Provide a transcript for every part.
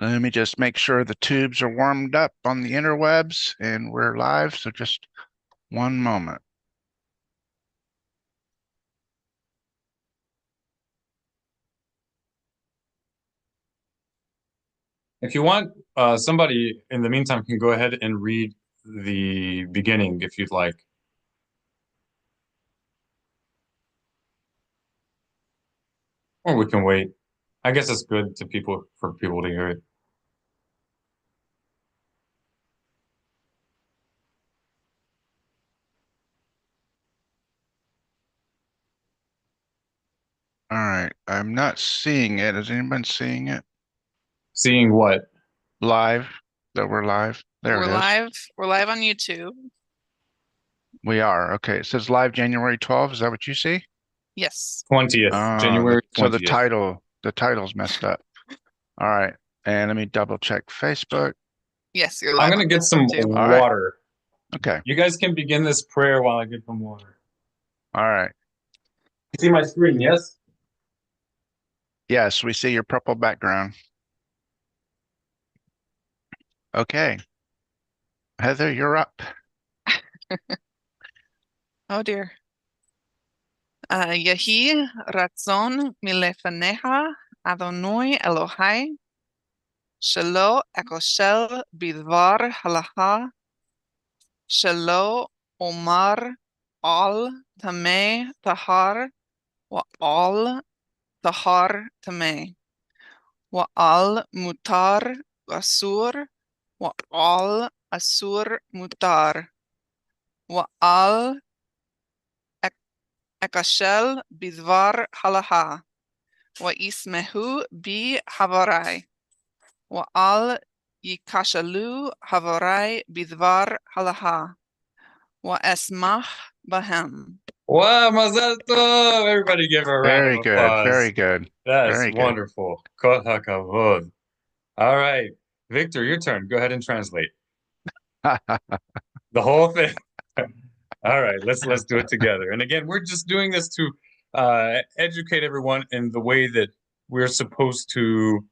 Let me just make sure the tubes are warmed up on the interwebs and we're live. So just one moment. If you want, somebody in the meantime can go ahead and read the beginning if you'd like. Or we can wait. I guess it's good for people to hear it. All right. I'm not seeing it. Is anyone seeing it? Seeing what? Live? That we're live. There We're it is. live. We're live on YouTube. We are. Okay. It says live January 12th. Is that what you see? Yes. 20th, January So the 20th. title's messed up. All right. And let me double check Facebook. Yes, you're I'm live gonna on get Facebook some too. All right. water. Okay. You guys can begin this prayer while I get some water. All right. You see my screen, yes? Yes, we see your purple background. Okay. Heather, you're up. Oh dear. Yehi ratzon milefaneha Adonai Elohai shelo ekoshel bidvar halacha shelo omar al tameh tahar wa al tahar tameh wa al mutar asur wa al asur mutar wa al ekashel bidvar halacha wa ismehu bi havarai wa al yikashalu havarai bidvar halacha wa esmach bahem. Wow, Mazel Tov! Everybody give her a round of Very good. Very applause. good. That's Very good. wonderful. Kol hakavod. All right, Victor, your turn. Go ahead and translate the whole thing. All right, let's do it together. And again, we're just doing this to educate everyone in the way that we're supposed to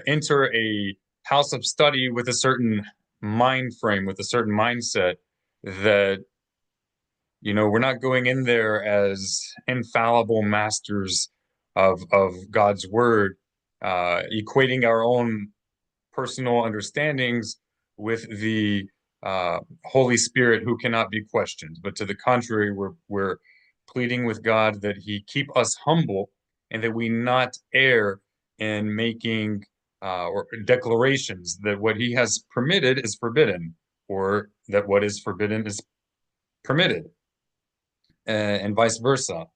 enter a house of study with a certain mind frame, with a certain mindset that, we're not going in there as infallible masters of God's word, equating our own personal understandings with the Holy Spirit who cannot be questioned. But to the contrary, we're pleading with God that He keep us humble and that we not err in making or declarations that what He has permitted is forbidden, or that what is forbidden is permitted, and vice versa.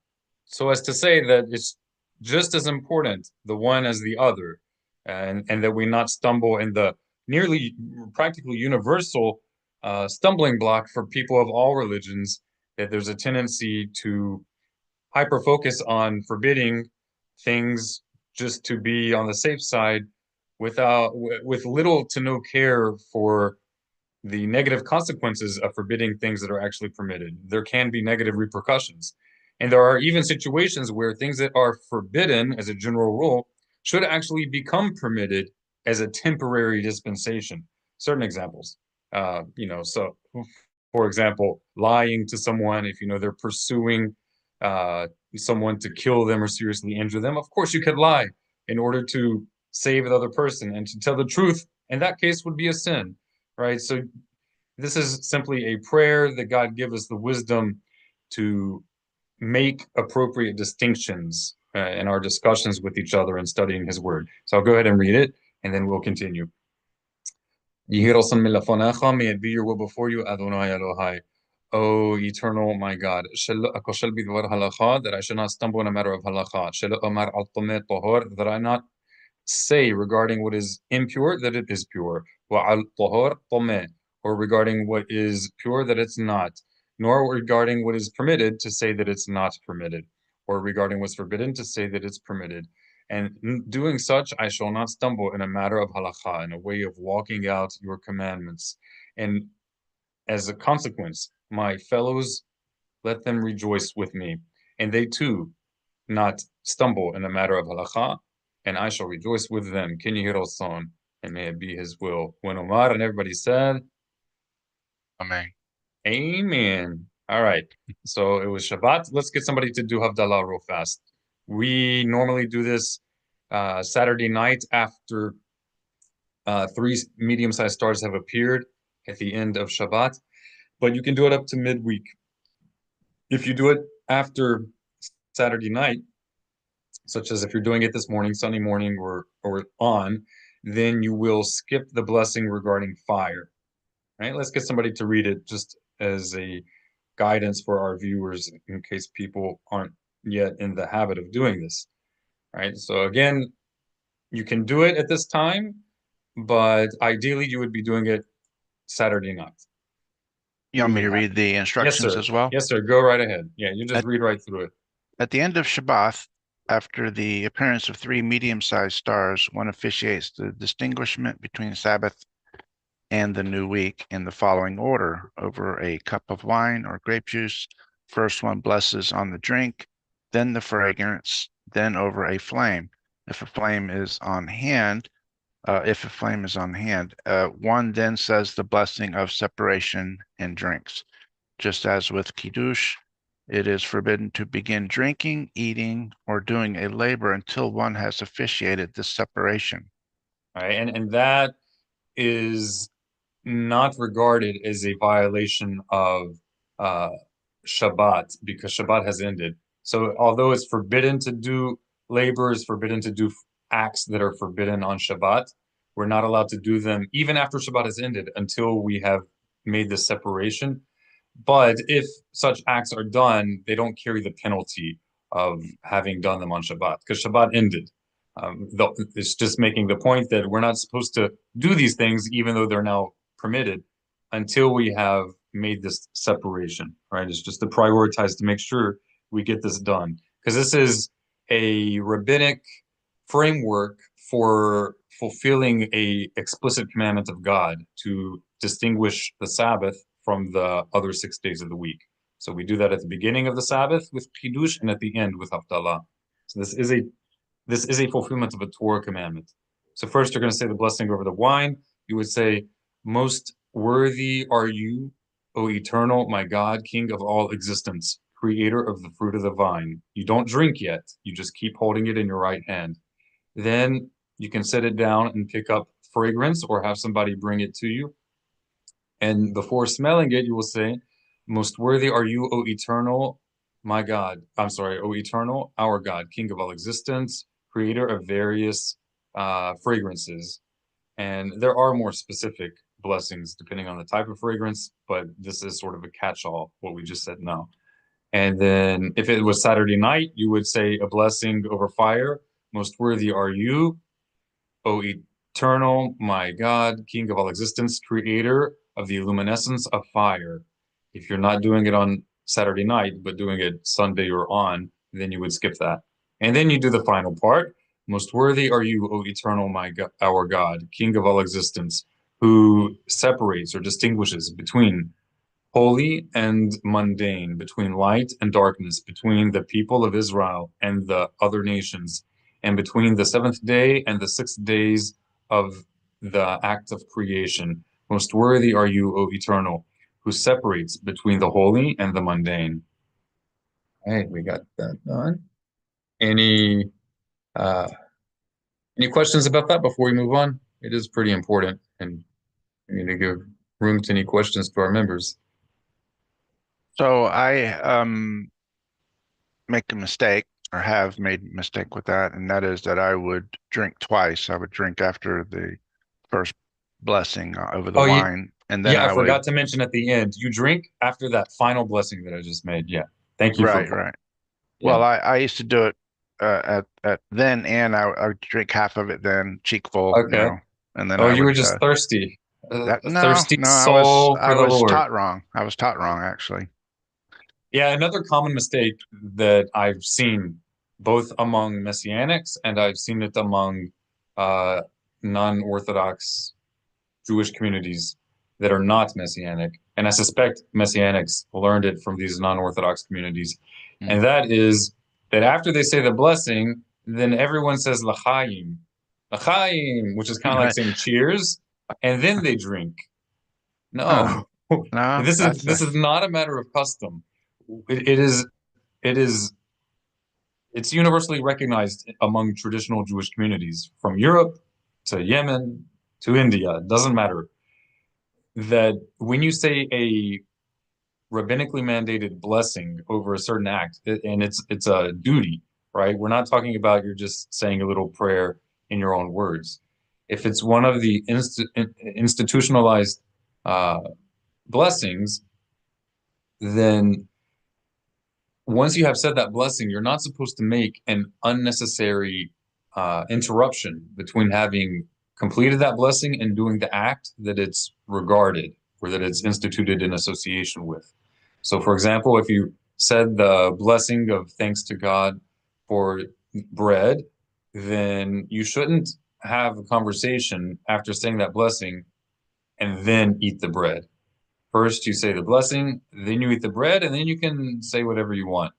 So as to say that it's just as important, the one as the other, and that we not stumble in the nearly practically universal stumbling block for people of all religions, that there's a tendency to hyper focus on forbidding things just to be on the safe side with little to no care for the negative consequences of forbidding things that are actually permitted. There can be negative repercussions. And there are even situations where things that are forbidden as a general rule should actually become permitted as a temporary dispensation. Certain examples, so for example, lying to someone if they're pursuing uh, someone to kill them or seriously injure them. Of course, you could lie in order to save the other person, and to tell the truth in that case would be a sin, right? So this is simply a prayer that God give us the wisdom to make appropriate distinctions in our discussions with each other and studying His Word. So I'll go ahead and read it, and then we'll continue. Yihirasan milafonecha, may it be your will before you, Adonai Elohai. O eternal, my God, that I should not stumble in a matter of halacha, that I not say regarding what is impure that it is pure, or regarding what is pure that it's not, nor regarding what is permitted to say that it's not permitted, or regarding what's forbidden to say that it's permitted. And in doing such, I shall not stumble in a matter of halacha, in a way of walking out your commandments. And as a consequence, my fellows, let them rejoice with me, and they too not stumble in a matter of halacha, and I shall rejoice with them. Can you hear us on? and may it be his will. When Omar and everybody said, Amen. Amen. All right. So it was Shabbat. Let's get somebody to do Havdalah real fast. We normally do this Saturday night after 3 medium-sized stars have appeared at the end of Shabbat, but you can do it up to midweek. If you do it after Saturday night, such as if you're doing it this morning, Sunday morning, or on, then you will skip the blessing regarding fire. Right? Let's get somebody to read it just as a guidance for our viewers in case people aren't yet in the habit of doing this. Right? So again, you can do it at this time, but ideally you would be doing it Saturday night. You want me to read the instructions as well? Yes, sir. Go right ahead. Yeah, you just read right through it. At the end of Shabbat, after the appearance of 3 medium-sized stars, one officiates the distinguishment between Sabbath and the new week in the following order: over a cup of wine or grape juice, first one blesses on the drink, then the fragrance, then over a flame. If a flame is on hand, one then says the blessing of separation and drinks. Just as with Kiddush, it is forbidden to begin drinking, eating, or doing a labor until one has officiated this separation. All right, and that is not regarded as a violation of Shabbat because Shabbat has ended. So although it's forbidden to do labor, it's forbidden to do acts that are forbidden on Shabbat, we're not allowed to do them even after Shabbat has ended until we have made this separation. But if such acts are done, they don't carry the penalty of having done them on Shabbat because Shabbat ended. It's just making the point that we're not supposed to do these things, even though they're now permitted, until we have made this separation, right? It's just to prioritize to make sure we get this done. Because this is a rabbinic framework for fulfilling a explicit commandment of God to distinguish the Sabbath from the other 6 days of the week. So we do that at the beginning of the Sabbath with Kiddush and at the end with Havdalah. So this is a fulfillment of a Torah commandment. So first you're going to say the blessing over the wine. You would say, most worthy are you, O eternal, my God, King of all existence, creator of the fruit of the vine. You don't drink yet. You just keep holding it in your right hand. Then you can set it down and pick up fragrance or have somebody bring it to you. And before smelling it, you will say, most worthy are you, O eternal, my God. I'm sorry, O eternal, our God, King of all existence, creator of various fragrances. And there are more specific blessings depending on the type of fragrance, but this is sort of a catch-all, what we just said now. And then if it was Saturday night, you would say a blessing over fire. Most worthy are you, O eternal, my God, King of all existence, creator of the luminescence of fire. If you're not doing it on Saturday night, but doing it Sunday or on, then you would skip that. And then you do the final part. Most worthy are you, O eternal, our God, King of all existence, who separates or distinguishes between holy and mundane, between light and darkness, between the people of Israel and the other nations, and between the 7th day and the 6 days of the act of creation. Most worthy are you, O eternal, who separates between the holy and the mundane. Hey, we got that done. Any questions about that before we move on? It is pretty important, and we need to give room to any questions to our members. So I make a mistake, or have made a mistake with that, and that is that I would drink twice. I would drink after the first blessing over the wine, and then I forgot to mention at the end, you drink after that final blessing that I just made. Yeah, thank you. Right. Yeah. Well, I used to do it at then, and I would drink half of it then, cheek full, Okay. and then you were just thirsty. Thirsty soul for the Lord. Taught wrong. I was taught wrong, actually. Yeah, another common mistake that I've seen both among Messianics and I've seen it among non-Orthodox Jewish communities that are not Messianic, and I suspect Messianics learned it from these non-Orthodox communities, and that is that after they say the blessing, then everyone says l'chaim, l'chaim, which is kind of like Right. saying cheers, and then they drink. Huh. No, No, this is not a matter of custom. It is it is it's universally recognized among traditional Jewish communities from Europe to Yemen to India. It doesn't matter that when you say a rabbinically mandated blessing over a certain act, and it's a duty, right? We're not talking about you're just saying a little prayer in your own words. If it's one of the institutionalized uh, blessings, then once you have said that blessing, you're not supposed to make an unnecessary interruption between having completed that blessing and doing the act that it's regarded or that it's instituted in association with. So, for example, if you said the blessing of thanks to God for bread, then you shouldn't have a conversation after saying that blessing and then eat the bread. First, you say the blessing, then you eat the bread, and then you can say whatever you want,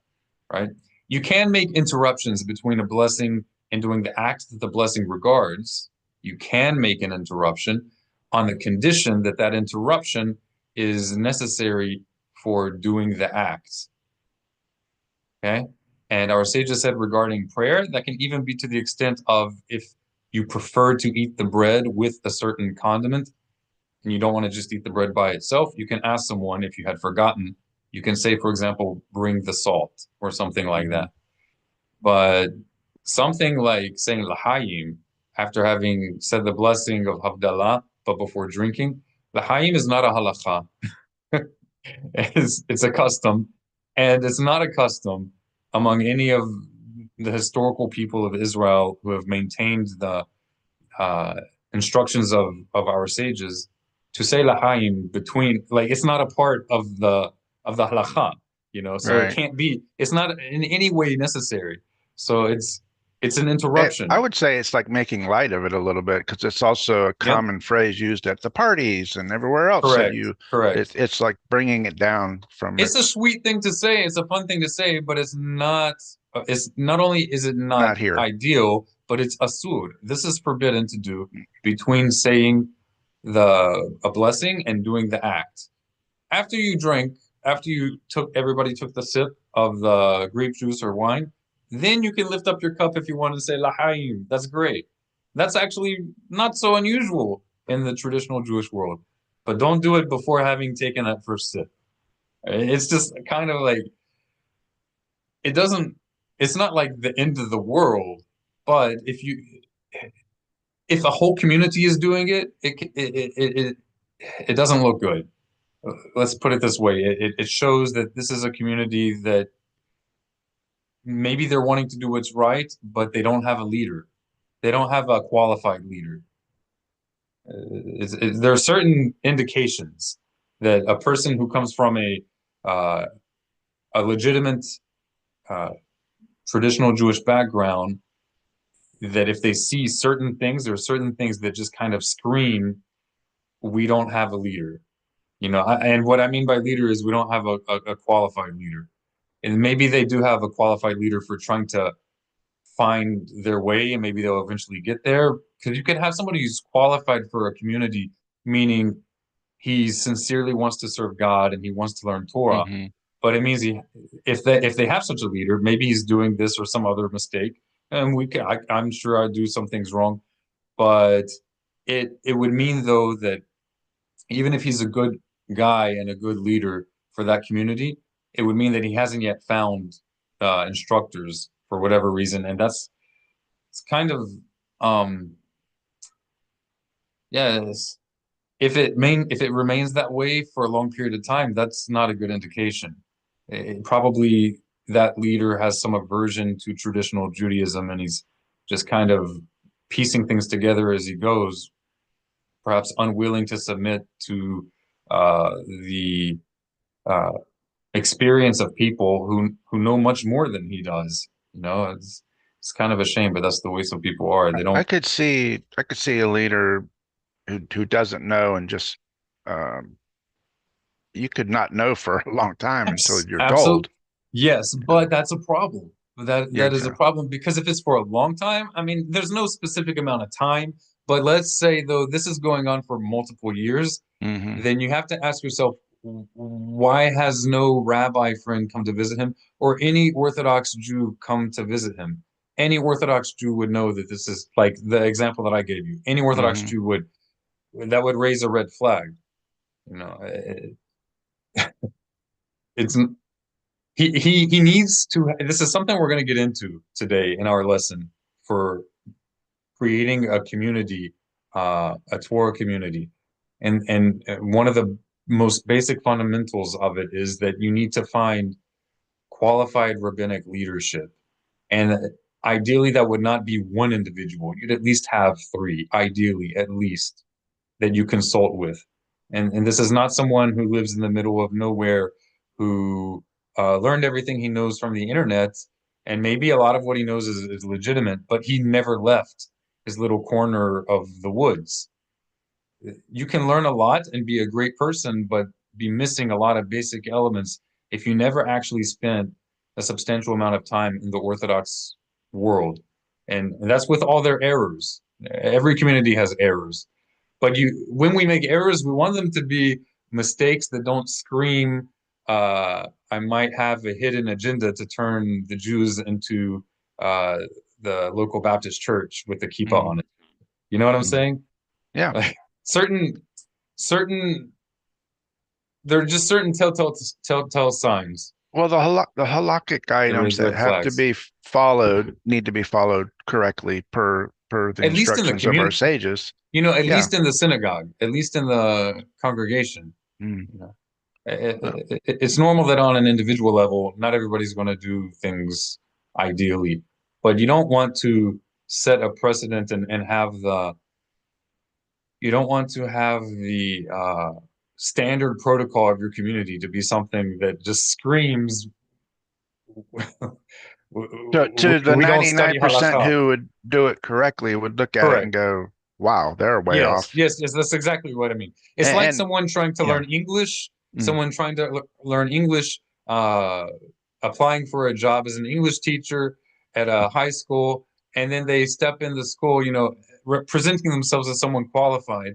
right? You can make interruptions between a blessing and doing the act that the blessing regards. You can make an interruption on the condition that that interruption is necessary for doing the act. Okay. And our sages said regarding prayer, that can even be to the extent of if you prefer to eat the bread with a certain condiment and you don't want to just eat the bread by itself, you can ask someone if you had forgotten. You can say, for example, bring the salt or something like that. But something like saying L'chaim after having said the blessing of Havdalah, but before drinking, L'chaim is not a halacha. It's a custom, and it's not a custom among any of the historical people of Israel who have maintained the uh, instructions of our sages to say L'chaim between, like, it's not a part of the halacha, you know, so it right. can't be, it's not in any way necessary. So it's an interruption. I would say it's like making light of it a little bit because it's also a Yep. common phrase used at the parties and everywhere else that Correct. Correct. it's like bringing it down from It's a its sweet thing to say. It's a fun thing to say, but it's not only is it not not here. ideal, but it's asur. This is forbidden to do between saying a blessing and doing the act. After you drink, after everybody took the sip of the grape juice or wine, then you can lift up your cup if you want to say L'chaim. That's great. That's actually not so unusual in the traditional Jewish world. But don't do it before having taken that first sip. It's just kind of like it doesn't. It's not like the end of the world, but if a whole community is doing it, it doesn't look good. Let's put it this way: it shows that this is a community that maybe they're wanting to do what's right, but they don't have a leader. They don't have a qualified leader. There are certain indications that a person who comes from uh, a legitimate uh, traditional Jewish background, that if they see certain things, there are certain things that just kind of scream, we don't have a leader. You know, and what I mean by leader is we don't have a qualified leader. And maybe they do have a qualified leader for trying to find their way and maybe they'll eventually get there. Because you can have somebody who's qualified for a community, meaning he sincerely wants to serve God and he wants to learn Torah. Hmm. But it means if they have such a leader, maybe he's doing this or some other mistake, and I'm sure I do some things wrong, but it would mean though that even if he's a good guy and a good leader for that community, it would mean that he hasn't yet found instructors for whatever reason, and it's kind of um yes. If it remains that way for a long period of time, that's not a good indication. Probably that leader has some aversion to traditional Judaism, and he's just kind of piecing things together as he goes, perhaps unwilling to submit to the uh, experience of people who know much more than he does. You know, it's kind of a shame, but that's the way some people are. They don't. I could see a leader who doesn't know and just um, you could not know for a long time until you're Absolutely. told. Yes, but that's a problem. that is a problem, because if it's for a long time, I mean, there's no specific amount of time, but let's say though this is going on for multiple years, then you have to ask yourself, why has no rabbi friend come to visit him, or any Orthodox Jew come to visit him? Any Orthodox Jew would know that this is like the example that I gave you. Any Orthodox Jew would, that would raise a red flag. You know, it's he needs to. This is something we're going to get into today in our lesson for creating a community, a Torah community, and one of the most basic fundamentals of it is that you need to find qualified rabbinic leadership, and ideally that would not be one individual. You'd at least have three, ideally at least, that you consult with. And this is not someone who lives in the middle of nowhere who learned everything he knows from the internet. And maybe a lot of what he knows is legitimate, but he never left his little corner of the woods. You can learn a lot and be a great person, but be missing a lot of basic elements if you never actually spent a substantial amount of time in the Orthodox world. And that's with all their errors. Every community has errors. But when we make errors, we want them to be mistakes that don't scream, I might have a hidden agenda to turn the Jews into the local Baptist church with the kippah on it. You know what I'm saying? Yeah. Like certain, there are just certain telltale signs. Well, the halakhic items that have to be followed need to be followed correctly per the at least in the instructions of our sages. You know, at least in the synagogue, at least in the congregation. You know, it's normal that on an individual level, not everybody's going to do things ideally, but you don't want to set a precedent and have the, you don't want to have the standard protocol of your community to be something that just screams. To the We don't 99% study halakha. who would do it correctly would look at it and go, wow, they're way off. Yes, that's exactly what I mean. It's like someone trying to learn English, someone trying to learn English, applying for a job as an English teacher at a high school, and then they step in the school, you know, presenting themselves as someone qualified,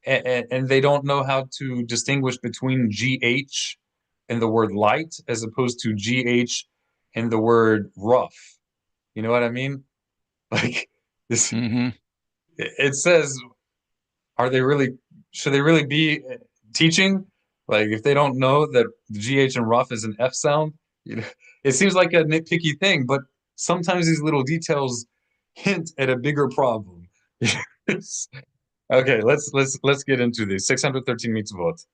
and they don't know how to distinguish between GH and the word light as opposed to GH and the word rough. You know what I mean? Like this, it says, should they really be teaching? Like if they don't know that GH and rough is an F sound, you know, it seems like a nitpicky thing, but sometimes these little details hint at a bigger problem. Okay, let's get into these 613 mitzvot.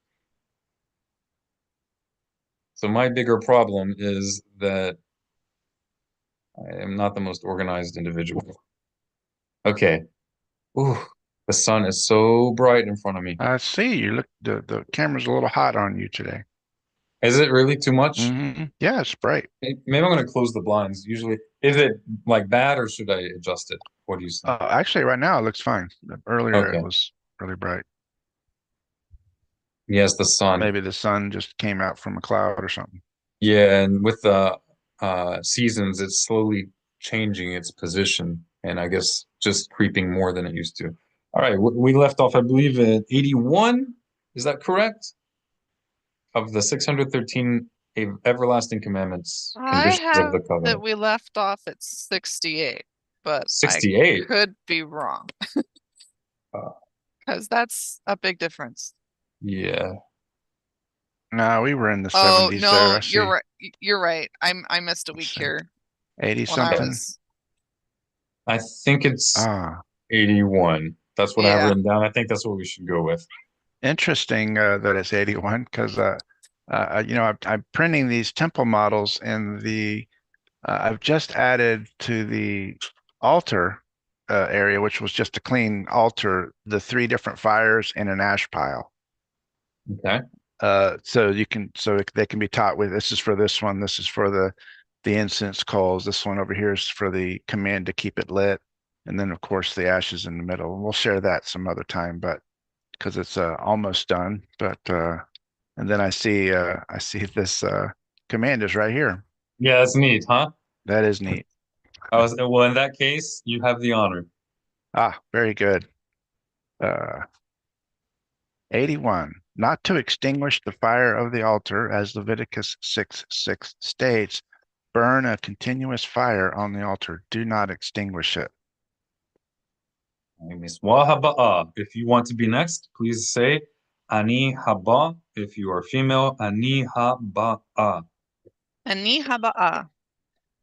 So my bigger problem is that I am not the most organized individual. Okay. Ooh, the sun is so bright in front of me. I see. You look, the camera's a little hot on you today. Is it really too much? Yeah, it's bright. Maybe I'm going to close the blinds. Usually, is it like bad or should I adjust it? What do you say? Actually, right now it looks fine. Earlier it was really bright. Yes, the sun. Maybe the sun just came out from a cloud or something. Yeah, and with the seasons, it's slowly changing its position, and I guess just creeping more than it used to. All right, we left off, I believe, at 81. Is that correct? Of the 613 everlasting commandments, conditions of the covenant. That we left off at 68, but 68 I could be wrong because that's a big difference. Yeah. No, we were in the 70s there. You're right. You're right. I missed a week here. 80 something. I think it's 81. That's what I have written down. I think that's what we should go with. Interesting that it's 81 because you know, I'm printing these temple models, and I've just added to the altar area, which was just a clean altar, the 3 different fires and an ash pile. Okay. So they can be taught with, this is for this one, this is for the incense coals, this one over here is for the command to keep it lit, and then of course the ashes in the middle. And we'll share that some other time, but because it's almost done. But and then I see this command is right here. Yeah, that's neat, huh? That is neat. Well, in that case, you have the honor. Ah, very good. 81. Not to extinguish the fire of the altar, as Leviticus 6:6 states, burn a continuous fire on the altar. Do not extinguish it. Miswa haba'a. If you want to be next, please say ani haba. If you are female, ani haba'a. Ani haba'a.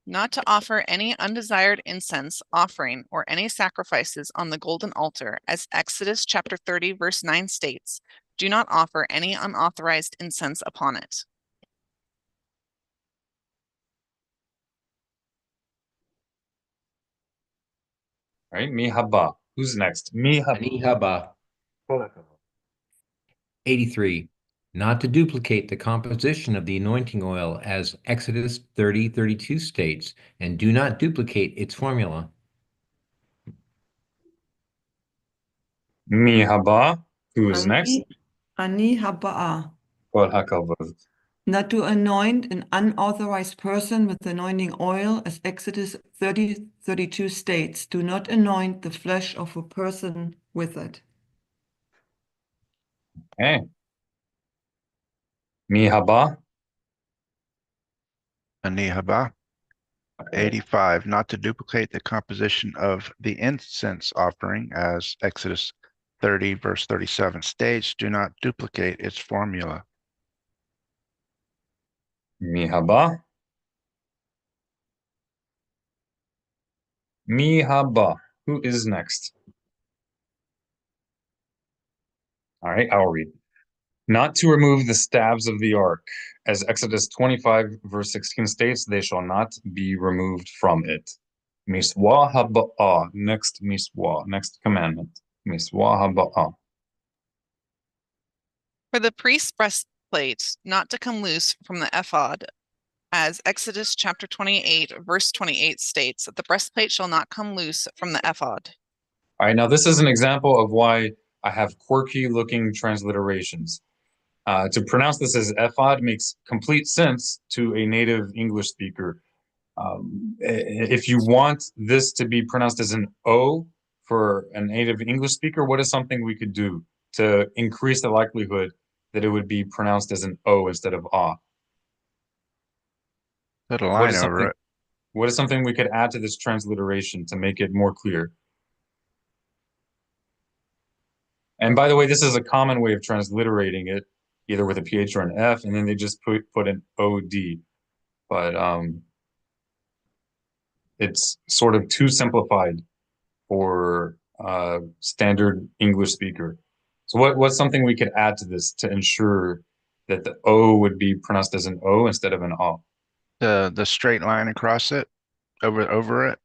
Not to offer any undesired incense offering or any sacrifices on the golden altar, as Exodus chapter 30, verse 9 states, do not offer any unauthorized incense upon it. All right, mi haba. Who's next? Mi haba. Ani haba. 83. Not to duplicate the composition of the anointing oil, as Exodus 30:32 states, and do not duplicate its formula. Mi haba. Who is next? Ani haba'a. Kol hakavod. Not to anoint an unauthorized person with anointing oil, as Exodus 30:32 states, do not anoint the flesh of a person with it. Okay. Mi haba. Ani haba. Okay. 85. Not to duplicate the composition of the incense offering, as Exodus 30, verse 37 states, do not duplicate its formula. Mi haba. Mi haba. Who is next? All right, I'll read. Not to remove the staves of the ark, as Exodus 25, verse 16 states, they shall not be removed from it. Miswa haba'a. Next miswa. Next commandment. Miswa haba'a. For the priest's breastplate not to come loose from the ephod, as Exodus chapter 28, verse 28 states, that the breastplate shall not come loose from the ephod. All right, now this is an example of why I have quirky looking transliterations. To pronounce this as ephod makes complete sense to a native English speaker. If you want this to be pronounced as an O for a native English speaker, what is something we could do to increase the likelihood that it would be pronounced as an O instead of ah? Put a What line is over something? it. What is something we could add to this transliteration to make it more clear? And by the way, this is a common way of transliterating it, either with a PH or an F, and then they just put an OD. But it's sort of too simplified for standard English speaker. So what's something we could add to this to ensure that the O would be pronounced as an O instead of an A? The straight line across it, over it.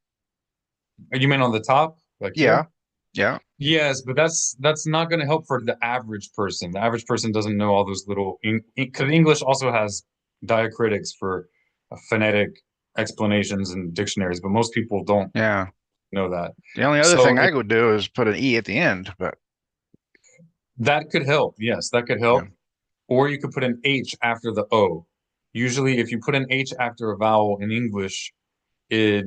You mean on the top, like Yeah. here? Yeah. Yes, but that's not going to help for the average person. The average person doesn't know all those little, because English also has diacritics for phonetic explanations and dictionaries, but most people don't Yeah. know that. The only other So thing I would do is put an E at the end, but that could help. Yes, that could help. Yeah. Or you could put an H after the O. Usually, if you put an H after a vowel in English, it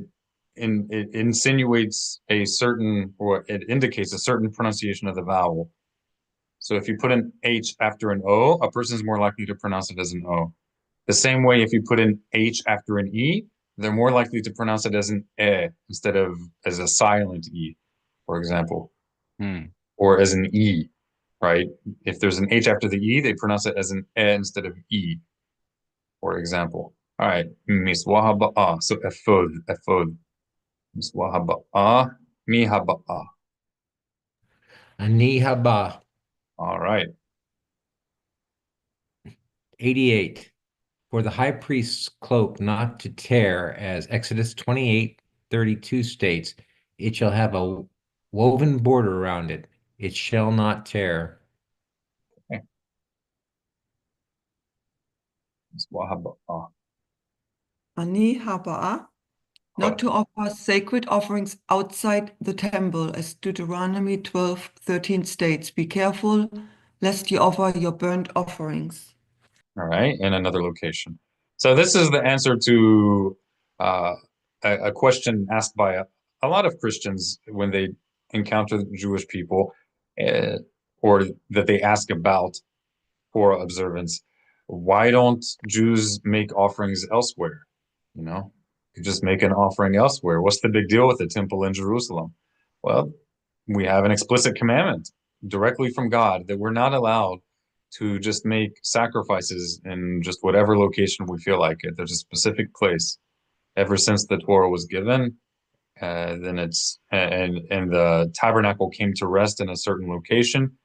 insinuates a certain, or it indicates a certain pronunciation of the vowel. So if you put an H after an O, a person's more likely to pronounce it as an O. The same way, if you put an H after an E, they're more likely to pronounce it as an E instead of as a silent E, for example, or as an E, right? If there's an H after the E, they pronounce it as an E instead of E, for example. All right, miswa haba'a. So efod. Miswa haba'a, mi haba'a. Ani haba. All right. 88. For the high priest's cloak not to tear, as Exodus 28:32 states, it shall have a woven border around it. It shall not tear. Okay. Miswa haba'a. Ani haba'a. Not to offer sacred offerings outside the temple, as Deuteronomy 12:13 states, be careful lest you offer your burnt offerings. All right, in another location. So this is the answer to a question asked by a lot of Christians when they encounter Jewish people, or that they ask about Torah observance. Why don't Jews make offerings elsewhere? You know, you just make an offering elsewhere. What's the big deal with the temple in Jerusalem? Well, we have an explicit commandment directly from God that we're not allowed to just make sacrifices in just whatever location we feel like it. There's a specific place. Ever since the Torah was given, then it's and the tabernacle came to rest in a certain location,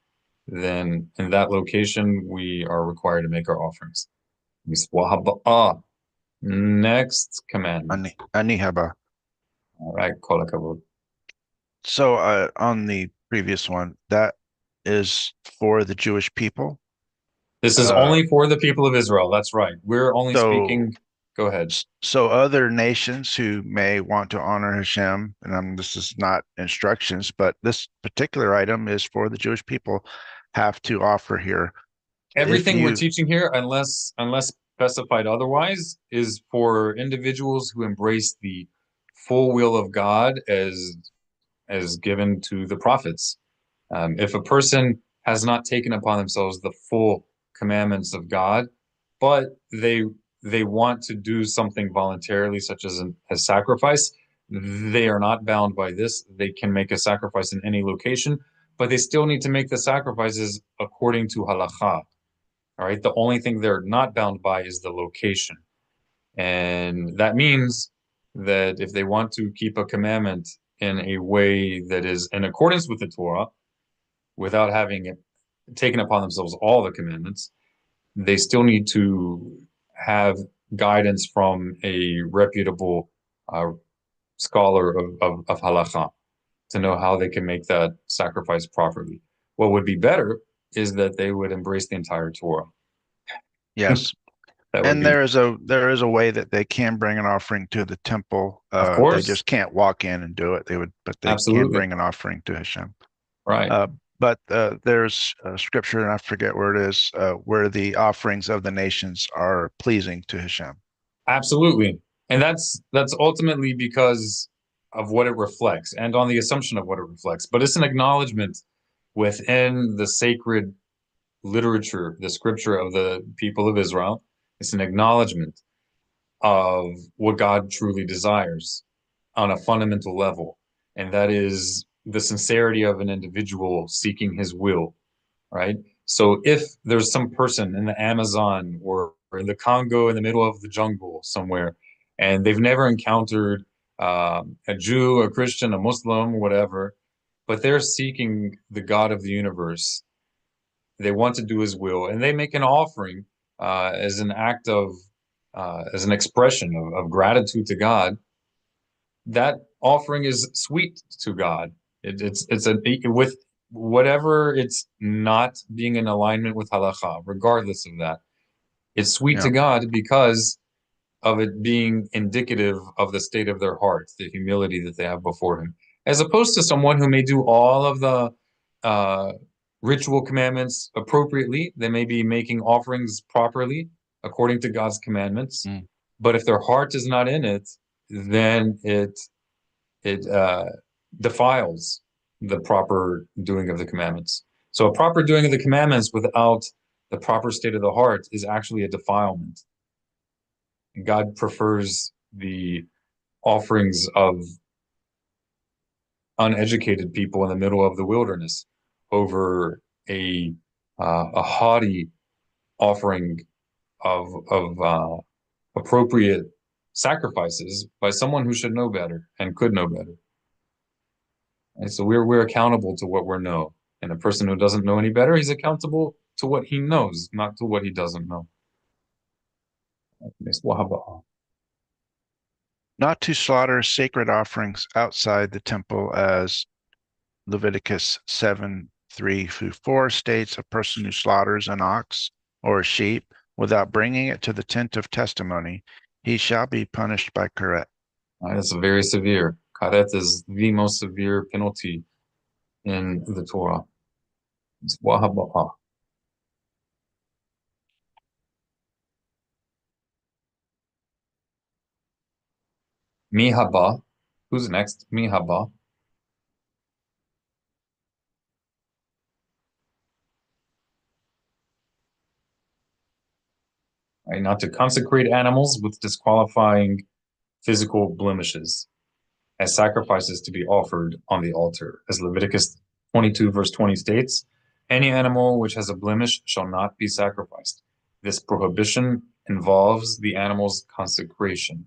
then in that location we are required to make our offerings. Next commandment. Ani haba. All right, kol hakavod. So on the previous one, that is for the Jewish people. This is only for the people of Israel. That's right. We're only speaking. Go ahead. So other nations who may want to honor Hashem, and this is not instructions, but this particular item is for the Jewish people, have to offer here. Everything we're teaching here, unless specified otherwise, is for individuals who embrace the full will of God as given to the prophets. If a person has not taken upon themselves the full commandments of God, but they want to do something voluntarily, such as a sacrifice, they are not bound by this. They can make a sacrifice in any location, but they still need to make the sacrifices according to halakha. All right. The only thing they're not bound by is the location. And that means that if they want to keep a commandment in a way that is in accordance with the Torah, without having taken upon themselves all the commandments, they still need to have guidance from a reputable scholar of halakha to know how they can make that sacrifice properly. What would be better is that they would embrace the entire Torah. Yes. And there is a way that they can bring an offering to the temple. Of course. They just can't walk in and do it. But they can bring an offering to Hashem. Right. But there's a scripture, and I forget where it is, where the offerings of the nations are pleasing to Hashem. Absolutely. And that's ultimately because of what it reflects and on the assumption of what it reflects. But it's an acknowledgement within the sacred literature, the scripture of the people of Israel. It's an acknowledgement of what God truly desires on a fundamental level. And that is the sincerity of an individual seeking his will, right? So if there's some person in the Amazon or in the Congo in the middle of the jungle somewhere, and they've never encountered a Jew, a Christian, a Muslim, whatever, but they're seeking the God of the universe. They want to do his will, and they make an offering as an act of, as an expression of gratitude to God. That offering is sweet to God. It's with whatever it's not being in alignment with halakha, regardless of that. It's sweet to God because of it being indicative of the state of their heart, the humility that they have before him, as opposed to someone who may do all of the ritual commandments appropriately. They may be making offerings properly according to God's commandments, but if their heart is not in it, then it defiles the proper doing of the commandments. So a proper doing of the commandments without the proper state of the heart is actually a defilement. God prefers the offerings of uneducated people in the middle of the wilderness over a haughty offering of appropriate sacrifices by someone who should know better and could know better. And so we're accountable to what we know. And a person who doesn't know any better, he's accountable to what he knows, not to what he doesn't know. Not to slaughter sacred offerings outside the temple, as Leviticus 7:3-4 states, a person who slaughters an ox or a sheep without bringing it to the tent of testimony, he shall be punished by karet. That's very severe. Karet is the most severe penalty in the Torah. It's wahaba'ah. Mi haba. Who's next? Mi haba. Right, not to consecrate animals with disqualifying physical blemishes as sacrifices to be offered on the altar. As Leviticus 22, verse 20 states, any animal which has a blemish shall not be sacrificed. This prohibition involves the animal's consecration.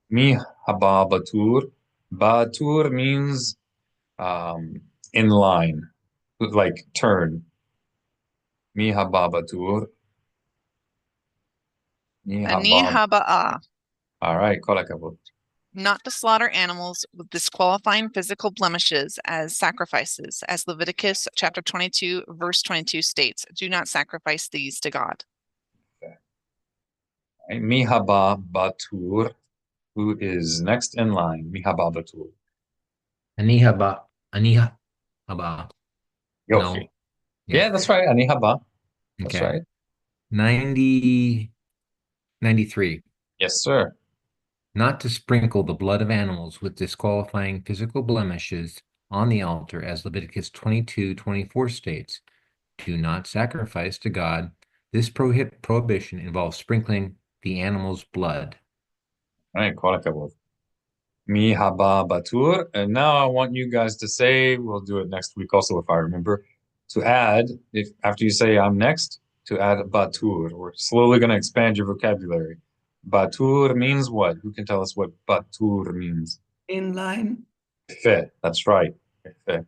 Mi haba batur. Batur means in line, like turn. Mi haba batur. Mi Ani haba. haba'a, All right, kol hakavod. not to slaughter animals with disqualifying physical blemishes as sacrifices, as Leviticus chapter 22, verse 22 states. Do not sacrifice these to God. Right, mi haba batur. Who is next in line? Mi haba batur. Ani haba. Ani haba. Yofi. No. Yeah, that's right. Ani haba. That's Okay. right. 93. Yes, sir. Not to sprinkle the blood of animals with disqualifying physical blemishes on the altar, as Leviticus 22:24 states. Do not sacrifice to God. This prohibition involves sprinkling the animal's blood. All right, kol hakavod. Mi haba batur. And now I want you guys to say, we'll do it next week also if I remember, to add, if after you say I'm next, to add batur. We're slowly going to expand your vocabulary. Batur means what? Who can tell us what batur means? In line. Fe. That's right. Fe.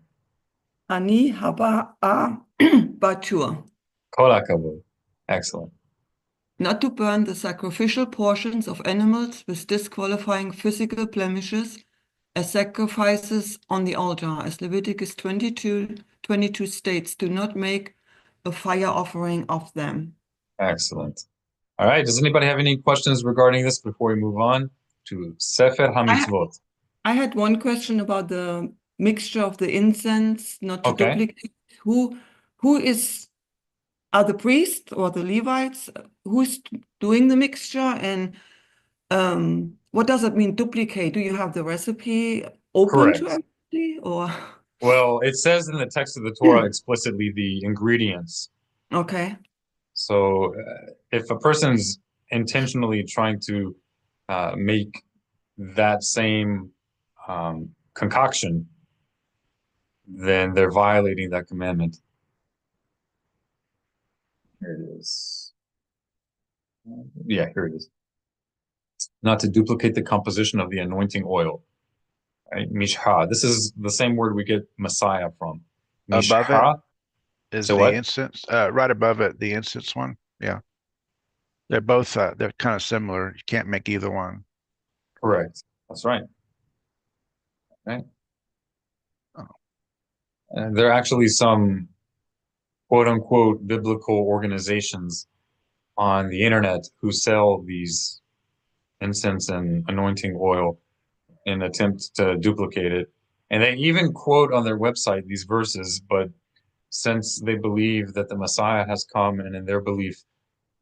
Ani haba'a batur. Kol hakavod. Excellent. Not to burn the sacrificial portions of animals with disqualifying physical blemishes as sacrifices on the altar, as Leviticus 22 states. Do not make a fire offering of them. Excellent. All right. Does anybody have any questions regarding this before we move on to Sefer HaMitzvot? I had one question about the mixture of the incense, not to Okay. duplicate. Who are the priests or the Levites? Who's doing the mixture? And what does it mean, duplicate? Do you have the recipe open to Correct. everybody, or? Well, it says in the text of the Torah explicitly the ingredients. Okay. So if a person's intentionally trying to make that same concoction, then they're violating that commandment. Here it is. Yeah, here it is. Not to duplicate the composition of the anointing oil. Right? Mishha. This is the same word we get Messiah from. Above it Mishha. is So the what? incense, right above it, the incense one. Yeah. They're both, they're kind of similar. You can't make either one. Correct. That's right. Right. Oh. And there are actually some quote unquote biblical organizations on the internet who sell these incense and anointing oil in an attempt to duplicate it. And they even quote on their website these verses, but since they believe that the Messiah has come, and in their belief,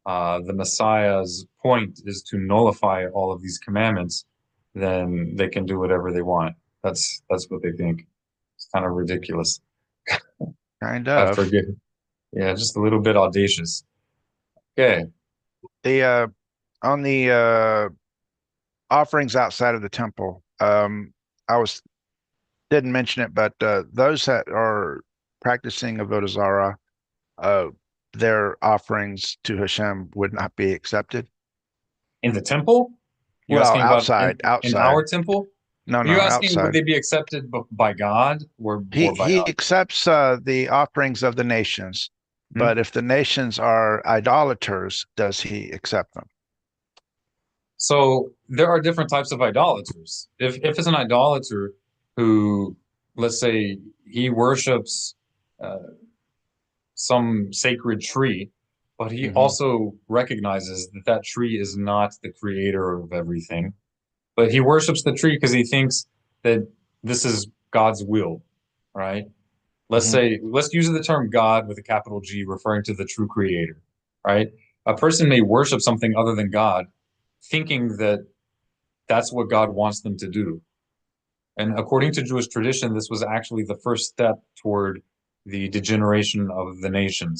the Messiah's point is to nullify all of these commandments, then they can do whatever they want. That's what they think. It's kind of ridiculous. Kind I of. forget. Yeah, just a little bit audacious. Okay. The on the offerings outside of the temple, I didn't mention it, but those that are practicing avodah zarah, their offerings to Hashem would not be accepted. In the temple? You're Well, asking about outside, in outside. our temple? No, You're no, asking would outside. they be accepted by God or by He us? accepts the offerings of the nations, Hmm? but if the nations are idolaters, does he accept them? So there are different types of idolaters. If it's an idolater who, let's say, he worships uh, some sacred tree, but he Mhm. also recognizes that that tree is not the creator of everything, but he worships the tree because he thinks that this is God's will, right? Let's Mhm. say, let's use the term God with a capital G, referring to the true creator, right? A person may worship something other than God, thinking that that's what God wants them to do. And according to Jewish tradition, this was actually the first step toward the degeneration of the nations.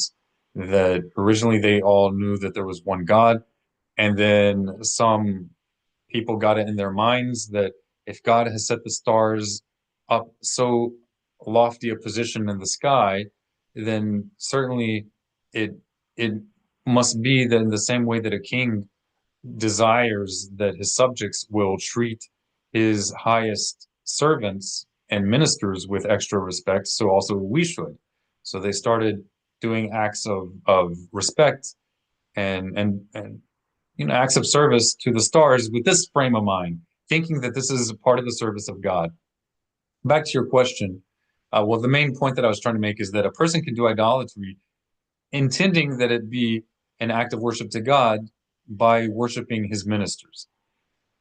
That originally they all knew that there was one God, and then some people got it in their minds that if God has set the stars up so lofty a position in the sky, then certainly it it must be that in the same way that a king desires that his subjects will treat his highest servants and ministers with extra respect, so also we should. So they started doing acts of respect and acts of service to the stars with this frame of mind, thinking that this is a part of the service of God. Back to your question, well, the main point that I was trying to make is that a person can do idolatry intending that it be an act of worship to God by worshiping his ministers.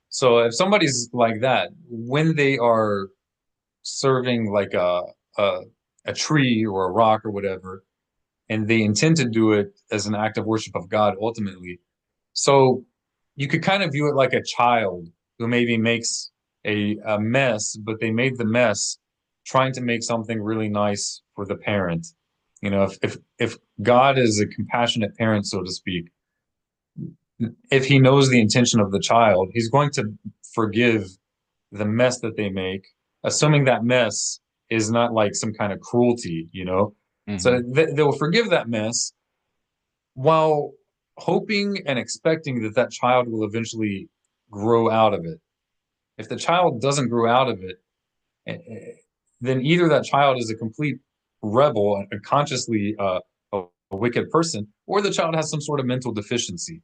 So if somebody's like that, when they are serving like a tree or a rock or whatever, and they intend to do it as an act of worship of God ultimately, so you could kind of view it like a child who maybe makes a mess, but they made the mess trying to make something really nice for the parent. You know, if God is a compassionate parent, so to speak, if he knows the intention of the child, he's going to forgive the mess that they make, assuming that mess is not like some kind of cruelty, you know? So they'll forgive that mess while hoping and expecting that that child will eventually grow out of it. If the child doesn't grow out of it, then either that child is a complete rebel and consciously a wicked person, or the child has some sort of mental deficiency.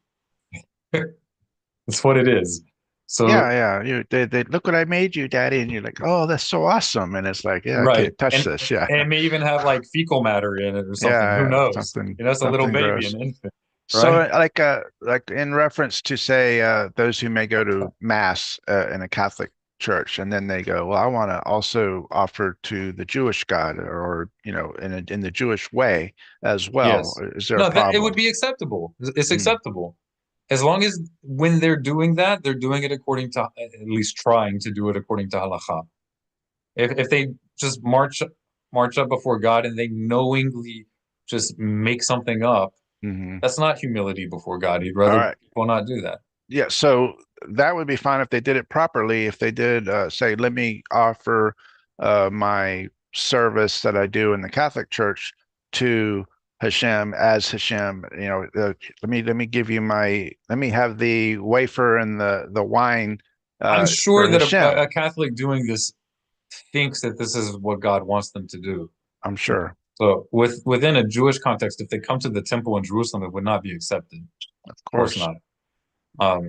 That's what it is. So yeah. They look what I made you, Daddy, and you're like, oh, that's so awesome. And it's like, yeah, I right, can't touch this. Yeah, and it may even have like fecal matter in it or something. Who yeah, knows? something, You know, it's a little something baby, gross. an infant, So, right? like in reference to say those who may go to mass in a Catholic church, and then they go, well, I want to also offer to the Jewish God, or in the Jewish way as well. Yes. Is there a No, that it would problem? be acceptable. It's Mm, acceptable. As long as when they're doing that, they're doing it according to, at least trying to do it according to halakha. If they just march up before God and they knowingly just make something up, hmm that's not humility before God. He'd All rather right. people not do that. Yeah, so that would be fine if they did it properly. If they did say, let me offer my service that I do in the Catholic Church to Hashem as Hashem, let me give you let me have the wafer and the wine I'm for sure that Hashem. a Catholic doing this thinks that this is what God wants them to do. I'm sure. So within a Jewish context, if they come to the temple in Jerusalem, it would not be accepted. Of Of course course. not.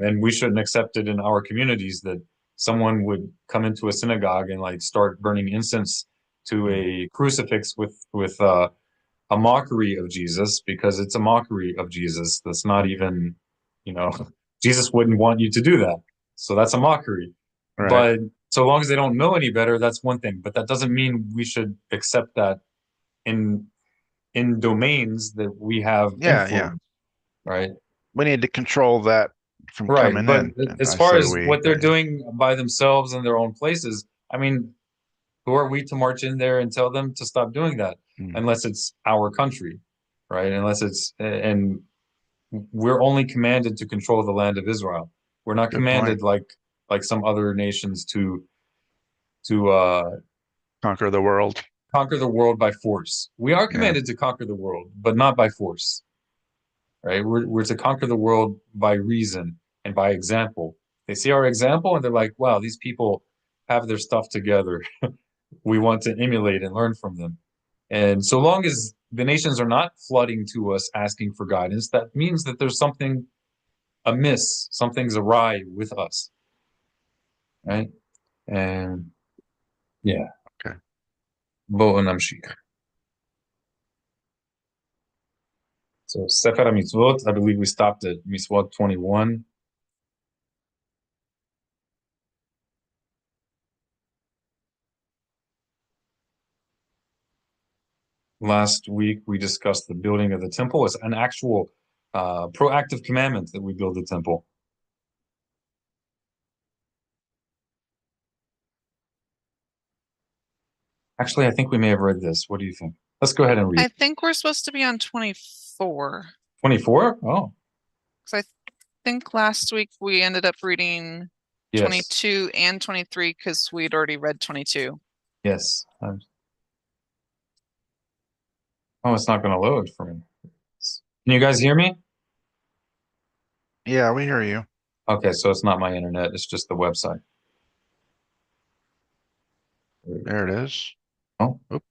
And we shouldn't accept it in our communities that someone would come into a synagogue and like start burning incense to a crucifix with a mockery of Jesus, because it's a mockery of Jesus. That's not even, you know, Jesus wouldn't want you to do that. So that's a mockery. Right. But so long as they don't know any better, that's one thing. But that doesn't mean we should accept that in domains that we have Yeah. influence, right? We need to control that from Right. coming But in. And as I far say as we, what they're but yeah. doing by themselves in their own places, I mean, who are we to march in there and tell them to stop doing that? Mm, Unless it's our country, right? Unless it's, and we're only commanded to control the land of Israel. We're not good point. commanded like some other nations to Conquer the world. conquer the world by force. We are Yeah. commanded to conquer the world, but not by force, right? We're to conquer the world by reason and by example. They see our example and they're like, wow, these people have their stuff together. We want to emulate and learn from them. And so long as the nations are not flooding to us asking for guidance, that means that there's something amiss, something's awry with us, right? And yeah, Okay. בואו נמשיך. So Sefer HaMitzvot, I believe we stopped at Mitzvot 21. Last week we discussed the building of the temple. It's an actual proactive commandment that we build the temple. Actually, I think we may have read this. What do you think? Let's go ahead and read. I think we're supposed to be on 24. 24? Oh, Because I think last week we ended up reading yes. 22 and 23 because we'd already read 22. Yes. Oh, it's not going to load for me. Can you guys hear me? Yeah, we hear you. Okay, so it's not my internet. It's just the website. There it is. Oh. Oop.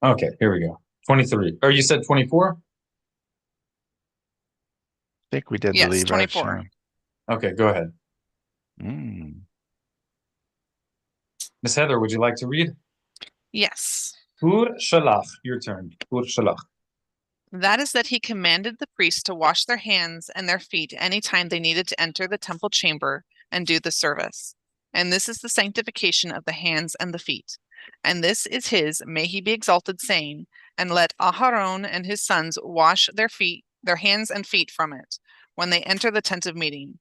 Okay, here we go. 23. Or you said 24? I think we did the Yes, Levites. 24. Okay, go ahead. Miss Heather, would you like to read? Yes. Tur Shalach, your turn. Tur Shalach. That is that he commanded the priests to wash their hands and their feet any time they needed to enter the temple chamber and do the service. And this is the sanctification of the hands and the feet. And this is his, may he be exalted, saying, and let Aharon and his sons wash their hands and feet from it, when they enter the tent of meeting.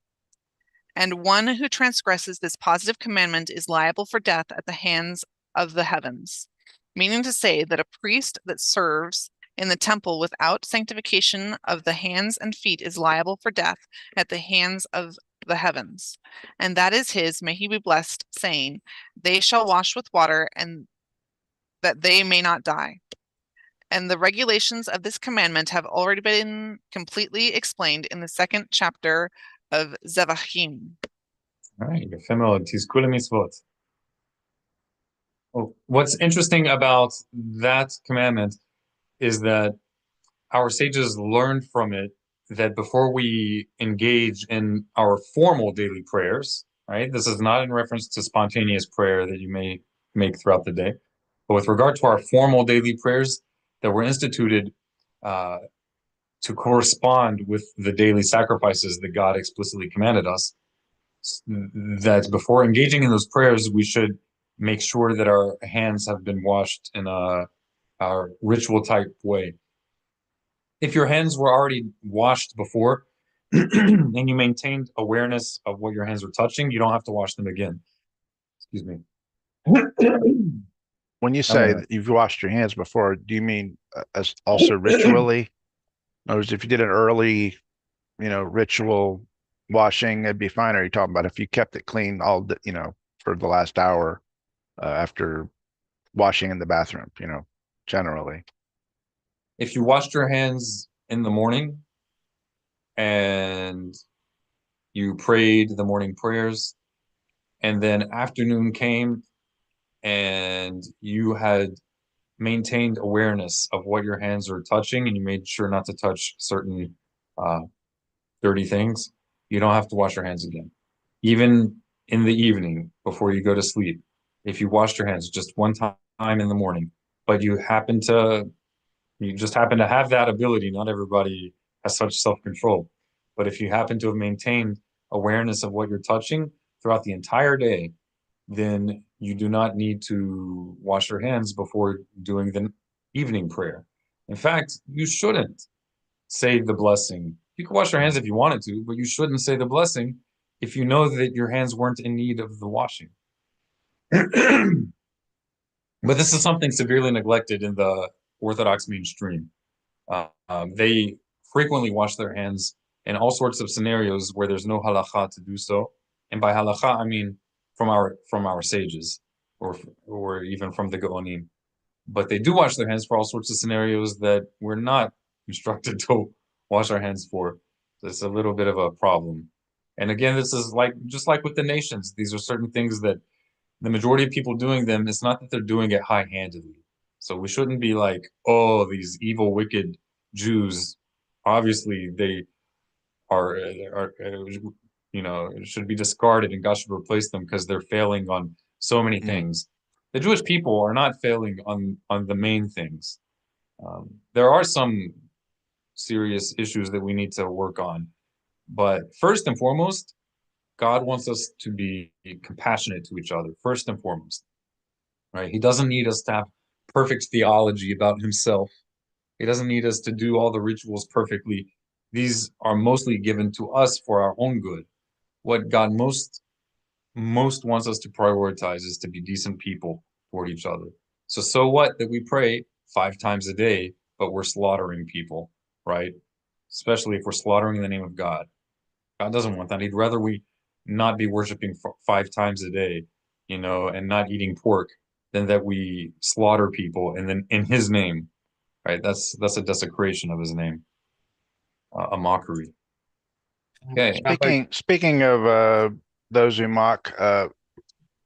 And one who transgresses this positive commandment is liable for death at the hands of the heavens. Meaning to say that a priest that serves in the temple without sanctification of the hands and feet is liable for death at the hands of the heavens. And that is his, may he be blessed, saying, they shall wash with water, and that they may not die. And the regulations of this commandment have already been completely explained in the second chapter of Zevachim. All right, יפה מאוד, תזכו למצוות. Well, what's interesting about that commandment is that our sages learned from it that before we engage in our formal daily prayers, right? This is not in reference to spontaneous prayer that you may make throughout the day, but with regard to our formal daily prayers that were instituted to correspond with the daily sacrifices that God explicitly commanded us, that before engaging in those prayers, we should make sure that our hands have been washed in a ritual type way. If your hands were already washed before and you maintained awareness of what your hands were touching, you don't have to wash them again. Excuse me. When you say that you've washed your hands before, do you mean as also ritually? In other words, if you did an early, ritual washing, it'd be fine. Or are you talking about if you kept it clean for the last hour after washing in the bathroom, generally? If you washed your hands in the morning and you prayed the morning prayers, and then afternoon came and you had maintained awareness of what your hands are touching and you made sure not to touch certain dirty things, you don't have to wash your hands again. Even in the evening before you go to sleep, if you washed your hands just one time in the morning, but you just happen to have that ability, not everybody has such self-control, but if you happen to have maintained awareness of what you're touching throughout the entire day, then you do not need to wash your hands before doing the evening prayer. In fact, you shouldn't say the blessing. You can wash your hands if you wanted to, but you shouldn't say the blessing if you know that your hands weren't in need of the washing. But this is something severely neglected in the Orthodox mainstream. They frequently wash their hands in all sorts of scenarios where there's no halacha to do so. And by halacha, I mean from our sages, or even from the Gaonim. But they do wash their hands for all sorts of scenarios that we're not instructed to wash our hands for. So it's a little bit of a problem. And again, this is just like with the nations. These are certain things that the majority of people doing them, it's not that they're doing it high-handedly. So we shouldn't be like, oh, these evil, wicked Jews, obviously they are should be discarded and God should replace them because they're failing on so many things. The Jewish people are not failing on the main things. There are some serious issues that we need to work on. But first and foremost, God wants us to be compassionate to each other, first and foremost. Right? He doesn't need us to have perfect theology about himself. He doesn't need us to do all the rituals perfectly. These are mostly given to us for our own good. what God most wants us to prioritize is to be decent people toward each other. So what that we pray 5 times a day, but we're slaughtering people, right? Especially if we're slaughtering in the name of God. God doesn't want that. He'd rather we not be worshiping 5 times a day, you know, and not eating pork than that we slaughter people and then in his name, right? That's a desecration of his name, a mockery. Okay. Speaking of those who mock,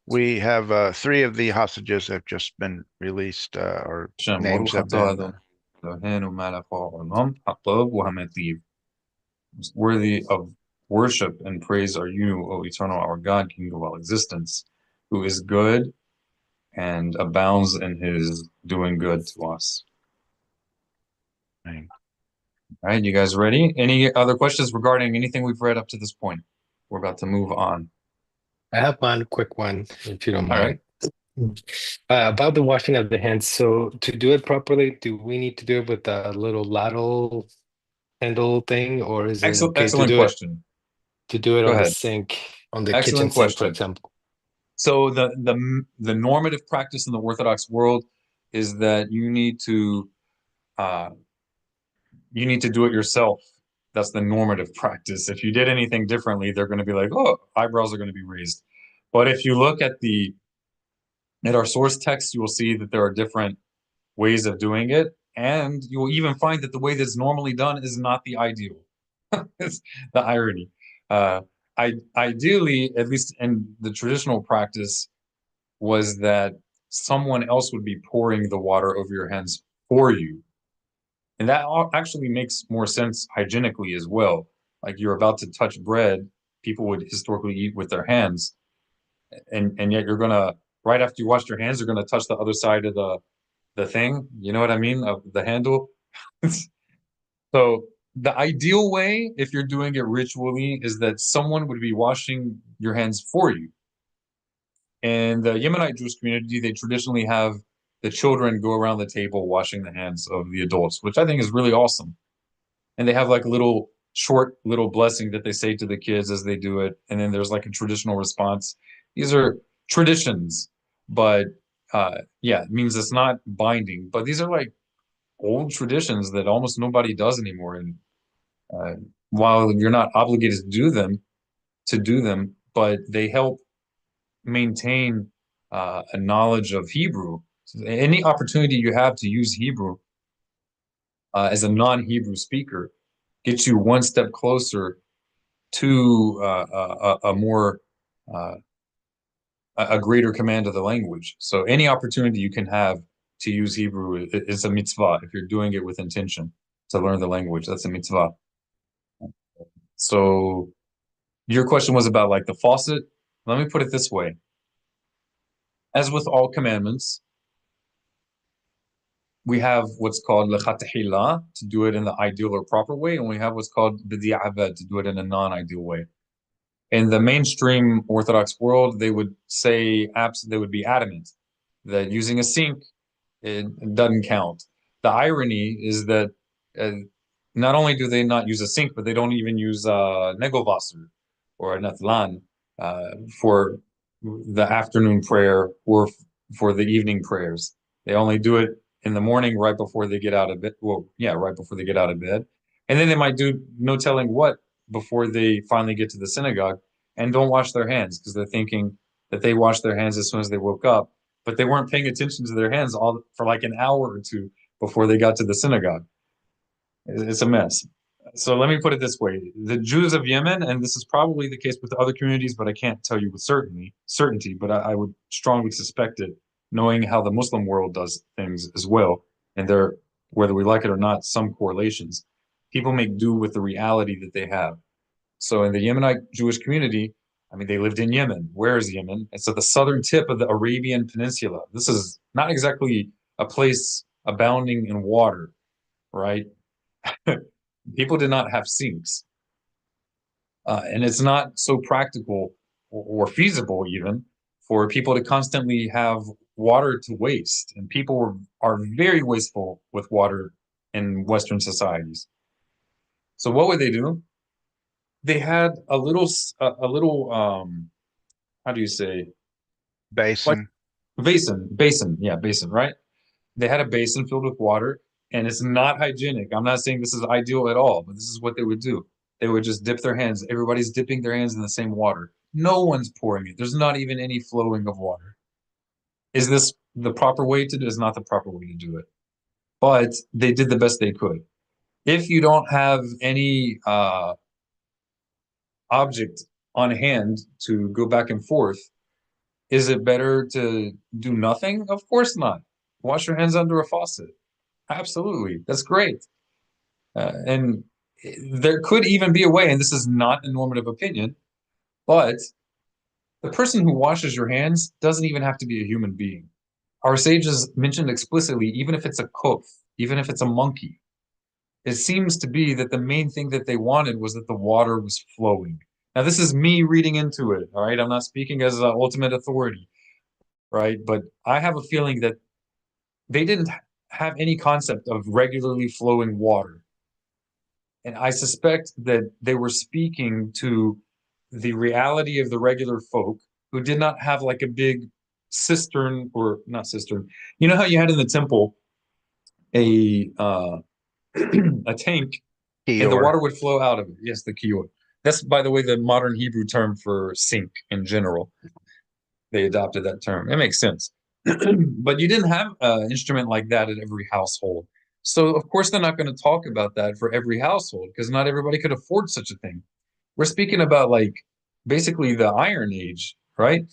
we have 3 of the hostages have just been released, or names have been. Worthy of worship and praise are you, O eternal, our God, King of all existence, who is good and abounds in his doing good to us. Right. All right, you guys ready? Any other questions regarding anything we've read up to this point? We're about to move on. I have one quick one, if you don't All mind. About the washing of the hands. So to do it properly, do we need to do it with a little ladle handle thing, or is it okay Excellent question. to do it Go on the ahead. sink, on the kitchen Excellent sink, for question. example? So the normative practice in the Orthodox world is that you need to do it yourself. That's the normative practice. If you did anything differently, they're going to be like, oh, eyebrows are going to be raised. But if you look at our source text, you will see that there are different ways of doing it. And you will even find that the way that's normally done is not the ideal. It's the irony. Ideally, at least in the traditional practice, was that someone else would be pouring the water over your hands for you. And that actually makes more sense hygienically as well. Like you're about to touch bread, people would historically eat with their hands. And yet you're gonna, right after you wash your hands, you're gonna touch the other side of the thing. You know what I mean? Of the handle. So the ideal way, if you're doing it ritually, is that someone would be washing your hands for you. In the Yemenite Jewish community, they traditionally have the children go around the table washing the hands of the adults, which I think is really awesome. And they have like a short little blessing that they say to the kids as they do it. And then there's like a traditional response. These are traditions, but yeah, it means it's not binding. But these are like old traditions that almost nobody does anymore. And while you're not obligated to do them, but they help maintain a knowledge of Hebrew. So any opportunity you have to use Hebrew as a non-Hebrew speaker gets you one step closer to a greater command of the language. So any opportunity you can have to use Hebrew is a mitzvah if you're doing it with intention to learn the language. That's a mitzvah. So your question was about like the faucet. Let me put it this way. As with all commandments, we have what's called lechatahila, to do it in the ideal or proper way, and we have what's called b'di'avad, to do it in a non-ideal way. In the mainstream Orthodox world, they would say they would be adamant that using a sink, it doesn't count. The irony is that not only do they not use a sink, but they don't even use negovasser or a natlan for the afternoon prayer or for the evening prayers. They only do it in the morning right before they get out of bed. Well, yeah, right before they get out of bed. And then they might do no telling what before they finally get to the synagogue and don't wash their hands because they're thinking that they washed their hands as soon as they woke up, but they weren't paying attention to their hands all for like an hour or two before they got to the synagogue. It's a mess. So let me put it this way. The Jews of Yemen, and this is probably the case with other communities, but I can't tell you with certainty, but I would strongly suspect it, knowing how the Muslim world does things as well. And there, whether we like it or not, some correlations. People make do with the reality that they have. So in the Yemenite Jewish community, I mean, they lived in Yemen. Where is Yemen? It's at the southern tip of the Arabian Peninsula. This is not exactly a place abounding in water, right? People did not have sinks. And it's not so practical or feasible even for people to constantly have water to waste. And people are very wasteful with water in Western societies. So what would they do? they had a little how do you say, Basin. basin, yeah, basin, right? They had a basin filled with water, and it's not hygienic. I'm not saying this is ideal at all, but this is what they would do. They would just dip their hands. Everybody's dipping their hands in the same water. No one's pouring it. There's not even any flowing of water. Is this the proper way to do it? Is not the proper way to do it. But they did the best they could. If you don't have any object on hand to go back and forth, is it better to do nothing? Of course not. Wash your hands under a faucet. Absolutely. That's great. And there could even be a way, and this is not a normative opinion, but the person who washes your hands doesn't even have to be a human being. Our sages mentioned explicitly, even if it's a kof, even if it's a monkey, it seems to be that the main thing that they wanted was that the water was flowing. Now, this is me reading into it, all right? I'm not speaking as an ultimate authority, right? But I have a feeling that they didn't have any concept of regularly flowing water. And I suspect that they were speaking to the reality of the regular folk who did not have like a big cistern, or not cistern. You know how you had in the temple a a tank, and the Kior. water would flow out of it. Yes, the kior. That's, by the way, the modern Hebrew term for sink in general. They adopted that term. It makes sense. But you didn't have an instrument like that at every household. So, of course, they're not going to talk about that for every household because not everybody could afford such a thing. We're speaking about like basically the Iron Age, right?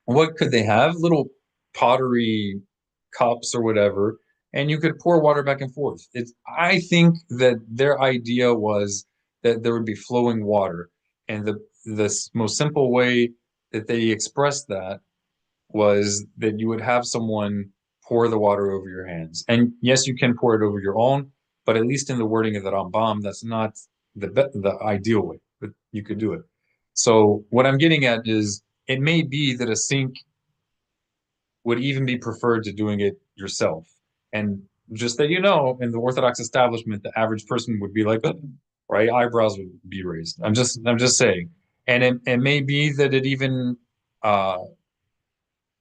What could they have? Little pottery cups or whatever, and you could pour water back and forth. I think that their idea was that there would be flowing water, and the most simple way that they expressed that was that you would have someone pour the water over your hands. And yes, you can pour it over your own, but at least in the wording of the Rambam, that's not the ideal way, but you could do it. So what I'm getting at is it may be that a sink would even be preferred to doing it yourself. And just that you know, in the Orthodox establishment, the average person would be like, right, eyebrows would be raised. I'm just saying. And it may be that it even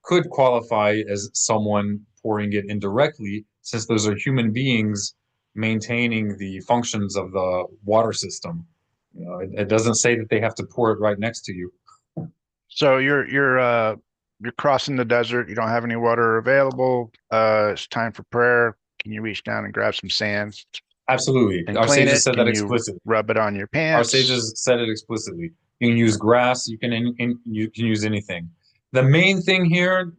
could qualify as someone pouring it indirectly, since those are human beings maintaining the functions of the water system. You know, it doesn't say that they have to pour it right next to you. So you're crossing the desert. You don't have any water available. It's time for prayer. Can you reach down and grab some sand Absolutely. and Our clean sages it? said that Can you explicitly. rub it on your Our pants? sages said it explicitly. You can use grass. You can use anything. The main thing here,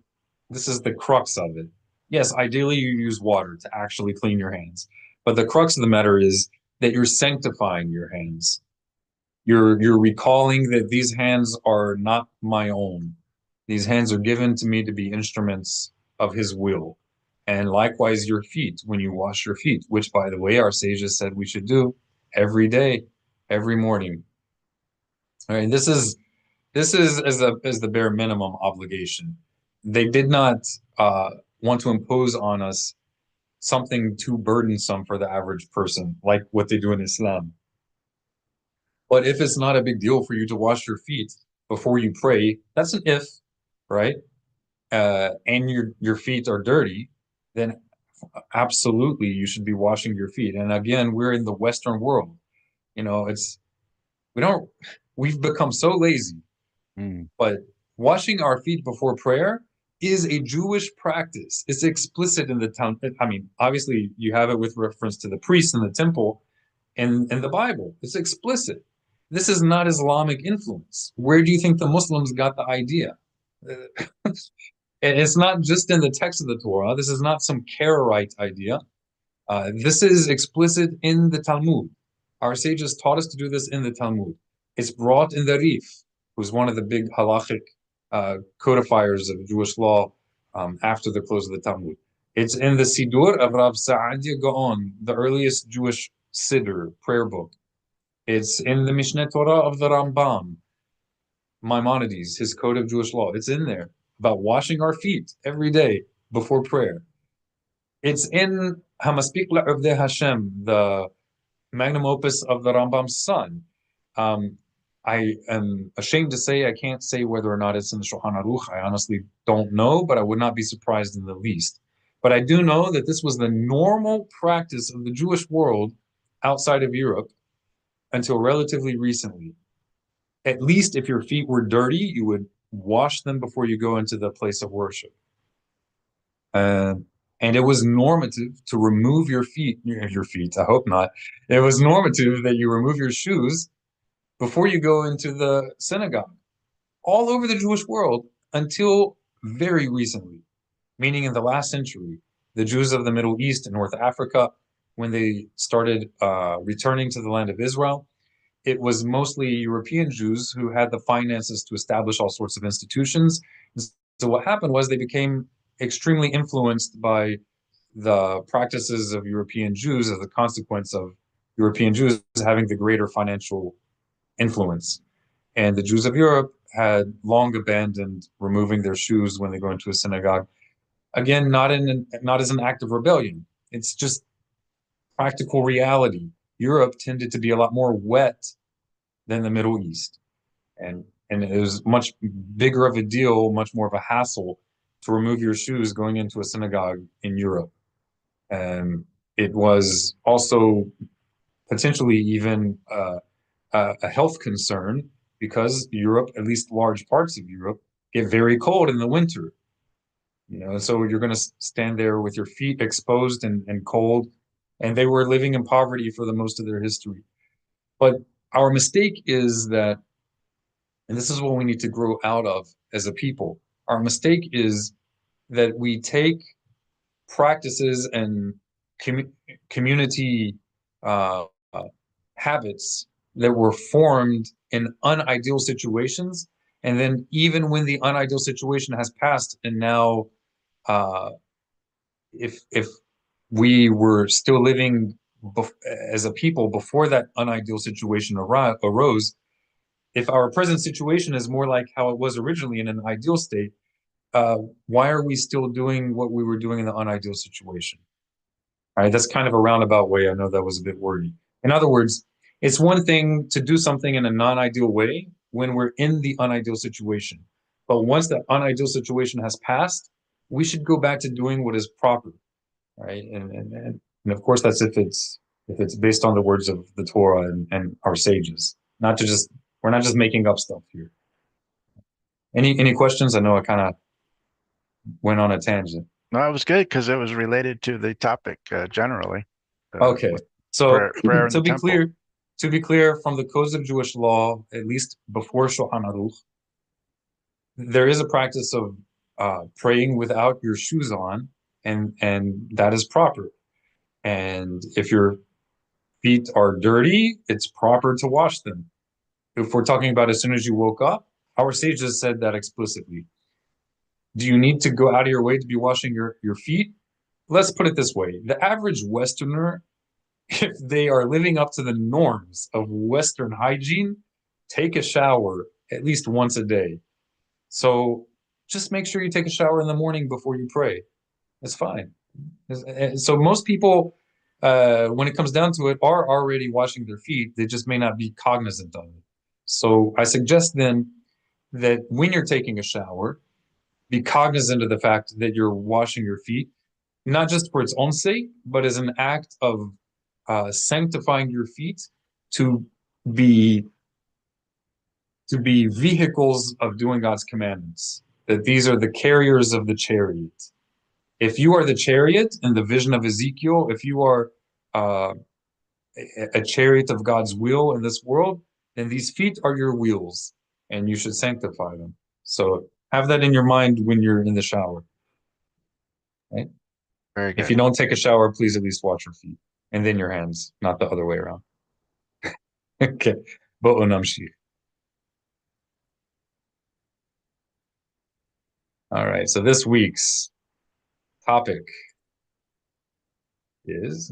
this is the crux of it. Yes, ideally you use water to actually clean your hands, but the crux of the matter is that you're sanctifying your hands. You're recalling that these hands are not my own. These hands are given to me to be instruments of His will. And likewise, your feet, when you wash your feet, which, by the way, our sages said we should do every day, every morning. All right, this is as the bare minimum obligation. They did not want to impose on us something too burdensome for the average person, like what they do in Islam. But if it's not a big deal for you to wash your feet before you pray, that's an if, right? And your feet are dirty, then absolutely you should be washing your feet. And again, we're in the Western world. You know, we've become so lazy. But washing our feet before prayer is a Jewish practice. It's explicit in the Talmud. I mean, obviously you have it with reference to the priests in the temple in the Bible. It's explicit. This is not Islamic influence. Where do you think the Muslims got the idea? It's not just in the text of the Torah. This is not some Karaite idea. This is explicit in the Talmud. Our sages taught us to do this in the Talmud. It's brought in the Rif, who's one of the big halachic codifiers of Jewish law after the close of the Talmud. It's in the Sidur of Rav Saadia Gaon, the earliest Jewish Siddur, prayer book. It's in the Mishneh Torah of the Rambam, Maimonides, his code of Jewish law. It's in there about washing our feet every day before prayer. It's in Hamaspik La'uvdei Hashem, the magnum opus of the Rambam's son. I am ashamed to say I can't say whether or not it's in the Shulchan Aruch. I honestly don't know, but I would not be surprised in the least. But I do know that this was the normal practice of the Jewish world outside of Europe until relatively recently. At least if your feet were dirty, you would wash them before you go into the place of worship. And it was normative to remove your feet, I hope not. It was normative that you remove your shoes before you go into the synagogue, all over the Jewish world until very recently, meaning in the last century. The Jews of the Middle East and North Africa, when they started returning to the land of Israel, it was mostly European Jews who had the finances to establish all sorts of institutions. So what happened was they became extremely influenced by the practices of European Jews as a consequence of European Jews having the greater financial influence. And the Jews of Europe had long abandoned removing their shoes when they go into a synagogue. Again, not as an act of rebellion. It's just practical reality. Europe tended to be a lot more wet than the Middle East. And it was much bigger of a deal, much more of a hassle to remove your shoes going into a synagogue in Europe. And it was also potentially even a health concern because Europe, at least large parts of Europe, get very cold in the winter. So you're going to stand there with your feet exposed and cold. And they were living in poverty for the most of their history. But our mistake is that, and this is what we need to grow out of as a people, our mistake is that we take practices and community habits that were formed in unideal situations. And then even when the unideal situation has passed, and now if we were still living as a people before that unideal situation arose, if our present situation is more like how it was originally in an ideal state, why are we still doing what we were doing in the unideal situation? All right, that's kind of a roundabout way. I know that was a bit wordy. In other words, it's one thing to do something in a non-ideal way when we're in the unideal situation. But once that unideal situation has passed, we should go back to doing what is proper, right? And of course, that's if it's based on the words of the Torah and our sages. We're not just making up stuff here. Any questions? I know I kind of went on a tangent. No, it was good because it was related to the topic generally. Okay, so prayer in to the be temple. clear, from the codes of Jewish law, at least before Shulchan Aruch, there is a practice of praying without your shoes on, and that is proper. And if your feet are dirty, it's proper to wash them. If we're talking about as soon as you woke up, our sages said that explicitly. Do you need to go out of your way to be washing your feet? Let's put it this way. The average Westerner, if they are living up to the norms of Western hygiene, take a shower at least once a day. So just make sure you take a shower in the morning before you pray. It's fine. So most people, when it comes down to it, are already washing their feet. They just may not be cognizant of it. So I suggest then that when you're taking a shower, be cognizant of the fact that you're washing your feet, not just for its own sake, but as an act of sanctifying your feet to be vehicles of doing God's commandments. That these are the carriers of the chariot. If you are the chariot in the vision of Ezekiel, if you are a chariot of God's will in this world, then these feet are your wheels, and you should sanctify them. So have that in your mind when you're in the shower. Right? Very If good. you don't take a shower, please at least wash your feet, and then your hands, not the other way around. Okay. Bo'o namshich. All right. So this week's topic is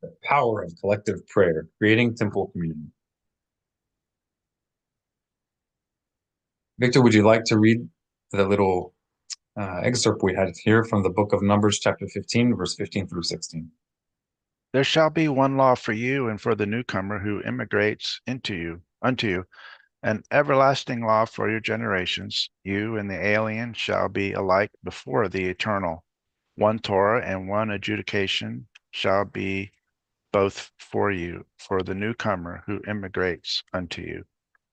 the power of collective prayer, creating temple community. Victor, would you like to read the little excerpt we had here from the book of Numbers, chapter 15, verse 15 through 16? There shall be one law for you and for the newcomer who immigrates unto you, an everlasting law for your generations. You and the alien shall be alike before the eternal. One Torah and one adjudication shall be both for you, for the newcomer who immigrates unto you.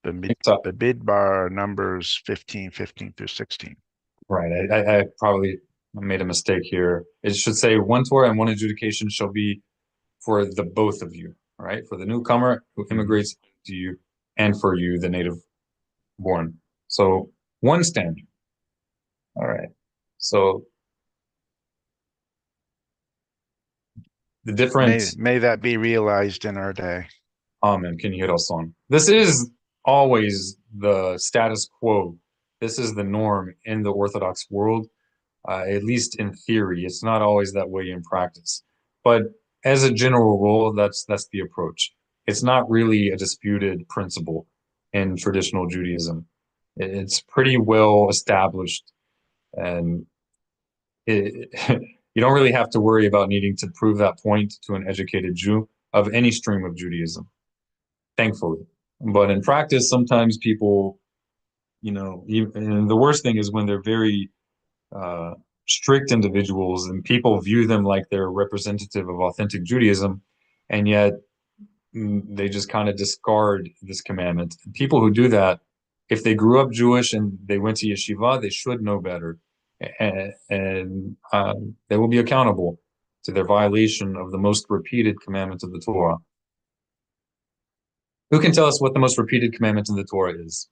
Bamidbar, Numbers 15 through 16. Right. I probably made a mistake here. It should say one Torah and one adjudication shall be for the both of you, right? For the newcomer who immigrates to you and for you, the native born. So one standard. All right. So the different May that be realized in our day. Amen. Can you hear us on? This is always the status quo. This is the norm in the Orthodox world, at least in theory. It's not always that way in practice. But as a general rule, that's the approach. It's not really a disputed principle in traditional Judaism. It's pretty well established, and you don't really have to worry about needing to prove that point to an educated Jew of any stream of Judaism, thankfully. But in practice, sometimes people, and the worst thing is when they're very strict individuals and people view them like they're representative of authentic Judaism, and yet they just kind of discard this commandment. And people who do that, if they grew up Jewish and they went to yeshiva, they should know better, and they will be accountable to their violation of the most repeated commandment of the Torah. Who can tell us what the most repeated commandment in the Torah is?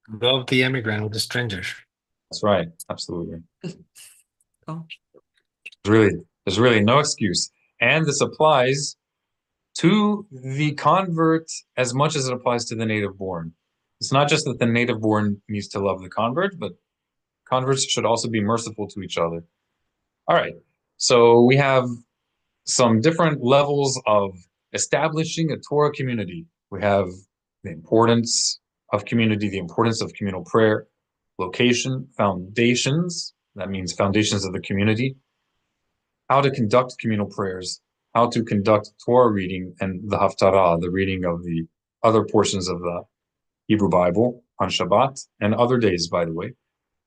Love the immigrant with the stranger. That's right. Absolutely. Oh. There's really no excuse. And this applies to the convert as much as it applies to the native born. It's not just that the native born needs to love the convert, but converts should also be merciful to each other. All right. So we have some different levels of establishing a Torah community. We have the importance of community, the importance of communal prayer, location, foundations. That means foundations of the community. How to conduct communal prayers, how to conduct Torah reading and the Haftarah, the reading of the other portions of the Hebrew Bible on Shabbat and other days, by the way.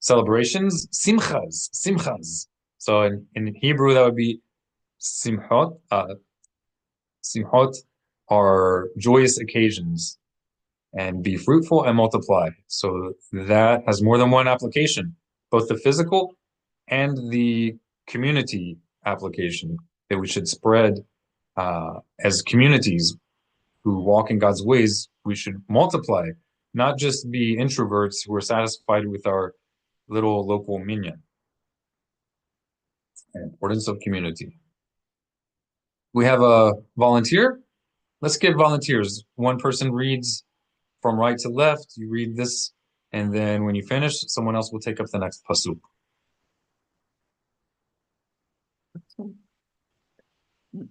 Celebrations, simchas. So in Hebrew, that would be simchot. Simchot are joyous occasions, and be fruitful and multiply. So that has more than one application, both the physical and the community application, that we should spread as communities who walk in God's ways. We should multiply, not just be introverts who are satisfied with our little local minyan. The importance of community. We have a volunteer. Let's give volunteers. One person reads from right to left. You read this, and then when you finish, someone else will take up the next pasuk.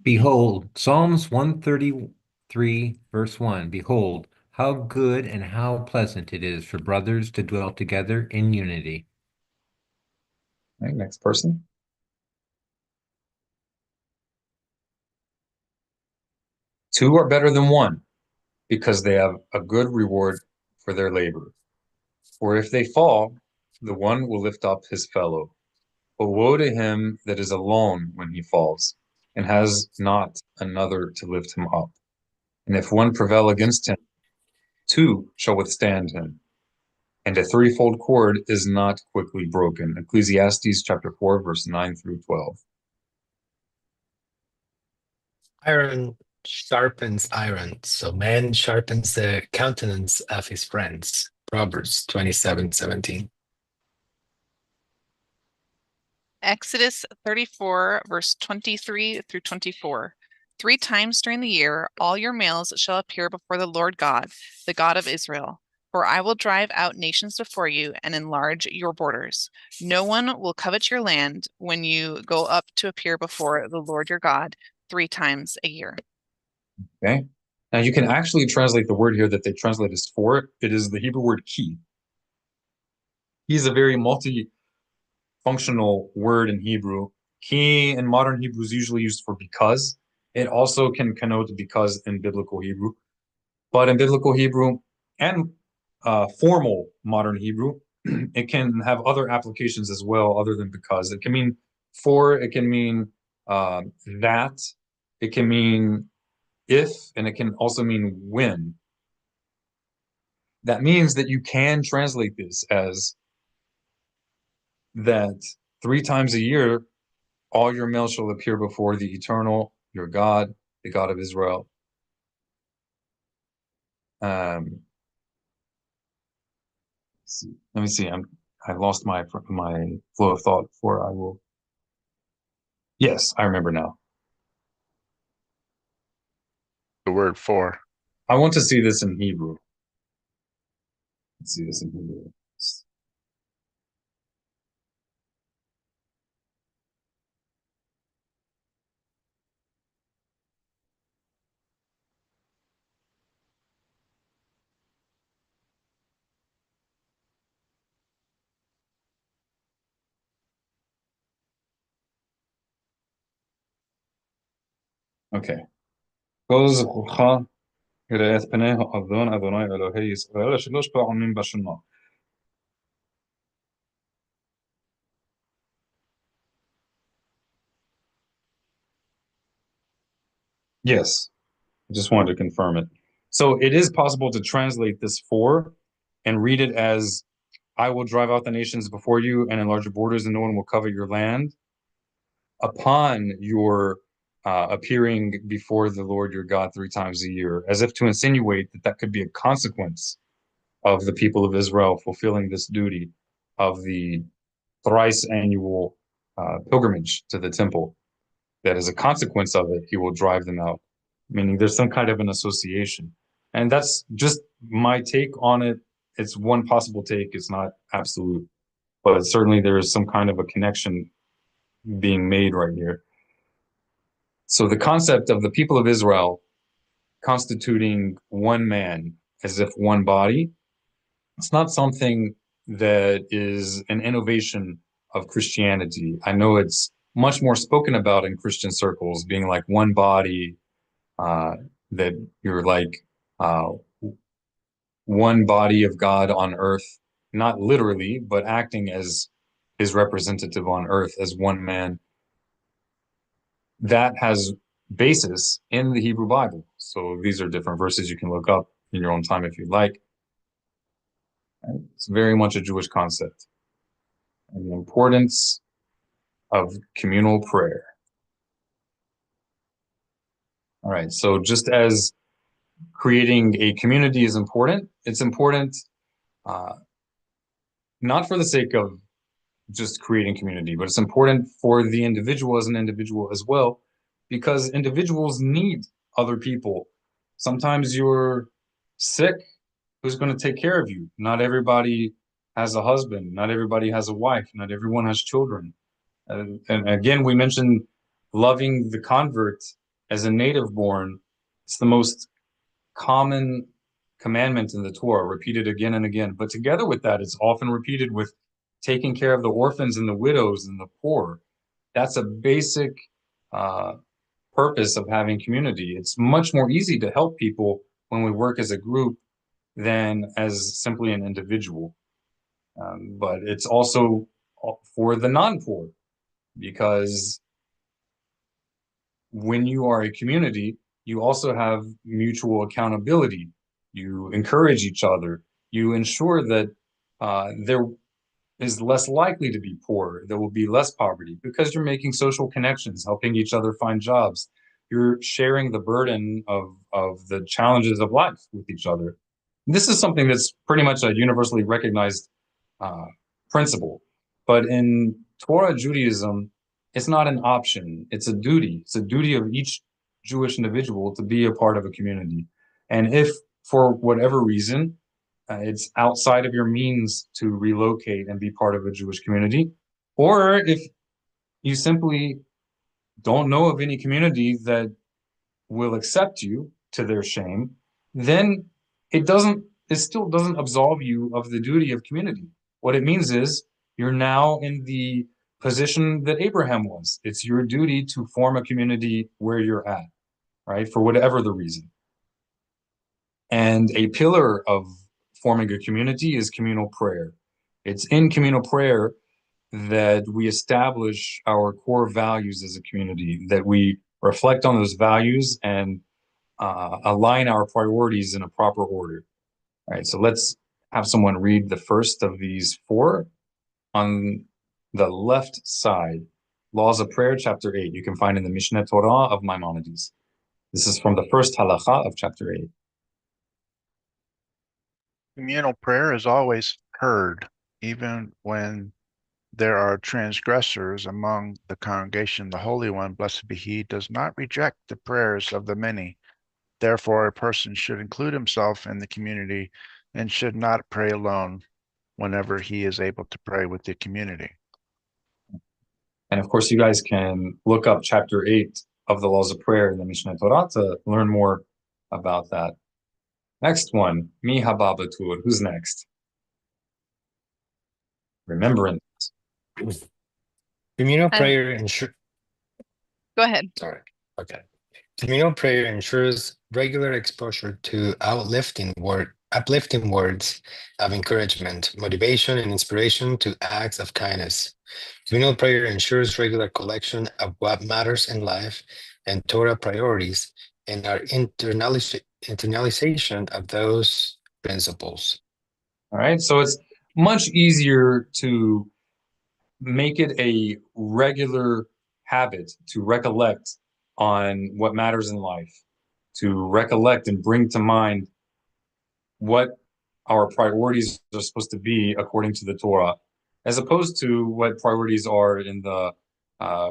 Behold, Psalms 133, verse 1. Behold, how good and how pleasant it is for brothers to dwell together in unity. All right, next person. Two are better than one, because they have a good reward for their labor. For if they fall, the one will lift up his fellow. But woe to him that is alone when he falls, and has not another to lift him up. And if one prevail against him, two shall withstand him. And a threefold cord is not quickly broken. Ecclesiastes chapter 4, verse 9 through 12. Iron sharpens iron, so man sharpens the countenance of his friends. Proverbs 27:17. Exodus 34, verse 23 through 24. 3 times during the year, all your males shall appear before the Lord God, the God of Israel. For I will drive out nations before you and enlarge your borders. No one will covet your land when you go up to appear before the Lord your God 3 times a year. Okay. Now you can actually translate the word here that they translate as for. It is the Hebrew word ki. He is a very multi-functional word in Hebrew. He in modern Hebrew is usually used for because. It also can connote because in biblical Hebrew. But in biblical Hebrew and formal modern Hebrew, it can have other applications as well, other than because. It can mean for, it can mean that, it can mean if, and it can also mean when. That means that you can translate this as that 3 times a year, all your males shall appear before the eternal, your God, the God of Israel. Let me see. I've lost my flow of thought before I will. Yes, I remember now. The word for. I want to see this in Hebrew. Let's see this in Hebrew. Okay. Yes, I just wanted to confirm it. So it is possible to translate this for and read it as I will drive out the nations before you and enlarge your borders, and no one will covet your land upon your appearing before the Lord your God 3 times a year, as if to insinuate that that could be a consequence of the people of Israel fulfilling this duty of the thrice annual pilgrimage to the temple. That as a consequence of it, he will drive them out, meaning there's some kind of an association. And that's just my take on it. It's one possible take. It's not absolute, but certainly there is some kind of a connection being made right here. So the concept of the people of Israel constituting one man as if one body, it's not something that is an innovation of Christianity. I know it's much more spoken about in Christian circles, being like one body, that you're like one body of God on earth, not literally, but acting as his representative on earth as one man. That has basis in the Hebrew Bible. So these are different verses you can look up in your own time if you'd like. It's very much a Jewish concept. And the importance of communal prayer. All right, so just as creating a community is important, it's important not for the sake of just creating community, but it's important for the individual as an individual as well, because individuals need other people. Sometimes you're sick, who's going to take care of you? Not everybody has a husband, not everybody has a wife, not everyone has children. And again, we mentioned loving the convert as a native born. It's the most common commandment in the Torah, repeated again and again. But together with that, it's often repeated with taking care of the orphans and the widows and the poor. That's a basic purpose of having community. It's much more easy to help people when we work as a group than as simply an individual. But it's also for the non-poor, because when you are a community, you also have mutual accountability. You encourage each other. You ensure that there is less likely to be poor. There will be less poverty because you're making social connections, helping each other find jobs. You're sharing the burden of the challenges of life with each other. This is something that's pretty much a universally recognized principle. But in Torah Judaism, it's not an option. It's a duty. It's a duty of each Jewish individual to be a part of a community. And if for whatever reason, it's outside of your means to relocate and be part of a Jewish community, or if you simply don't know of any community that will accept you to their shame, then it still doesn't absolve you of the duty of community. What it means is you're now in the position that Abraham was. It's your duty to form a community where you're at, right? For whatever the reason. And a pillar of forming a community is communal prayer. It's in communal prayer that we establish our core values as a community, that we reflect on those values and align our priorities in a proper order. All right, so let's have someone read the first of these four on the left side. Laws of Prayer, chapter 8. You can find in the Mishneh Torah of Maimonides. This is from the first halacha of chapter 8. Communal prayer is always heard, even when there are transgressors among the congregation. The Holy One, blessed be He, does not reject the prayers of the many. Therefore, a person should include himself in the community and should not pray alone whenever he is able to pray with the community. And of course, you guys can look up chapter 8 of the Laws of Prayer in the Mishneh Torah to learn more about that. Next one, Mi haba batur. Who's next? Remembrance. Communal Uh, prayer ensure. Go ahead. Sorry. Okay. Communal prayer ensures regular exposure to uplifting words of encouragement, motivation, and inspiration to acts of kindness. Communal prayer ensures regular collection of what matters in life and Torah priorities and our internalization of those principles. All right, so it's much easier to make it a regular habit to recollect on what matters in life, to recollect and bring to mind what our priorities are supposed to be according to the Torah, as opposed to what priorities are in the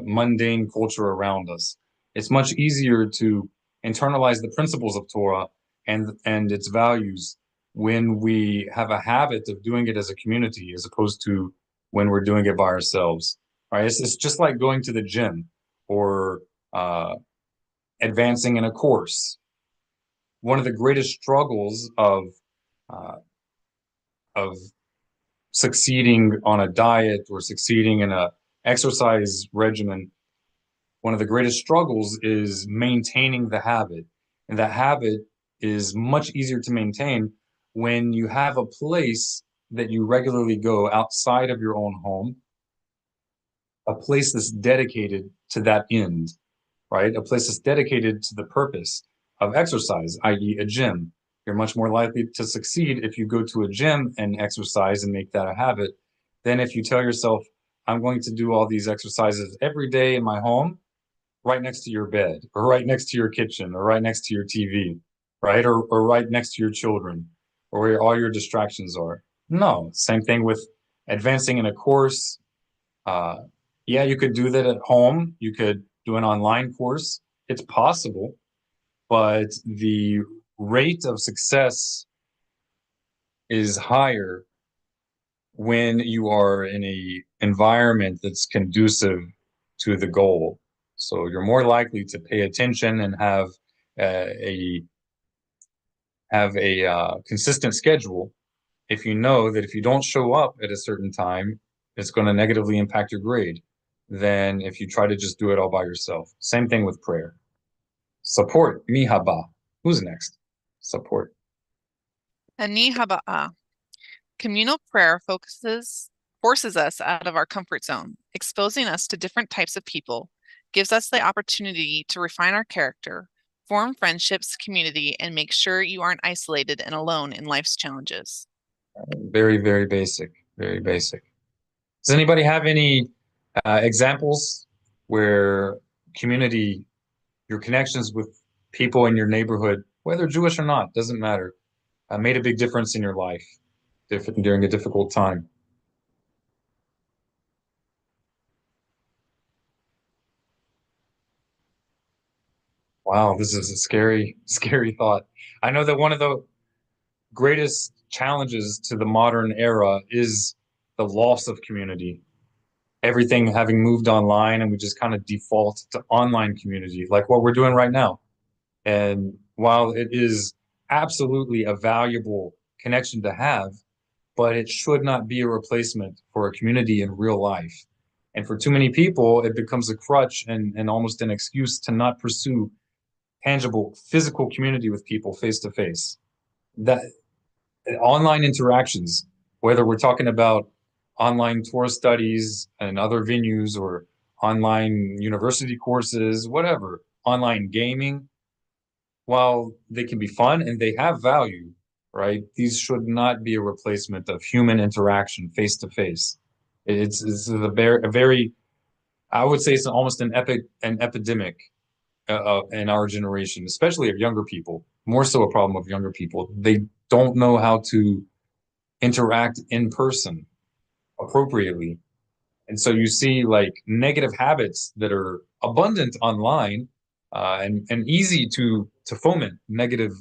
mundane culture around us. It's much easier to internalize the principles of Torah and its values when we have a habit of doing it as a community, as opposed to when we're doing it by ourselves. Right? It's just like going to the gym or advancing in a course. One of the greatest struggles of succeeding on a diet or succeeding in a exercise regimen, one of the greatest struggles is maintaining the habit. And that habit is much easier to maintain when you have a place that you regularly go outside of your own home, a place that's dedicated to that end, right? A place that's dedicated to the purpose of exercise, i.e. a gym. You're much more likely to succeed if you go to a gym and exercise and make that a habit than if you tell yourself, I'm going to do all these exercises every day in my home, right next to your bed, or right next to your kitchen, or right next to your TV, right? Or right next to your children, or where all your distractions are. No, same thing with advancing in a course. Yeah, you could do that at home. You could do an online course. It's possible, but the rate of success is higher when you are in a environment that's conducive to the goal. So you're more likely to pay attention and have a consistent schedule if you know that if you don't show up at a certain time, it's going to negatively impact your grade than if you try to just do it all by yourself. Same thing with prayer. Support, mi haba. Who's next? Support. Ani haba'a. Communal prayer forces us out of our comfort zone, exposing us to different types of people, gives us the opportunity to refine our character, form friendships, community, and make sure you aren't isolated and alone in life's challenges. Very, very basic. Very basic. Does anybody have any examples where community, your connections with people in your neighborhood, whether Jewish or not, doesn't matter, made a big difference in your life during a difficult time? Wow, this is a scary, scary thought. I know that one of the greatest challenges to the modern era is the loss of community. Everything having moved online, and we just kind of default to online community, like what we're doing right now. And while it is absolutely a valuable connection to have, but it should not be a replacement for a community in real life. And for too many people, it becomes a crutch and almost an excuse to not pursue tangible physical community with people face to face. That online interactions, whether we're talking about online Torah studies and other venues or online university courses, whatever, online gaming, while they can be fun and they have value, right? These should not be a replacement of human interaction face to face. It's a very, I would say it's almost an epidemic in our generation, especially of younger people, more so a problem of younger people. They don't know how to interact in person appropriately. And so you see like negative habits that are abundant online and easy to foment negative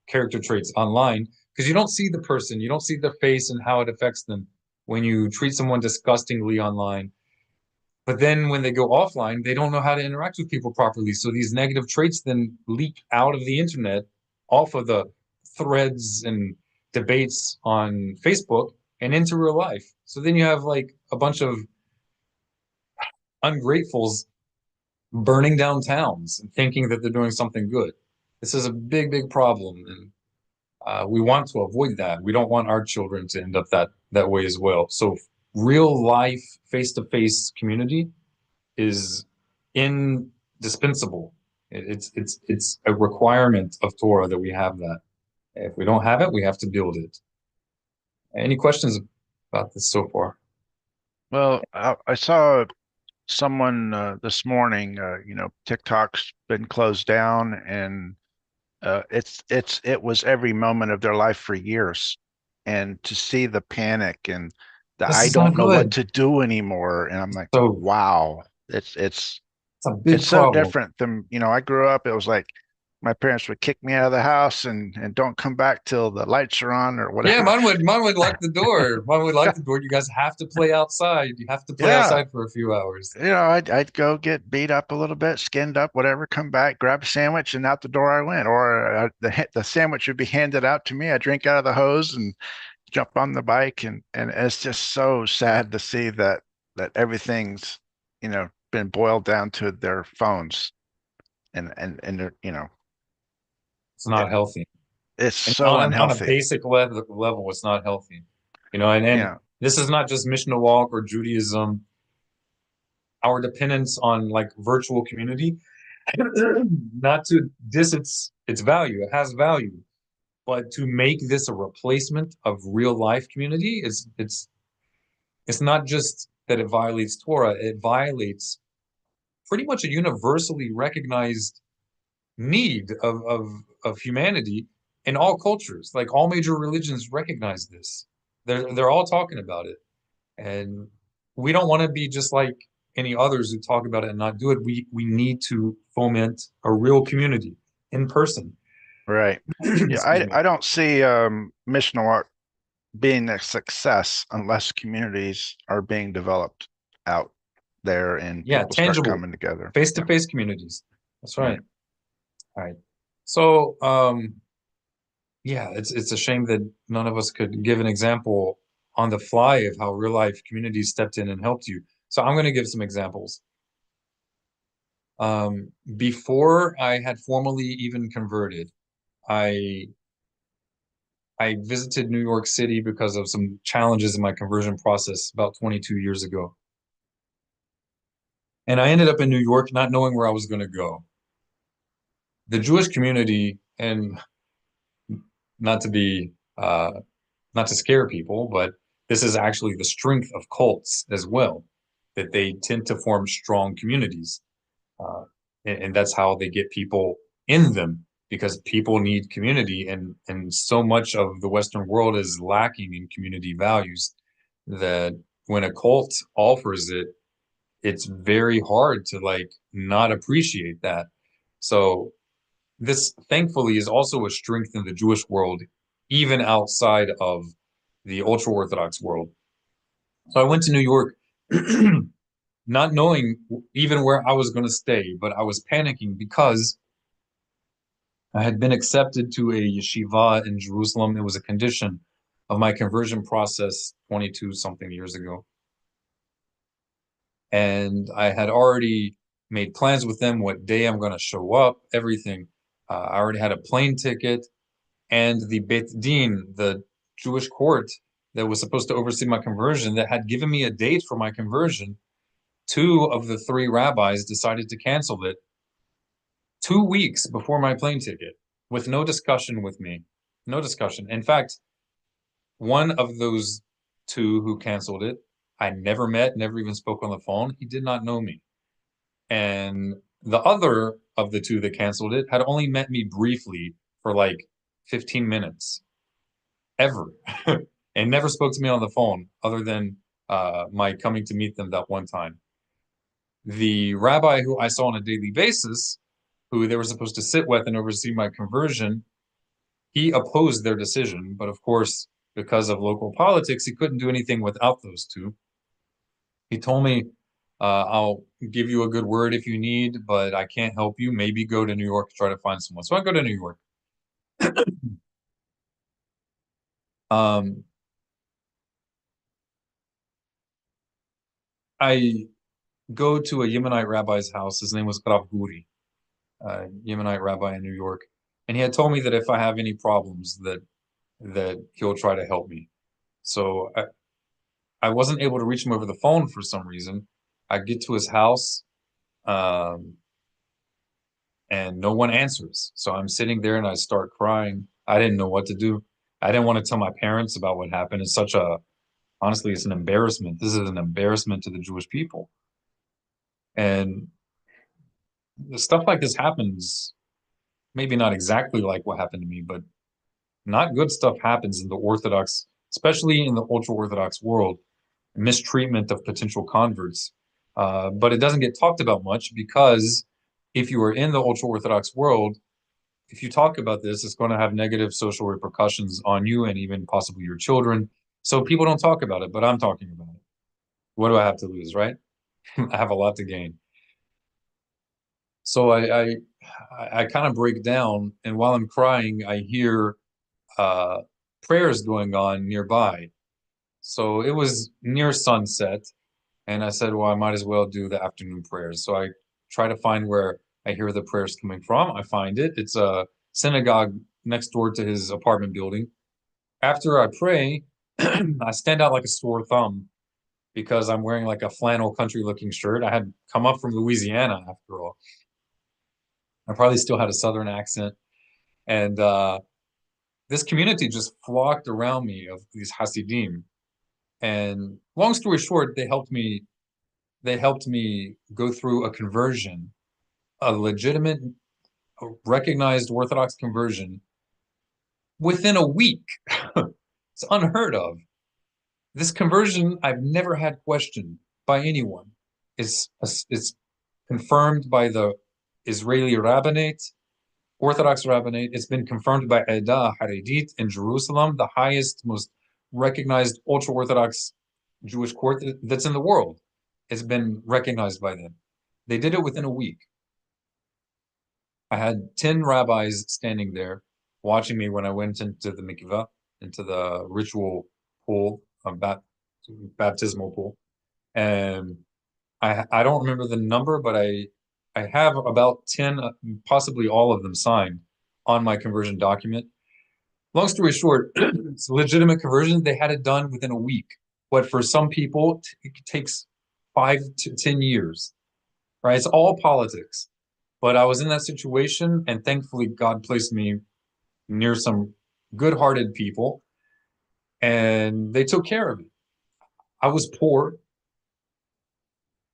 character traits online because you don't see the person, you don't see the face and how it affects them when you treat someone disgustingly online. But then when they go offline, they don't know how to interact with people properly. So these negative traits then leak out of the internet off of the threads and debates on Facebook and into real life. So then you have like a bunch of ungratefuls burning down towns and thinking that they're doing something good. This is a big, big problem, and we want to avoid that. We don't want our children to end up that way as well. So, real life, face-to-face community is indispensable. It's a requirement of Torah that we have that. If we don't have it, we have to build it. Any questions about this so far? Well, I saw someone this morning, TikTok's been closed down, and it was every moment of their life for years. And to see the panic and the This I is not don't know what good. to do anymore, and I'm like, So wow, it's it's a big it's so problem. different than, I grew up, it was like my parents would kick me out of the house and don't come back till the lights are on or Yeah, whatever. mine would lock the door. Mine would lock the door. You guys have to play outside. You have to play Yeah. outside for a few hours. I'd go get beat up a little bit, skinned up, whatever, come back, grab a sandwich, and out the door I went. Or the sandwich would be handed out to me. I drink out of the hose and jump on the bike, and it's just so sad to see that everything's been boiled down to their phones, and they're, It's not healthy. it's And so on a unhealthy. basic level, it's not healthy. And Yeah, this is not just Mishnah Walk or Judaism. Our dependence on like virtual community, not to diss its value, it has value, but to make this a replacement of real life community is it's not just that it violates Torah, it violates pretty much a universally recognized need of humanity in all cultures. Like all major religions recognize this. They're all talking about it. And we don't want to be just like any others who talk about it and not do it. We need to foment a real community in person. right. Yeah, Excuse me. I don't see Mishnah Walk being a success unless communities are being developed out there and Yeah, people start tangible, coming together. Yeah, face-to-face communities. That's yeah. right. All right. So yeah, it's a shame that none of us could give an example on the fly of how real life communities stepped in and helped you. So I'm going to give some examples. Before I had formally even converted, I I visited New York City because of some challenges in my conversion process about 22 years ago. And I ended up in New York not knowing where I was going to go. The Jewish community, and not to be not to scare people, but this is actually the strength of cults as well, that they tend to form strong communities. Uh, and that's how they get people in them because people need community. And so much of the Western world is lacking in community values that when a cult offers it, it's very hard to like not appreciate that. So this thankfully is also a strength in the Jewish world, even outside of the ultra Orthodox world. So I went to New York, not knowing even where I was going to stay, but I was panicking because I had been accepted to a yeshiva in Jerusalem. It was a condition of my conversion process 22 something years ago. And I had already made plans with them what day I'm going to show up, everything. I already had a plane ticket, and the Beit Din, the Jewish court that was supposed to oversee my conversion, that had given me a date for my conversion, 2 of the 3 rabbis decided to cancel it 2 weeks before my plane ticket with no discussion with me. No discussion. In fact, one of those 2 who canceled it, I never met, never even spoke on the phone. He did not know me. And the other of the 2 that canceled it had only met me briefly for like 15 minutes, ever, and never spoke to me on the phone other than my coming to meet them that one time. The rabbi who I saw on a daily basis, who they were supposed to sit with and oversee my conversion, he opposed their decision. But of course, because of local politics, he couldn't do anything without those 2. He told me, I'll give you a good word if you need, but I can't help you. Maybe go to New York, try to find someone. So I go to New York. I go to a Yemenite rabbi's house. His name was Rav Guri, Yemenite rabbi in New York. And he had told me that if I have any problems, that he'll try to help me. So I wasn't able to reach him over the phone for some reason. I get to his house, and no one answers. So I'm sitting there and I start crying. I didn't know what to do. I didn't want to tell my parents about what happened. Honestly, it's an embarrassment. This is an embarrassment to the Jewish people. And stuff like this happens, maybe not exactly like what happened to me, but not good stuff happens in the Orthodox, especially in the ultra-Orthodox world, mistreatment of potential converts. But it doesn't get talked about much because if you are in the ultra-Orthodox world, if you talk about this, it's going to have negative social repercussions on you and even possibly your children. So people don't talk about it, but I'm talking about it. What do I have to lose, right? I have a lot to gain. So I kind of break down, and while I'm crying, I hear prayers going on nearby. So it was near sunset, and I said, well, I might as well do the afternoon prayers. So I try to find where I hear the prayers coming from. I find it. It's a synagogue next door to his apartment building. After I pray, I stand out like a sore thumb because I'm wearing like a flannel country looking shirt. I had come up from Louisiana after all. I probably still had a Southern accent. And this community just flocked around me of these Hasidim. And long story short, they helped me go through a conversion, a legitimate, recognized Orthodox conversion within a week. It's unheard of. This conversion I've never had questioned by anyone. It's confirmed by the Israeli rabbinate, Orthodox rabbinate. It's been confirmed by Eda Haredit in Jerusalem, the highest, most recognized ultra-Orthodox Jewish court that's in the world. It's been recognized by them. They did it within a week. I had 10 rabbis standing there watching me when I went into the mikveh, into the ritual pool, baptismal pool. And I don't remember the number, but I have about 10, possibly all of them signed on my conversion document. Long story short, it's a legitimate conversion. They had it done within a week. But for some people, it takes 5 to 10 years, right? It's all politics. But I was in that situation, and thankfully God placed me near some good-hearted people, and they took care of me. I was poor.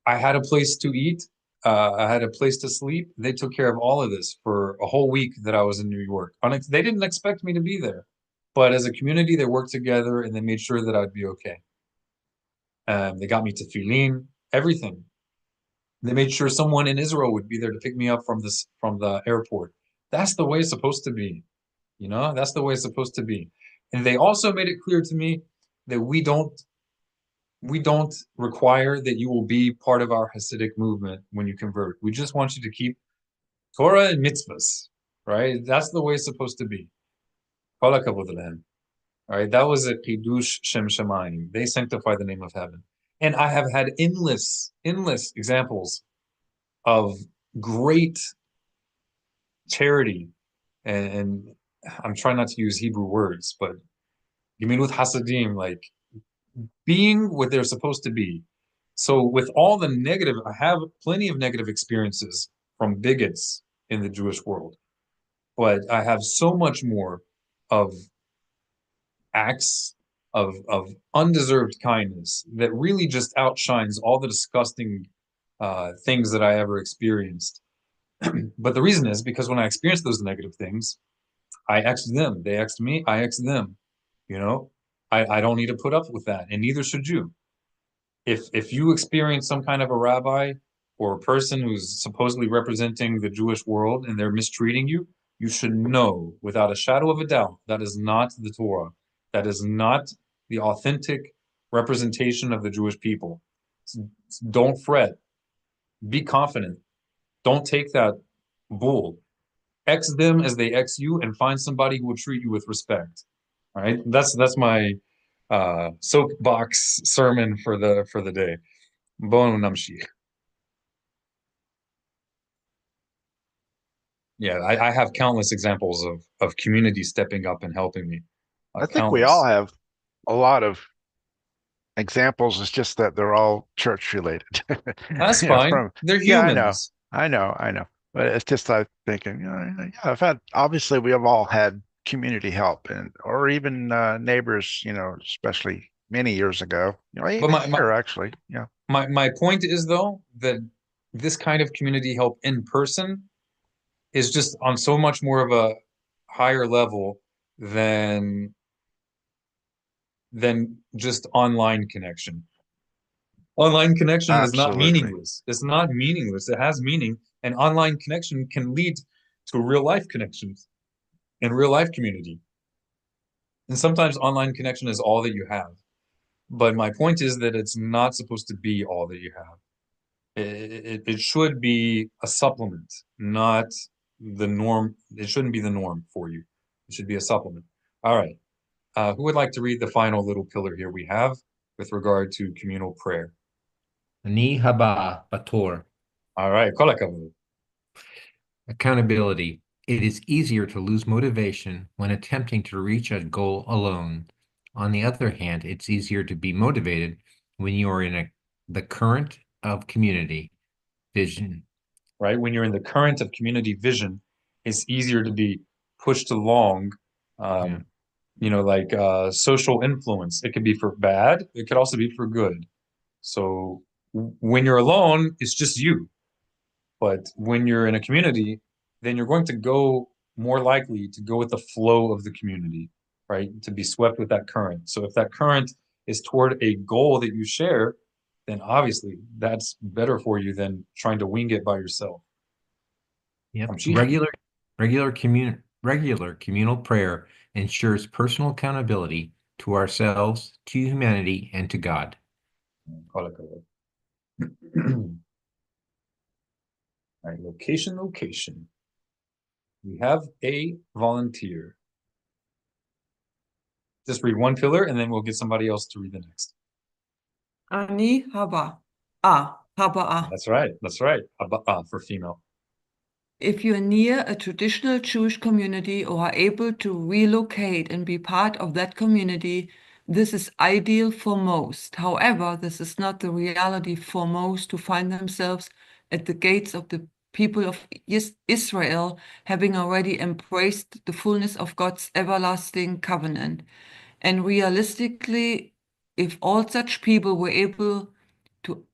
I had a place to eat. I had a place to sleep. They took care of all of this for a whole week that I was in New York. They didn't expect me to be there, but as a community, they worked together and they made sure that I'd be okay. They got me tefillin, everything. They made sure someone in Israel would be there to pick me up from the airport. That's the way it's supposed to be. You know, that's the way it's supposed to be. And they also made it clear to me that we don't require that you will be part of our Hasidic movement when you convert. We just want you to keep Torah and mitzvahs, right? That's the way it's supposed to be. Kol hakavod lehem. All right, that was a Kiddush Shem Shamayim. They sanctify the name of heaven. And I have had endless examples of great charity, and I'm trying not to use Hebrew words, but Gemilut Hasadim, like being what they're supposed to be. So with all the negative, I have plenty of negative experiences from bigots in the Jewish world, but I have so much more of acts of undeserved kindness that really just outshines all the disgusting things that I ever experienced. But the reason is because when I experienced those negative things, I X'd them. They X'd me, I X'd them. You know, I don't need to put up with that, and neither should you. If you experience some kind of a rabbi or a person who's supposedly representing the Jewish world and they're mistreating you, you should know without a shadow of a doubt that is not the Torah. That is not the authentic representation of the Jewish people. Don't fret. Be confident. Don't take that bull. X them as they X you, and find somebody who will treat you with respect. All right, that's my soapbox sermon for the day. Bonu namshich. Yeah, I have countless examples of community stepping up and helping me. I think we all Countless. have a lot of examples. It's just that they're all church related. That's You know, fine. They're yeah, I know, humans. I know. But it's just I'm thinking, yeah, I've had obviously we have all had community help and or even neighbors, especially many years ago. But Even here actually. Yeah. my point is though that this kind of community help in person is just on so much more of a higher level than just online connection. Online connection is not Absolutely. meaningless. It's not meaningless. It has meaning. And online connection can lead to real life connections and real life community. And sometimes online connection is all that you have. But my point is that it's not supposed to be all that you have. It should be a supplement, not the norm. It shouldn't be the norm for you. It should be a supplement. All right. Who would like to read the final little pillar here we have with regard to communal prayer? Ani haba bator. All right. Kol hakavod. Accountability. It is easier to lose motivation when attempting to reach a goal alone. On the other hand, it's easier to be motivated when you are in the current of community vision. Right? When you're in the current of community vision, it's easier to be pushed along, Yeah. like social influence. It could be for bad, it could also be for good. So when you're alone, it's just you. But when you're in a community, then you're going to go more likely to go with the flow of the community, right? To be swept with that current. So if that current is toward a goal that you share, then obviously that's better for you than trying to wing it by yourself. Yep. Amshich. Regular communal prayer ensures personal accountability to ourselves, to humanity, and to God. Kol hakavod. All right, location. We have a volunteer. Just read one pillar and then we'll get somebody else to read the next. Ani haba. Haba. That's right. For female. If you're near a traditional Jewish community or are able to relocate and be part of that community, this is ideal for most. However, this is not the reality for most who find themselves at the gates of the people of Israel, having already embraced the fullness of God's everlasting covenant. And realistically, if all such people were able to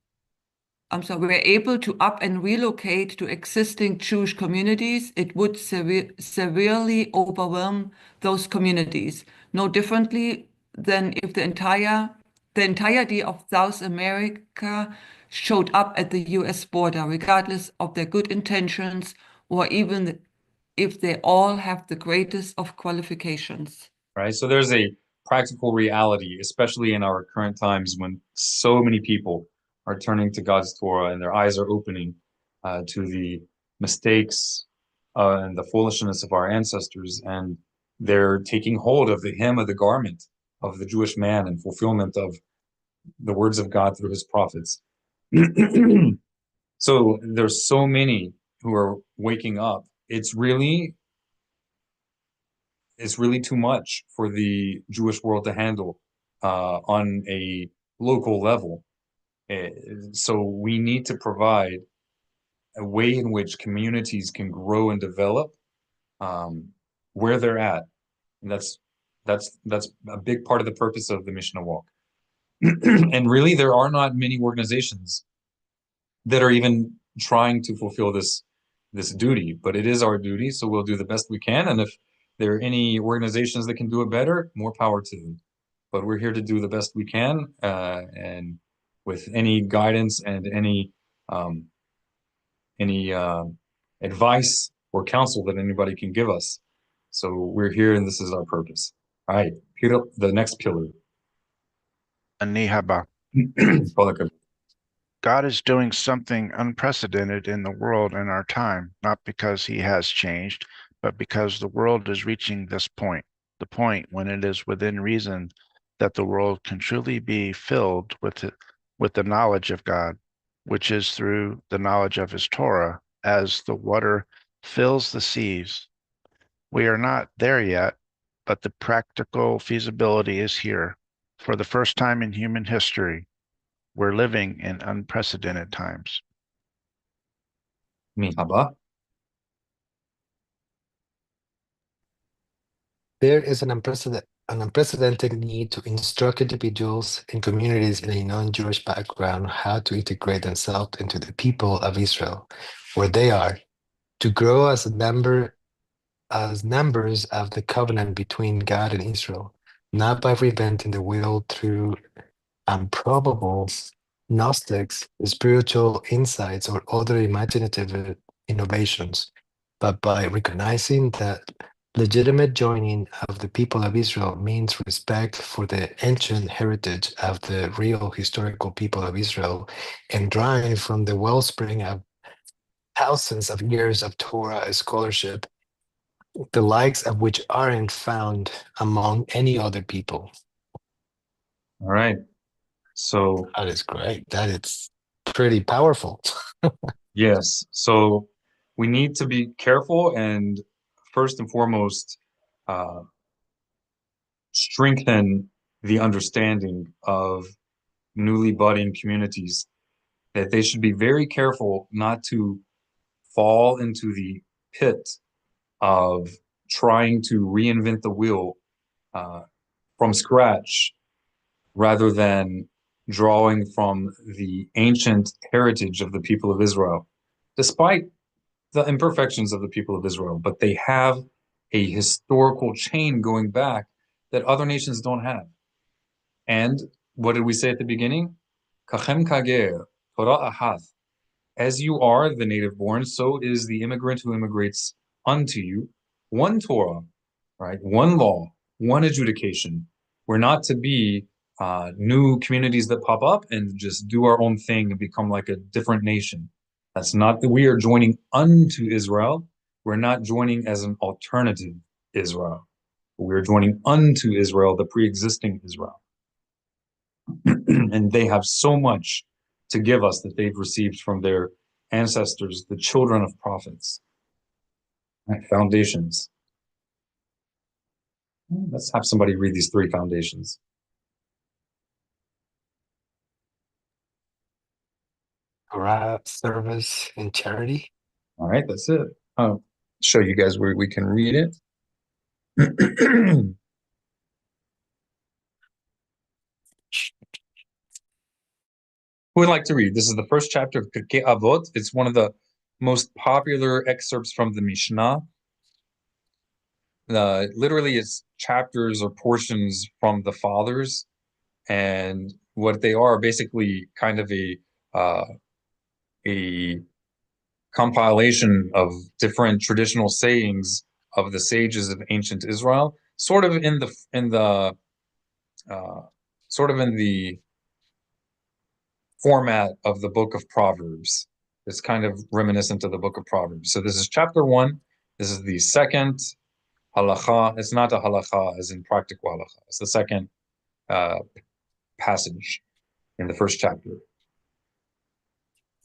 up and relocate to existing Jewish communities, it would severely overwhelm those communities. No differently than if the entirety of South America showed up at the US border, regardless of their good intentions, or even if they all have the greatest of qualifications. Right. So there's a practical reality, especially in our current times when so many people are turning to God's Torah and their eyes are opening to the mistakes and the foolishness of our ancestors, and they're taking hold of the hem of the garment of the Jewish man and fulfillment of the words of God through his prophets. So there's so many who are waking up. It's really too much for the Jewish world to handle on a local level. So we need to provide a way in which communities can grow and develop where they're at. And that's a big part of the purpose of the Mishnah Walk. And really, there are not many organizations that are even trying to fulfill this duty, but it is our duty, so we'll do the best we can. And if there are any organizations that can do it better, more power to them. But we're here to do the best we can, and with any guidance and any advice or counsel that anybody can give us. So we're here, and this is our purpose. All right, the next pillar. Ani haba. God is doing something unprecedented in the world in our time, not because he has changed, but because the world is reaching this point, the point when it is within reason that the world can truly be filled with the knowledge of God, which is through the knowledge of his Torah, as the water fills the seas. We are not there yet, but the practical feasibility is here. For the first time in human history, we're living in unprecedented times. Mihaba. There is an unprecedented need to instruct individuals and communities in a non-Jewish background how to integrate themselves into the people of Israel, where they are, to grow as members of the covenant between God and Israel, not by reinventing the wheel through improbable Gnostics, spiritual insights, or other imaginative innovations, but by recognizing that legitimate joining of the people of Israel means respect for the ancient heritage of the real historical people of Israel and drawing from the wellspring of thousands of years of Torah scholarship, the likes of which aren't found among any other people. All right. So that is great. That is pretty powerful. yes. So we need to be careful and first and foremost strengthen the understanding of newly budding communities, that they should be very careful not to fall into the pit of trying to reinvent the wheel from scratch rather than drawing from the ancient heritage of the people of Israel, despite the imperfections of the people of Israel. But they have a historical chain going back that other nations don't have. And what did we say at the beginning? Kachem kager, Torah ahath. As you are the native born, so is the immigrant who immigrates unto you. One Torah, right? One law, one adjudication. We're not to be new communities that pop up and just do our own thing and become like a different nation. That's not that we are joining unto Israel. We're not joining as an alternative Israel. We're joining unto Israel, the pre-existing Israel. And they have so much to give us that they've received from their ancestors, the children of prophets. Right, foundations. Let's have somebody read these three foundations. Torah, service, and charity. All right, that's it. I'll show you guys where we can read it. Who would like to read? This is the first chapter of Pirkei Avot. It's one of the most popular excerpts from the Mishnah. Literally, it's chapters or portions from the fathers, and what they are basically kind of a compilation of different traditional sayings of the sages of ancient Israel, sort of in the format of the book of Proverbs. It's kind of reminiscent of the book of Proverbs. So this is chapter 1. This is the second halacha. It's not a halacha as in practical halacha. It's the second passage. in the first chapter.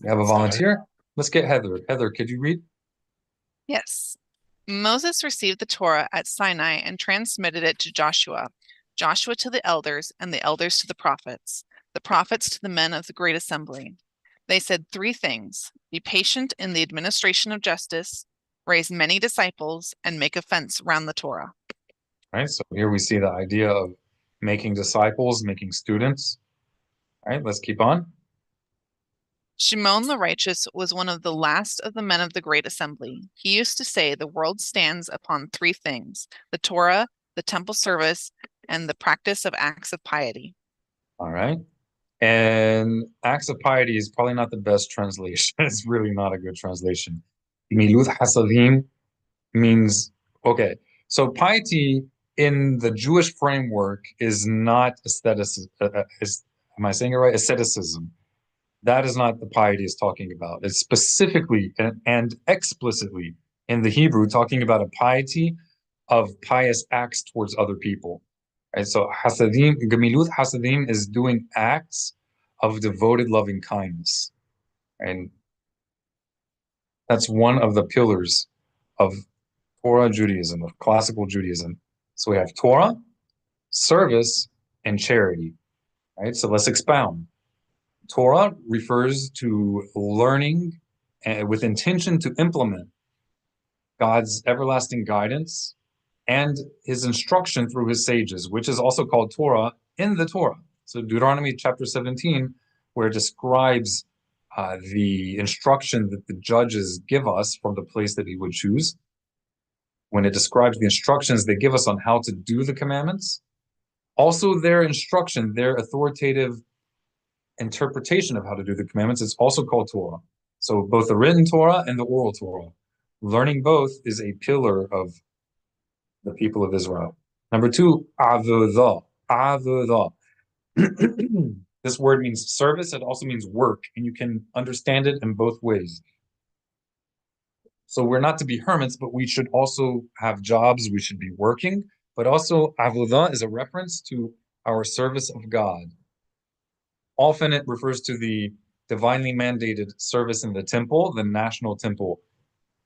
We have a volunteer. Let's get Heather. Heather, could you read? Yes. Moses received the Torah at Sinai and transmitted it to Joshua, Joshua to the elders, and the elders to the prophets to the men of the great assembly. They said three things: be patient in the administration of justice, raise many disciples, and make a fence around the Torah. All right, so here we see the idea of making disciples, making students. All right, let's keep on. Shimon the righteous was one of the last of the men of the great assembly. He used to say, the world stands upon three things: the Torah, the temple service, and the practice of acts of piety. All right. And acts of piety is probably not the best translation. It's really not a good translation. Milut hasadim means, okay, so piety in the Jewish framework is not aestheticism. Am I saying it right? Asceticism. That is not the piety is talking about. It's specifically and explicitly in the Hebrew talking about a piety of pious acts towards other people. And so hasadim, gemilut hasadim is doing acts of devoted loving kindness. And that's one of the pillars of Torah Judaism, of classical Judaism. So we have Torah, service, and charity. Right? So let's expound. Torah refers to learning with intention to implement God's everlasting guidance and his instruction through his sages, which is also called Torah in the Torah. So Deuteronomy chapter 17, where it describes the instruction that the judges give us from the place that he would choose, when it describes the instructions they give us on how to do the commandments, also their instruction, their authoritative interpretation of how to do the commandments is also called Torah. So both the written Torah and the oral Torah. Learning both is a pillar of the people of Israel. Number two, avodah. Avodah. This word means service. It also means work, and you can understand it in both ways. So we're not to be hermits, but we should also have jobs. We should be working. But also, avodah is a reference to our service of God. Often it refers to the divinely mandated service in the temple, the national temple,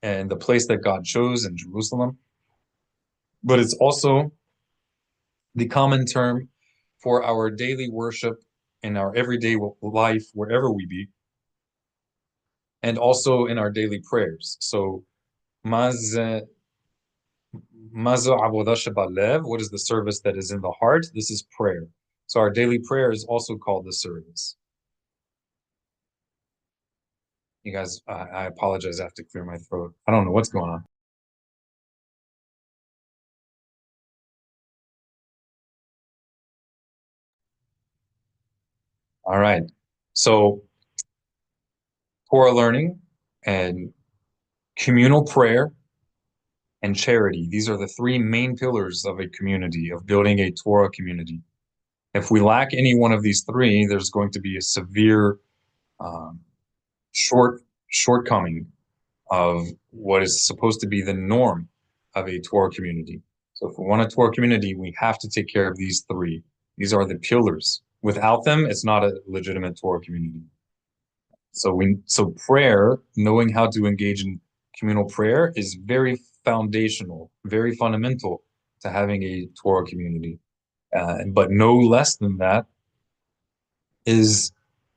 and the place that God chose in Jerusalem. But it's also the common term for our daily worship in our everyday life, wherever we be, and also in our daily prayers. So, maza avodah shebalev, what is the service that is in the heart? This is prayer. So our daily prayer is also called the service. You guys, I apologize, I have to clear my throat. I don't know what's going on. All right, so Torah learning and communal prayer and charity. These are the three main pillars of a community, of building a Torah community. If we lack any one of these three, there's going to be a severe shortcoming of what is supposed to be the norm of a Torah community. So if we want a Torah community, we have to take care of these three. These are the pillars. Without them, it's not a legitimate Torah community. So prayer, knowing how to engage in communal prayer, is very foundational, very fundamental to having a Torah community. But no less than that is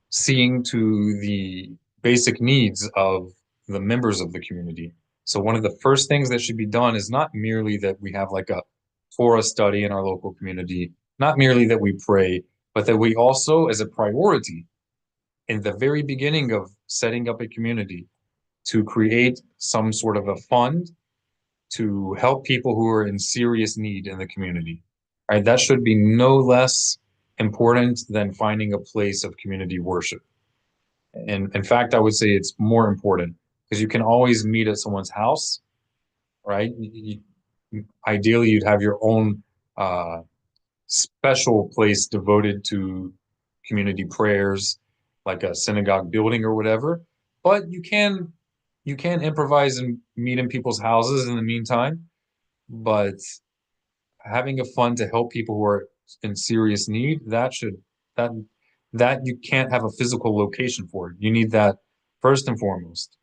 seeing to the basic needs of the members of the community. So one of the first things that should be done is not merely that we have like a Torah study in our local community, not merely that we pray, but that we also, as a priority, in the very beginning of setting up a community, to create some sort of a fund to help people who are in serious need in the community. Right? That should be no less important than finding a place of community worship. And in fact, I would say it's more important because you can always meet at someone's house, right? Ideally, you'd have your own special place devoted to community prayers, like a synagogue building or whatever. But you can improvise and meet in people's houses in the meantime. But having a fund to help people who are in serious need, that that you can't have a physical location for it. You need that first and foremost.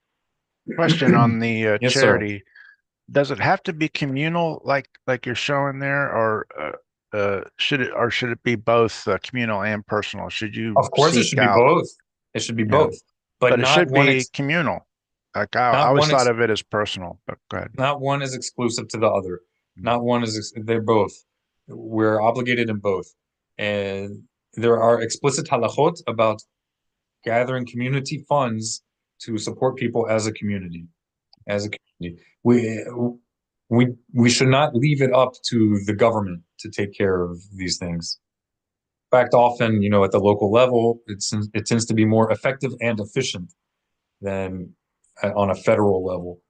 Question on the Yes, sir. charity. Does it have to be communal like you're showing there, or should it be both communal and personal? Should you Of course, it seek should be out? both. It should be Yeah, both, but but it not should one. be communal. Like I Not always one. thought of it as personal, but go ahead. Not one is exclusive to the other. Not one is. They're both. We're obligated in both, and there are explicit halachot about gathering community funds to support people as a community. As a community, we should not leave it up to the government to take care of these things. In fact, often, at the local level, it tends to be more effective and efficient than on a federal level.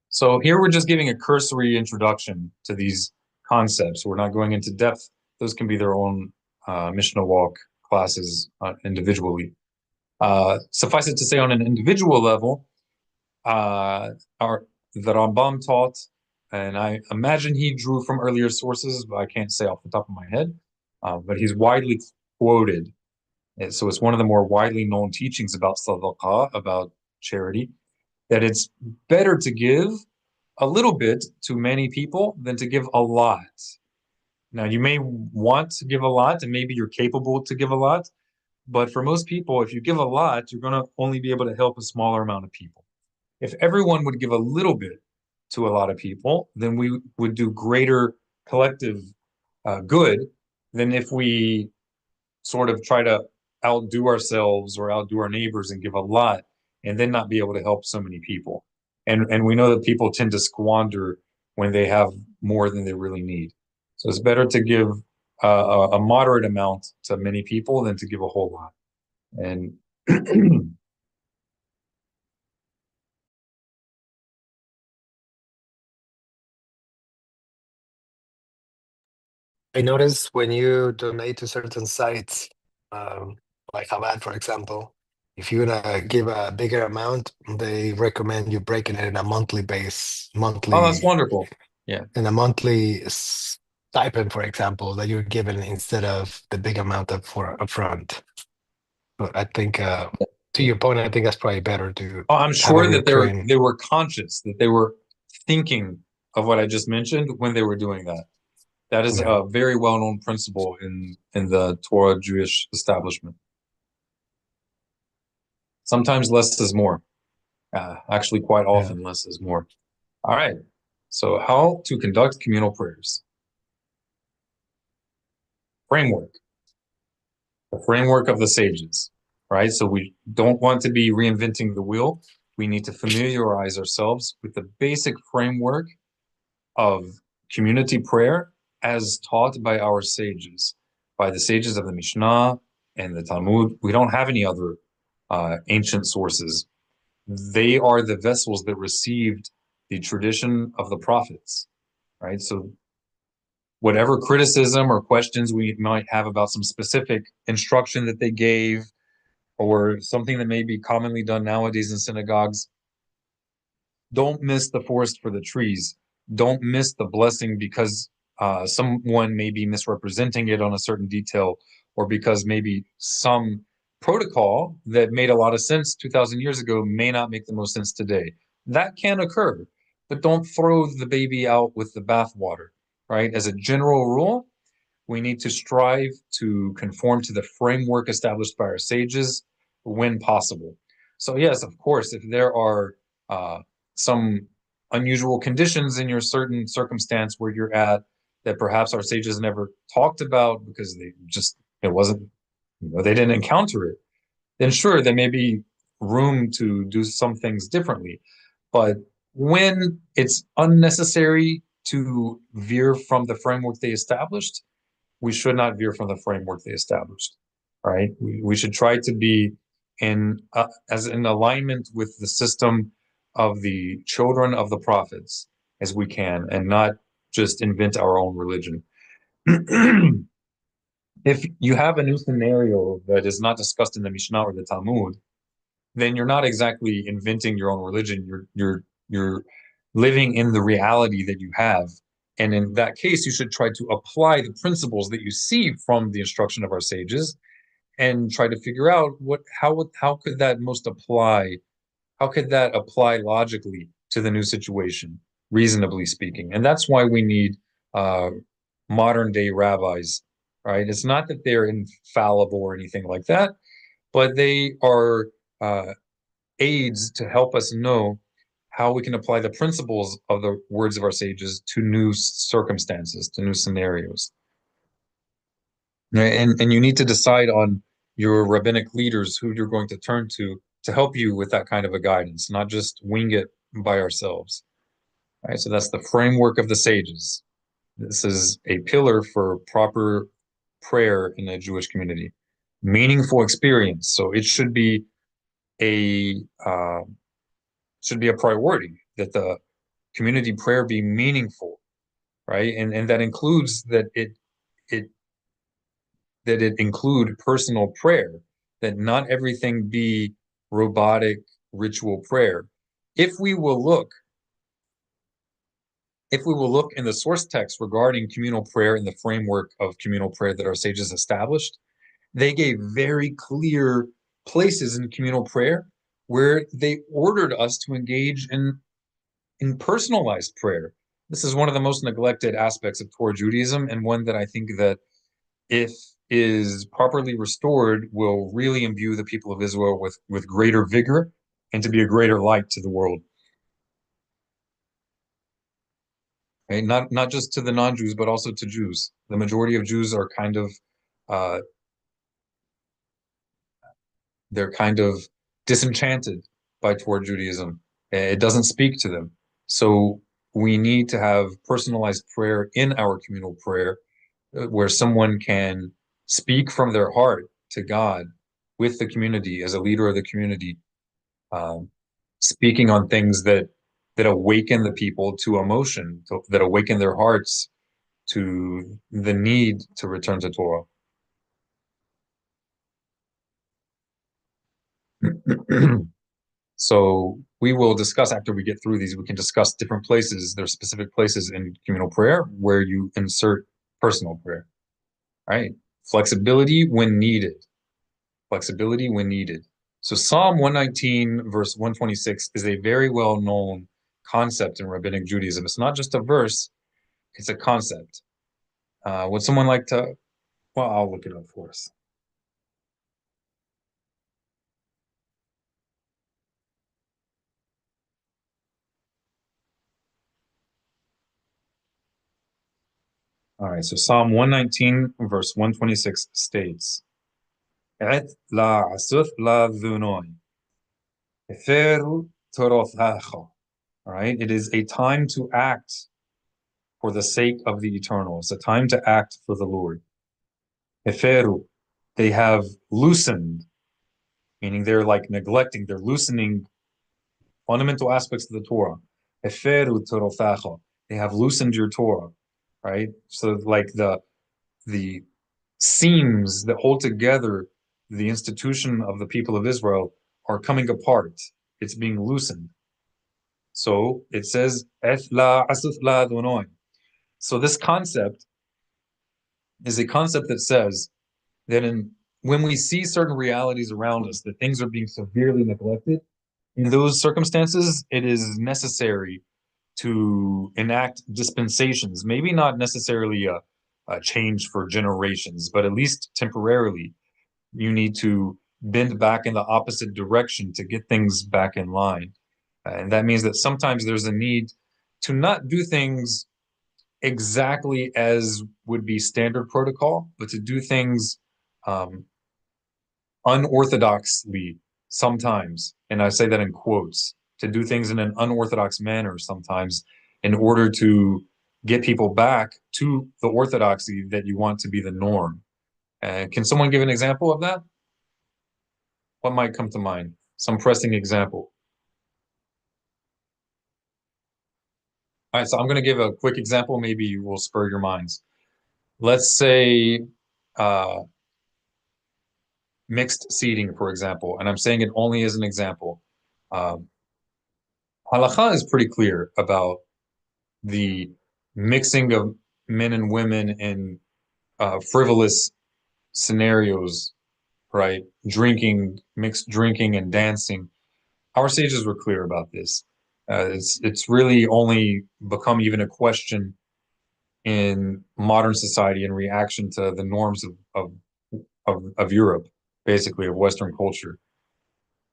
So here we're just giving a cursory introduction to these concepts. We're not going into depth. Those can be their own Mishnah walk classes individually. Suffice it to say, on an individual level, the Rambam taught, and I imagine he drew from earlier sources, but I can't say off the top of my head, but he's widely quoted. And so it's one of the more widely known teachings about sadaqah, about charity, that it's better to give a little bit to many people than to give a lot. Now, you may want to give a lot, and maybe you're capable to give a lot, but for most people, if you give a lot, you're going to only be able to help a smaller amount of people. If everyone would give a little bit to a lot of people, then we would do greater collective good than if we sort of try to outdo ourselves or outdo our neighbors and give a lot and then not be able to help so many people. And we know that people tend to squander when they have more than they really need. So it's better to give a moderate amount to many people than to give a whole lot. And I noticed when you donate to certain sites, like Chabad, for example, if you're gonna give a bigger amount, they recommend you breaking it in a monthly base, oh, that's wonderful. Yeah. in a monthly stipend, for example, that you're given instead of the big amount upfront. But I think, to your point, I think that's probably better to Oh, I'm have a sure that recurring. they were conscious, that they were thinking of what I just mentioned when they were doing that. That is Yeah. a very well-known principle in the Torah Jewish establishment. Sometimes less is more. Actually, quite often, less is more. All right. So how to conduct communal prayers. Framework. The framework of the sages, right? So we don't want to be reinventing the wheel. We need to familiarize ourselves with the basic framework of community prayer as taught by our sages, by the sages of the Mishnah and the Talmud. We don't have any other ancient sources. They are the vessels that received the tradition of the prophets, right? So whatever criticism or questions we might have about some specific instruction that they gave or something that may be commonly done nowadays in synagogues, don't miss the forest for the trees. Don't miss the blessing because someone may be misrepresenting it on a certain detail, or because maybe some protocol that made a lot of sense 2,000 years ago may not make the most sense today. That can occur, but don't throw the baby out with the bathwater, right? As a general rule, we need to strive to conform to the framework established by our sages when possible. So yes, of course, if there are some unusual conditions in your certain circumstance where you're at that perhaps our sages never talked about because it wasn't, they didn't encounter it, then sure, there may be room to do some things differently. But when it's unnecessary to veer from the framework they established, we should not veer from the framework they established. Right? We should try to be as in alignment with the system of the children of the prophets as we can, and not just invent our own religion. If you have a new scenario that is not discussed in the Mishnah or the Talmud, then you're not exactly inventing your own religion. You're living in the reality that you have, And in that case, you should try to apply the principles that you see from the instruction of our sages and try to figure out how could that apply logically to the new situation, reasonably speaking. And that's why we need modern day rabbis, right? It's not that they're infallible or anything like that, but they are aids to help us know how we can apply the principles of the words of our sages to new circumstances, to new scenarios. And you need to decide on your rabbinic leaders who you're going to turn to help you with that kind of a guidance, not just wing it by ourselves. All right, so that's the framework of the sages. This is a pillar for proper prayer in a Jewish community. Meaningful experience. So it should be a priority that the community prayer be meaningful, right? And that includes that it include personal prayer, that not everything be robotic ritual prayer. If we will look in the source text regarding communal prayer in the framework of communal prayer that our sages established, they gave very clear places in communal prayer where they ordered us to engage in personalized prayer. This is one of the most neglected aspects of Torah Judaism, and one that I think that, if is properly restored, will really imbue the people of Israel with greater vigor and to be a greater light to the world. Right? Not just to the non-Jews, but also to Jews. The majority of Jews are they're kind of disenchanted by Torah Judaism. It doesn't speak to them. So we need to have personalized prayer in our communal prayer, where someone can speak from their heart to God with the community as a leader of the community, speaking on things that awaken the people to emotion, that awaken their hearts to the need to return to Torah. So we will discuss, after we get through these, we can discuss different places. There's specific places in communal prayer where you insert personal prayer. Right? Flexibility when needed. Flexibility when needed. So Psalm 119, verse 126 is a very well-known concept in rabbinic Judaism. It's not just a verse, it's a concept. Would someone like to, well, I'll look it up for us. All right, so Psalm 119, verse 126 states, Et la'asuf la'dhunoi, eferu torothecha. All right, it is a time to act for the sake of the eternal. It's a time to act for the Lord. Eferu, they have loosened, meaning they're like neglecting, they're loosening fundamental aspects of the Torah. Eferu torothecha, they have loosened your Torah, right? So like the seams that hold together the institution of the people of Israel are coming apart. It's being loosened. So it says, Et la asuf la adonai. So this concept is a concept that says that when we see certain realities around us, that things are being severely neglected, in those circumstances, it is necessary to enact dispensations, maybe not necessarily a change for generations, but at least temporarily, you need to bend back in the opposite direction to get things back in line. And that means that sometimes there's a need to not do things exactly as would be standard protocol, but to do things unorthodoxly sometimes. And I say that in quotes, to do things in an unorthodox manner sometimes in order to get people back to the orthodoxy that you want to be the norm. Can someone give an example of that? What might come to mind? Some pressing example. All right, so I'm going to give a quick example. Maybe you will spur your minds. Let's say mixed seeding, for example, and I'm saying it only as an example. Halakha is pretty clear about the mixing of men and women in frivolous scenarios, right? Mixed drinking and dancing. Our sages were clear about this. It's really only become even a question in modern society in reaction to the norms of Europe, basically of Western culture.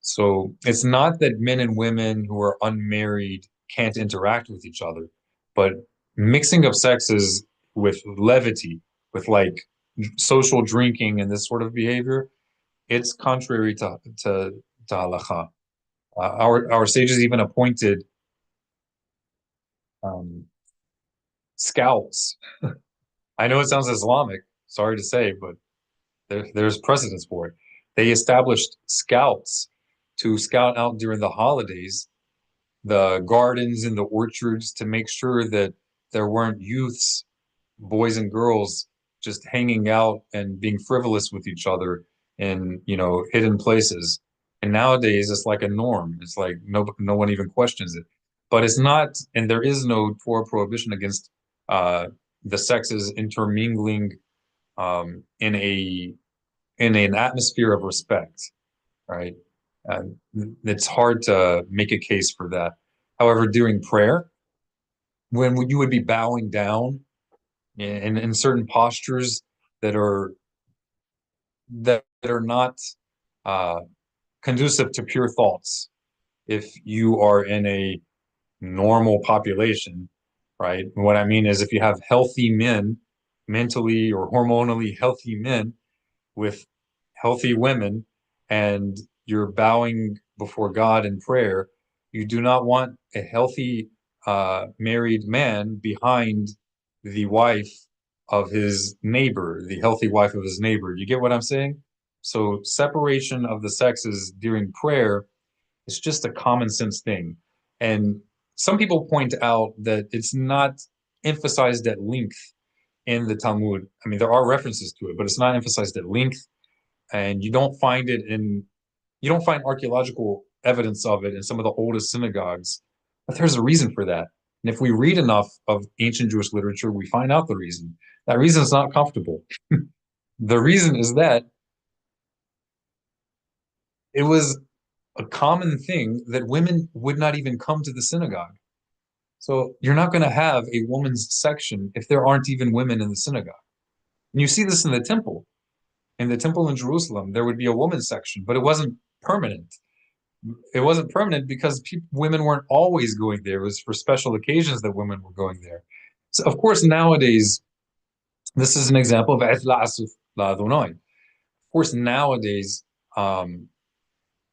So it's not that men and women who are unmarried can't interact with each other, but mixing of sexes with levity, with like social drinking and this sort of behavior, it's contrary to halakha. Our sages even appointed um, scouts. I know it sounds Islamic, sorry to say, but there's precedence for it. They established scouts to scout out during the holidays, the gardens and the orchards, to make sure that there weren't youths, boys and girls, just hanging out and being frivolous with each other in, hidden places. And nowadays it's like a norm. It's like no one even questions it. But it's not, and there is no Torah prohibition against uh, the sexes intermingling in an atmosphere of respect, right? And it's hard to make a case for that. However, during prayer, when you would be bowing down in certain postures that are not uh, conducive to pure thoughts, if you are in a normal population, right? What I mean is if you have healthy men, mentally or hormonally healthy men with healthy women, and you're bowing before God in prayer, you do not want a healthy married man behind the wife of his neighbor, the healthy wife of his neighbor. You get what I'm saying? So separation of the sexes during prayer is just a common sense thing. And some people point out that it's not emphasized at length in the Talmud. I mean, there are references to it, but it's not emphasized at length, and you don't find archaeological evidence of it in some of the oldest synagogues. But there's a reason for that. And if we read enough of ancient Jewish literature, we find out the reason. That reason is not comfortable. The reason is that it was a common thing that women would not even come to the synagogue. So you're not going to have a woman's section if there aren't even women in the synagogue. And you see this in the temple. In the temple in Jerusalem, there would be a women's section, but it wasn't permanent. It wasn't permanent because women weren't always going there. It was for special occasions that women were going there. So, of course, nowadays, this is an example of Asuf La'Adonai. Of course, nowadays,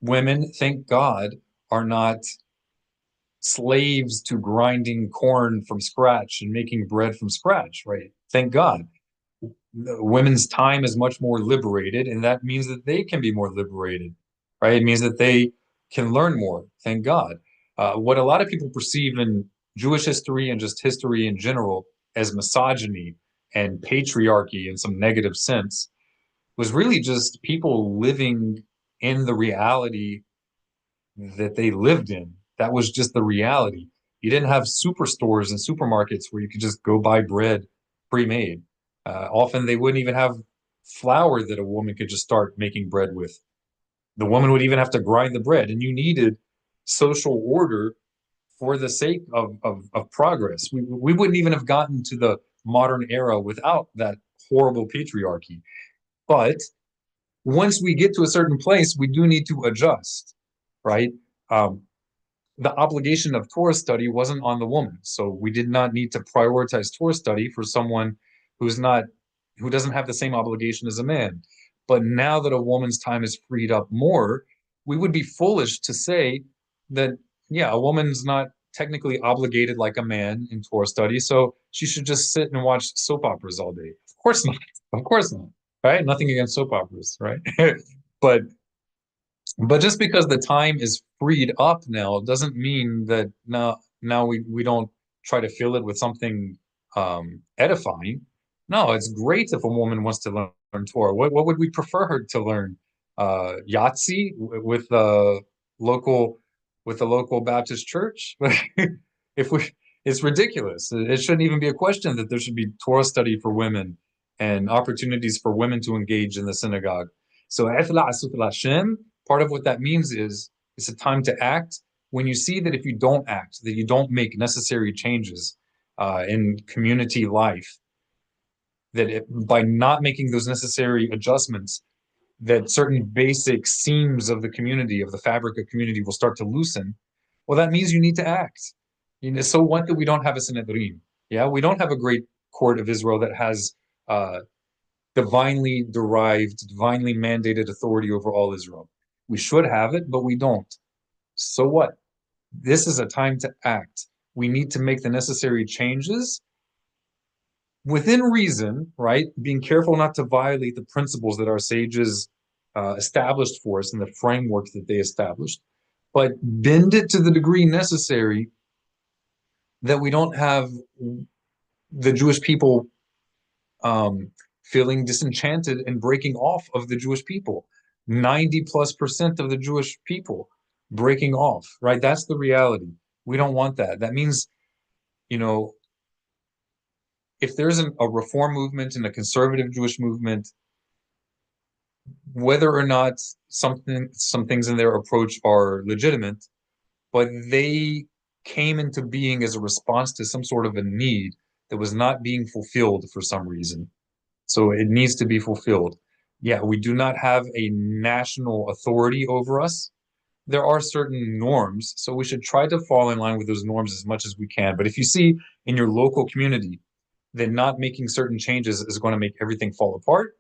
women, thank God, are not slaves to grinding corn from scratch and making bread from scratch, right? Thank God. Women's time is much more liberated, and that means that they can be more liberated, right? It means that they can learn more, thank God. What a lot of people perceive in Jewish history and just history in general as misogyny and patriarchy in some negative sense was really just people living in the reality that they lived in. That was just the reality. You didn't have superstores and supermarkets where you could just go buy bread pre-made. Often they wouldn't even have flour that a woman could just start making bread with. The woman would even have to grind the bread, and you needed social order for the sake of progress. We wouldn't even have gotten to the modern era without that horrible patriarchy. But once we get to a certain place, we do need to adjust, right? The obligation of Torah study wasn't on the woman, so we did not need to prioritize Torah study for someone who doesn't have the same obligation as a man. But now that a woman's time is freed up more, we would be foolish to say that, yeah, a woman's not technically obligated like a man in Torah study, so she should just sit and watch soap operas all day. Of course not. Of course not. Right? Nothing against soap operas, right? but but just because the time is freed up now doesn't mean that now we don't try to fill it with something edifying. No, it's great if a woman wants to learn Torah. What would we prefer her to learn? Yahtzee with the local Baptist church? if It's ridiculous. It shouldn't even be a question that there should be Torah study for women and opportunities for women to engage in the synagogue. So part of what that means is it's a time to act. When you see that if you don't act, that you don't make necessary changes in community life, that by not making those necessary adjustments, that certain basic seams of the community, of the fabric of community, will start to loosen. Well, that means you need to act. So what that we don't have a Sanhedrin? Yeah, we don't have a great court of Israel that has divinely derived, divinely mandated authority over all Israel. We should have it, but we don't. So what? This is a time to act. We need to make the necessary changes within reason, right? Being careful not to violate the principles that our sages established for us and the framework that they established, but bend it to the degree necessary that we don't have the Jewish people feeling disenchanted and breaking off of the Jewish people. 90+% of the Jewish people breaking off, right? That's the reality. We don't want that. That means, if there's a reform movement and a conservative Jewish movement, whether or not some things in their approach are legitimate, but they came into being as a response to some sort of a need that was not being fulfilled for some reason. So it needs to be fulfilled. Yeah, we do not have a national authority over us. There are certain norms, so we should try to fall in line with those norms as much as we can. But if you see in your local community that not making certain changes is going to make everything fall apart,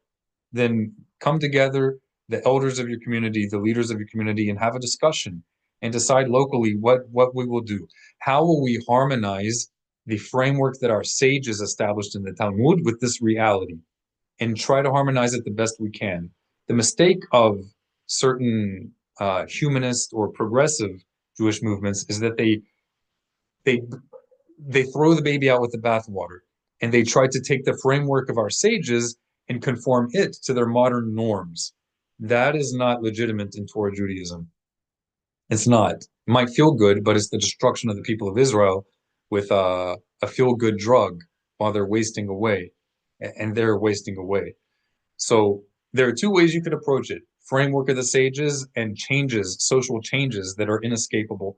then come together, the elders of your community, the leaders of your community, and have a discussion and decide locally what we will do. How will we harmonize the framework that our sages established in the Talmud with this reality, and try to harmonize it the best we can? The mistake of certain humanist or progressive Jewish movements is that they throw the baby out with the bathwater, and they try to take the framework of our sages and conform it to their modern norms. That is not legitimate in Torah Judaism. It's not. It might feel good, but it's the destruction of the people of Israel with a feel-good drug while they're wasting away, and they're wasting away. So there are two ways you could approach it: framework of the sages and changes, social changes that are inescapable.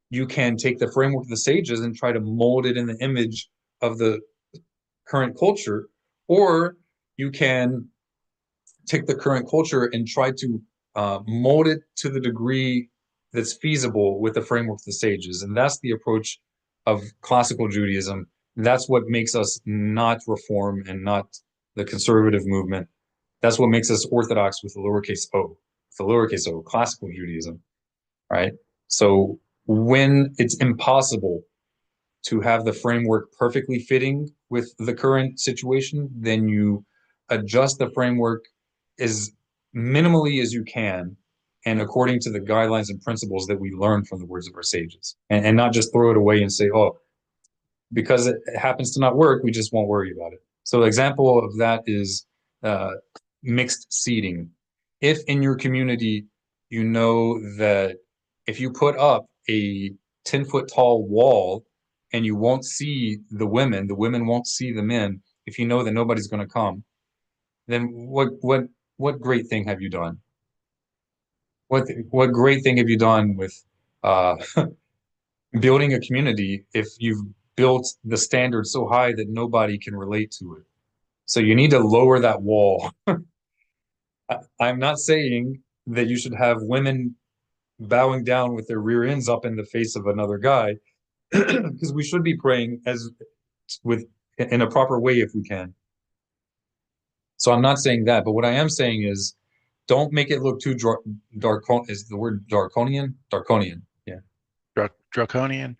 You can take the framework of the sages and try to mold it in the image of the current culture, or you can take the current culture and try to mold it to the degree that's feasible with the framework of the sages. And that's the approach of classical Judaism. That's what makes us not reform and not the conservative movement. That's what makes us orthodox with the lowercase o, classical Judaism, right? So when it's impossible to have the framework perfectly fitting with the current situation, then you adjust the framework as minimally as you can and according to the guidelines and principles that we learned from the words of our sages, and not just throw it away and say, oh, because it happens to not work, we just won't worry about it. So an example of that is mixed seating. If in your community, you know that if you put up a 10-foot tall wall and you won't see the women won't see the men, if you know that nobody's going to come, then what great thing have you done? What great thing have you done with building a community if you've built the standard so high that nobody can relate to it? So you need to lower that wall. I'm not saying that you should have women bowing down with their rear ends up in the face of another guy, because we should be praying in a proper way if we can. So I'm not saying that, but what I am saying is, don't make it look too is the word draconian? Draconian, yeah. Draconian?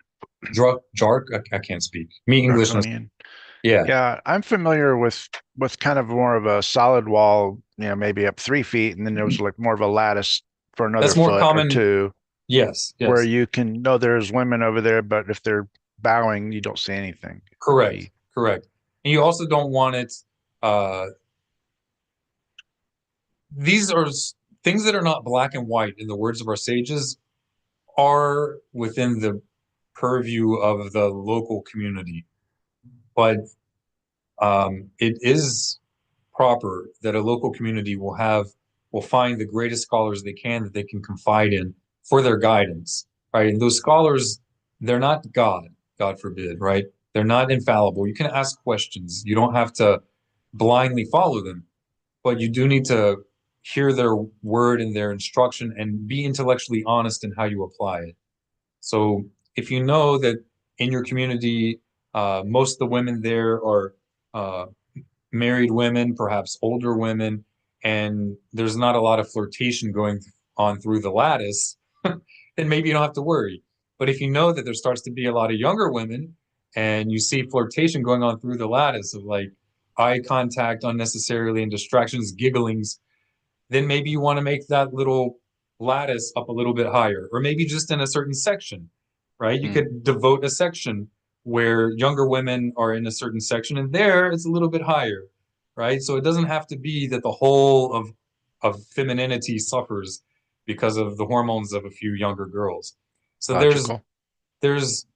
I can't speak. Me English. Draconian. Yeah. Yeah, I'm familiar with kind of more of a solid wall, maybe up 3 feet, and then there was like more of a lattice for another That's more foot common. or two. Yes. Where you can know there's women over there, but if they're bowing, you don't see anything. Correct. And you also don't want it. These are things that are not black and white, in the words of our sages, are within the purview of the local community. But it is proper that a local community will find the greatest scholars they can that they can confide in for their guidance, right? And those scholars, they're not God forbid, right? They're not infallible. You can ask questions. You don't have to blindly follow them, but you do need to hear their word and their instruction and be intellectually honest in how you apply it. So if you know that in your community, most of the women there are married women, perhaps older women, and there's not a lot of flirtation going on through the lattice, then maybe you don't have to worry. But if you know that there starts to be a lot of younger women and you see flirtation going on through the lattice of like eye contact unnecessarily and distractions, gigglings, then maybe you want to make that little lattice up a little bit higher, or maybe just in a certain section, right? You could devote a section where younger women are in a certain section, and there it's a little bit higher, right? So it doesn't have to be that the whole of femininity suffers because of the hormones of a few younger girls. So Logical. there's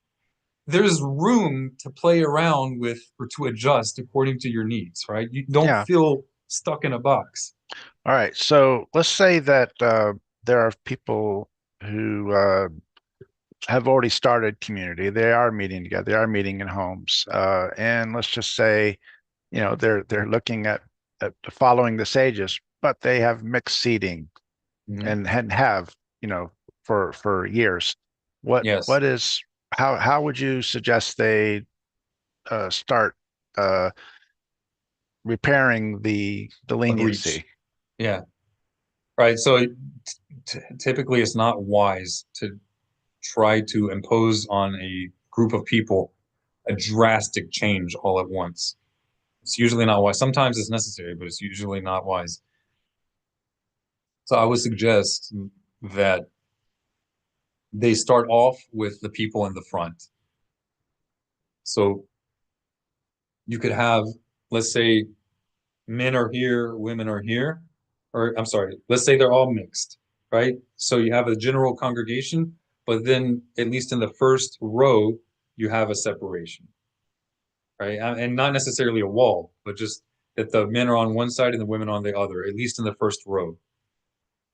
room to play around with or to adjust according to your needs, right? You don't Yeah. feel stuck in a box. All right. So let's say that there are people who have already started community. They are meeting together. They are meeting in homes. And let's just say, they're looking at following the sages, but they have mixed seating and have, for years. Yes. What is how would you suggest they start repairing the A leniency? breach. Yeah. Right. So typically it's not wise to try to impose on a group of people a drastic change all at once. It's usually not wise. Sometimes it's necessary, but it's usually not wise. So I would suggest that they start off with the people in the front. So you could have, let's say, men are here, women are here, or I'm sorry, let's say they're all mixed, right? So you have a general congregation, but then at least in the first row, you have a separation, right? And not necessarily a wall, but just that the men are on one side and the women on the other, at least in the first row.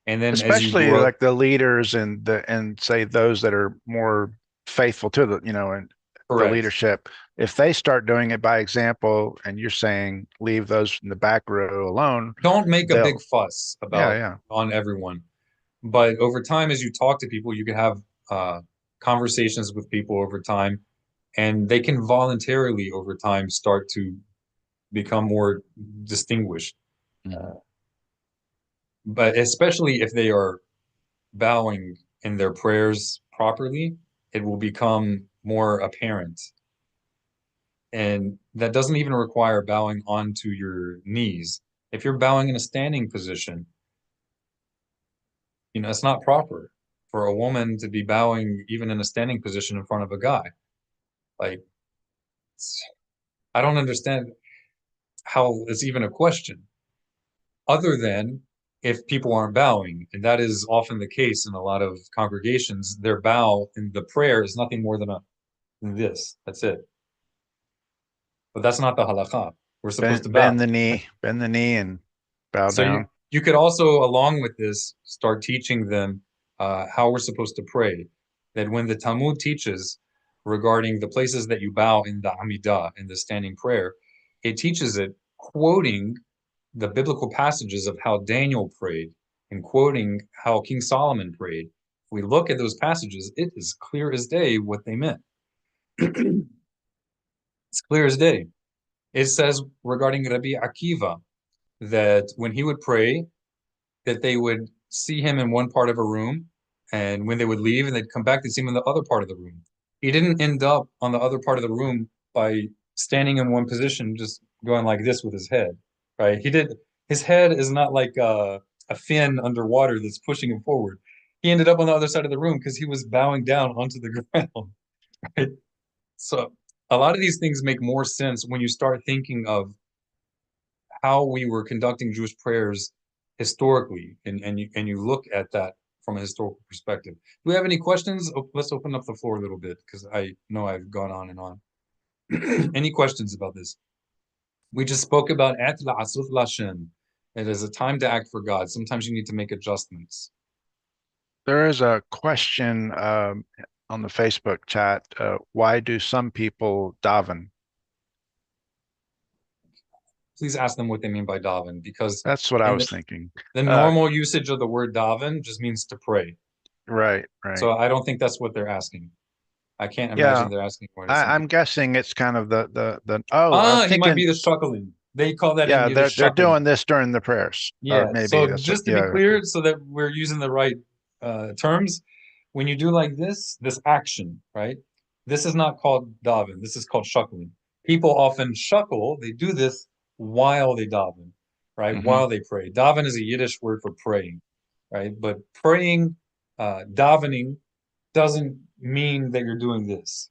And then as you Especially grow, like the leaders and say those that are more faithful to and the correct. leadership, if they start doing it by example, and you're saying leave those in the back row alone, Don't make a big they'll fuss yeah, about yeah. on everyone. But over time, as you talk to people, you can have conversations with people over time, and they can voluntarily over time start to become more distinguished. But especially if they are bowing in their prayers properly, it will become more apparent. And that doesn't even require bowing onto your knees. If you're bowing in a standing position, it's not proper for a woman to be bowing even in a standing position in front of a guy. Like, I don't understand how it's even a question, other than if people aren't bowing. And that is often the case in a lot of congregations. Their bow in the prayer is nothing more than this. That's it. But that's not the halakha. We're supposed to bow. Bend the knee and bow So down. you could also, along with this, start teaching them how we're supposed to pray. That when the Talmud teaches regarding the places that you bow in the Amidah, in the standing prayer, it teaches it quoting the biblical passages of how Daniel prayed and quoting how King Solomon prayed. If we look at those passages, it is clear as day what they meant. It's clear as day. It says regarding Rabbi Akiva that when he would pray, that they would see him in one part of a room, and when they would leave and they'd come back, they'd see him in the other part of the room. He didn't end up on the other part of the room by standing in one position, just going like this with his head, right? His head is not like a fin underwater that's pushing him forward. He ended up on the other side of the room because he was bowing down onto the ground, right? So a lot of these things make more sense when you start thinking of how we were conducting Jewish prayers historically, and you look at that from a historical perspective. Do we have any questions? Let's open up the floor a little bit because I know I've gone on and on. Any questions about this? We just spoke about at la'asut lashem. It is a time to act for God. Sometimes you need to make adjustments. There is a question on the Facebook chat. Why do some people daven? Please ask them what they mean by daven, because That's what I was thinking. the normal usage of the word daven just means to pray. Right. So I don't think that's what they're asking. I can't Yeah. imagine they're asking what I'm guessing it's kind of the he might be the shuckling. They call that yeah, in Yiddish they're shuckling. doing this during the prayers. Yeah, Or maybe so that's just what, to be clear, so that we're using the right terms, when you do like this action, right? This is not called daven. This is called shuckling. People often shuckle. They do this while they daven, right? Mhm. While they pray. Daven is a Yiddish word for praying, right? But praying, davening, doesn't mean that you're doing this,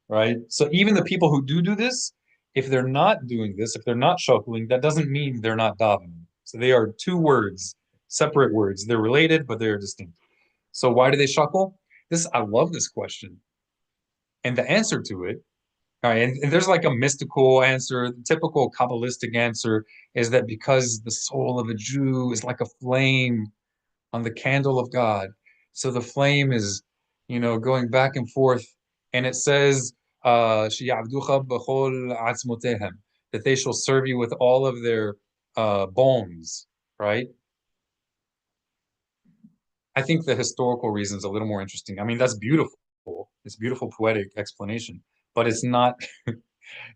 right? So even the people who do this, if they're not doing this, if they're not shuckling, that doesn't mean they're not davening. So they are two words, separate words. They're related, but they're distinct. So why do they shuckle? I love this question. And the answer to it, all right, and there's like a mystical answer. The typical Kabbalistic answer is that because the soul of a Jew is like a flame on the candle of God. So the flame is, going back and forth. And it says, that they shall serve you with all of their bones, right? I think the historical reason is a little more interesting. I mean, that's beautiful. It's beautiful poetic explanation, but it's not,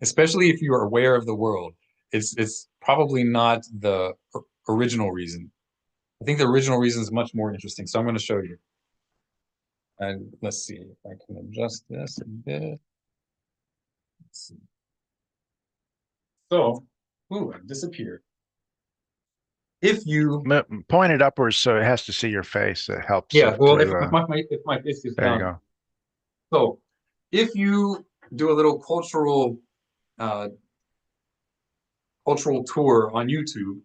especially if you are aware of the world, it's probably not the original reason. I think the original reason is much more interesting. So I'm going to show you. And let's see if I can adjust this a bit. Let's see. So, ooh, it disappeared. If you point it upwards so it has to see your face. It helps. Yeah, well, if my face is there down. you go. So, if you do a little cultural tour on YouTube,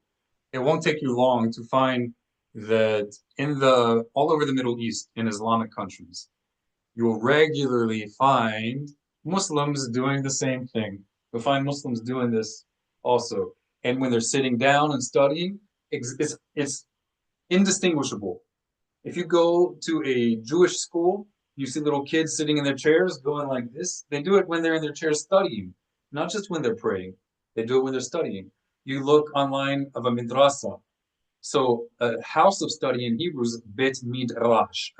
it won't take you long to find that all over the Middle East, in Islamic countries, you will regularly find Muslims doing the same thing. You'll find Muslims doing this also. And when they're sitting down and studying, it's indistinguishable. If you go to a Jewish school, you see little kids sitting in their chairs going like this. They do it when they're in their chairs studying, not just when they're praying. They do it when they're studying. You look online of a midrasa. So a house of study in Hebrew is bet midrash,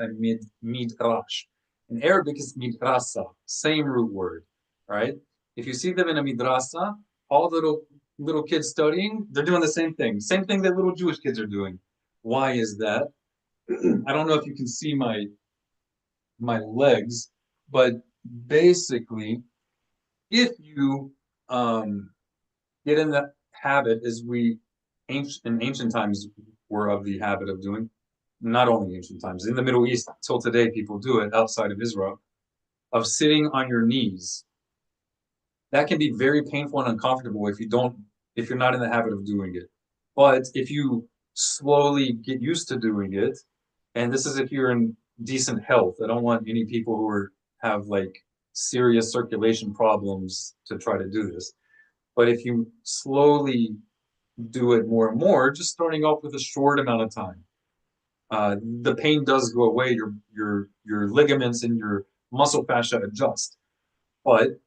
midrash. In Arabic, it's midrasa, same root word, right? If you see them in a midrasa, all the little kids studying, they're doing the same thing that little Jewish kids are doing. Why is that? I don't know if you can see my legs, but basically, if you get in the habit, as we in ancient times were of the habit of doing, not only ancient times, in the Middle East till today, people do it outside of Israel, of sitting on your knees. That can be very painful and uncomfortable if you're not in the habit of doing it. But if you slowly get used to doing it, and this is if you're in decent health. I don't want any people who have like serious circulation problems to try to do this. But if you slowly do it more and more, just starting off with a short amount of time, the pain does go away. Your ligaments and your muscle fascia adjust. But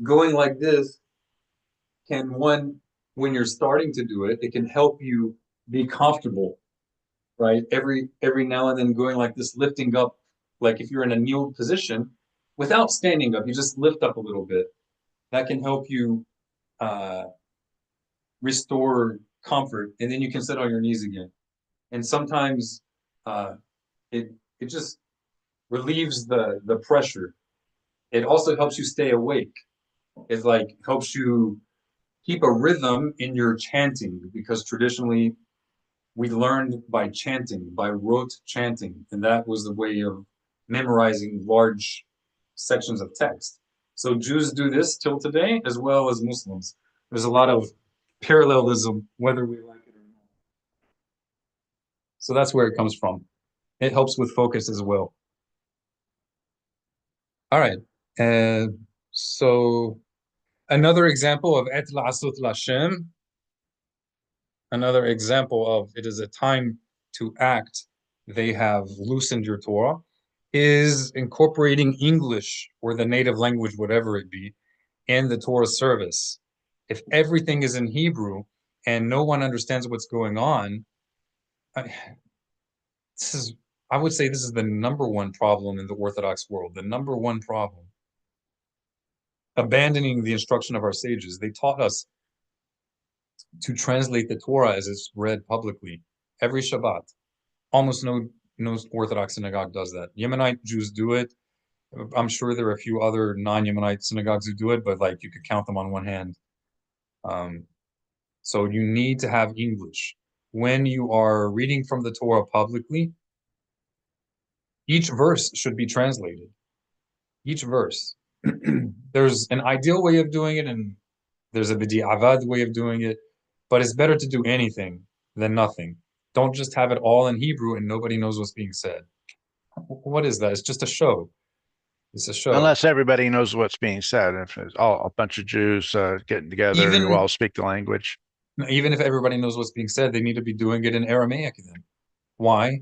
going like this when you're starting to do it, it can help you be comfortable, right? Every now and then going like this, lifting up, like if you're in a kneel position, without standing up, you just lift up a little bit. That can help you restore comfort, and then you can sit on your knees again. And sometimes it just relieves the pressure. It also helps you stay awake. It like helps you keep a rhythm in your chanting, because traditionally we learned by chanting, by rote chanting, and that was the way of memorizing large sections of text. So Jews do this till today, as well as Muslims. There's a lot of parallelism, whether we like it or not. So that's where it comes from. It helps with focus as well. All right. So another example of et la'asut Lashem, another example of it is a time to act, they have loosened your Torah, is incorporating English or the native language, whatever it be, in the Torah service. If everything is in Hebrew and no one understands what's going on, I would say this is the number one problem in the Orthodox world, the number one problem. Abandoning the instruction of our sages. They taught us to translate the Torah as it's read publicly every Shabbat. Almost no Orthodox synagogue does that. Yemenite Jews do it. I'm sure there are a few other non-Yemenite synagogues who do it, but like you could count them on one hand. So you need to have English. When you are reading from the Torah publicly, each verse should be translated. Each verse. There's an ideal way of doing it, and there's a b'di'avad way of doing it, but it's better to do anything than nothing. Don't just have it all in Hebrew and nobody knows what's being said. What is that? It's just a show. It's a show. Unless everybody knows what's being said. If it's all a bunch of Jews getting together who all speak the language. Even if everybody knows what's being said, they need to be doing it in Aramaic then. Why?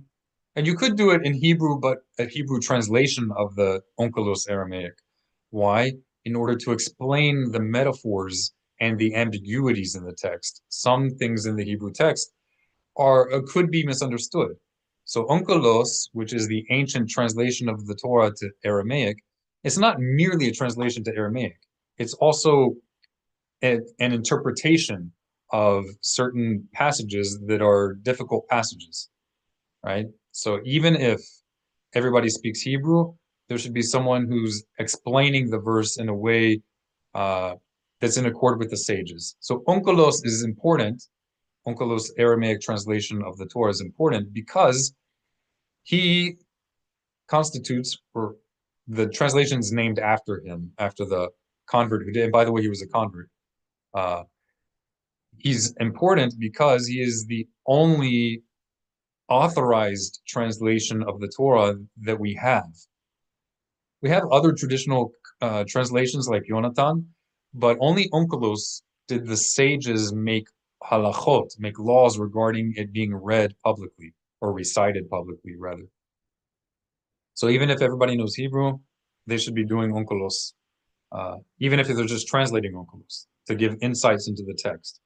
And you could do it in Hebrew, but a Hebrew translation of the Onkelos Aramaic. Why? In order to explain the metaphors and the ambiguities in the text. Some things in the Hebrew text could be misunderstood. So Onkelos, which is the ancient translation of the Torah to Aramaic, it's not merely a translation to Aramaic. It's also an interpretation of certain passages that are difficult passages, right? So even if everybody speaks Hebrew, there should be someone who's explaining the verse in a way that's in accord with the sages. So Onkelos is important. Onkelos' Aramaic translation of the Torah is important because he constitutes, or the translation is named after him, after the convert who did. And by the way, he was a convert. He's important because he is the only authorized translation of the Torah that we have. We have other traditional translations like Yonatan, but only Onkelos did the sages make halachot, make laws regarding it being read publicly, or recited publicly, rather. So even if everybody knows Hebrew, they should be doing Onkelos, even if they're just translating Onkelos, to give insights into the text.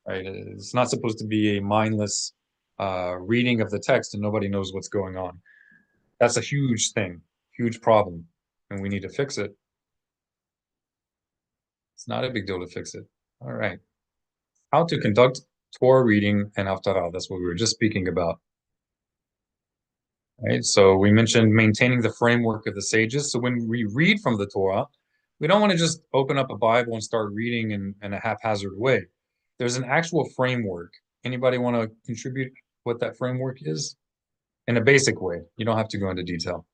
Right? It's not supposed to be a mindless reading of the text and nobody knows what's going on. That's a huge thing, huge problem, and we need to fix it. It's not a big deal to fix it. All right. How to conduct Torah reading and haftarah. That's what we were just speaking about. Right? So we mentioned maintaining the framework of the sages. So when we read from the Torah, we don't want to just open up a Bible and start reading in a haphazard way. There's an actual framework. Anybody want to contribute what that framework is? In a basic way. You don't have to go into detail.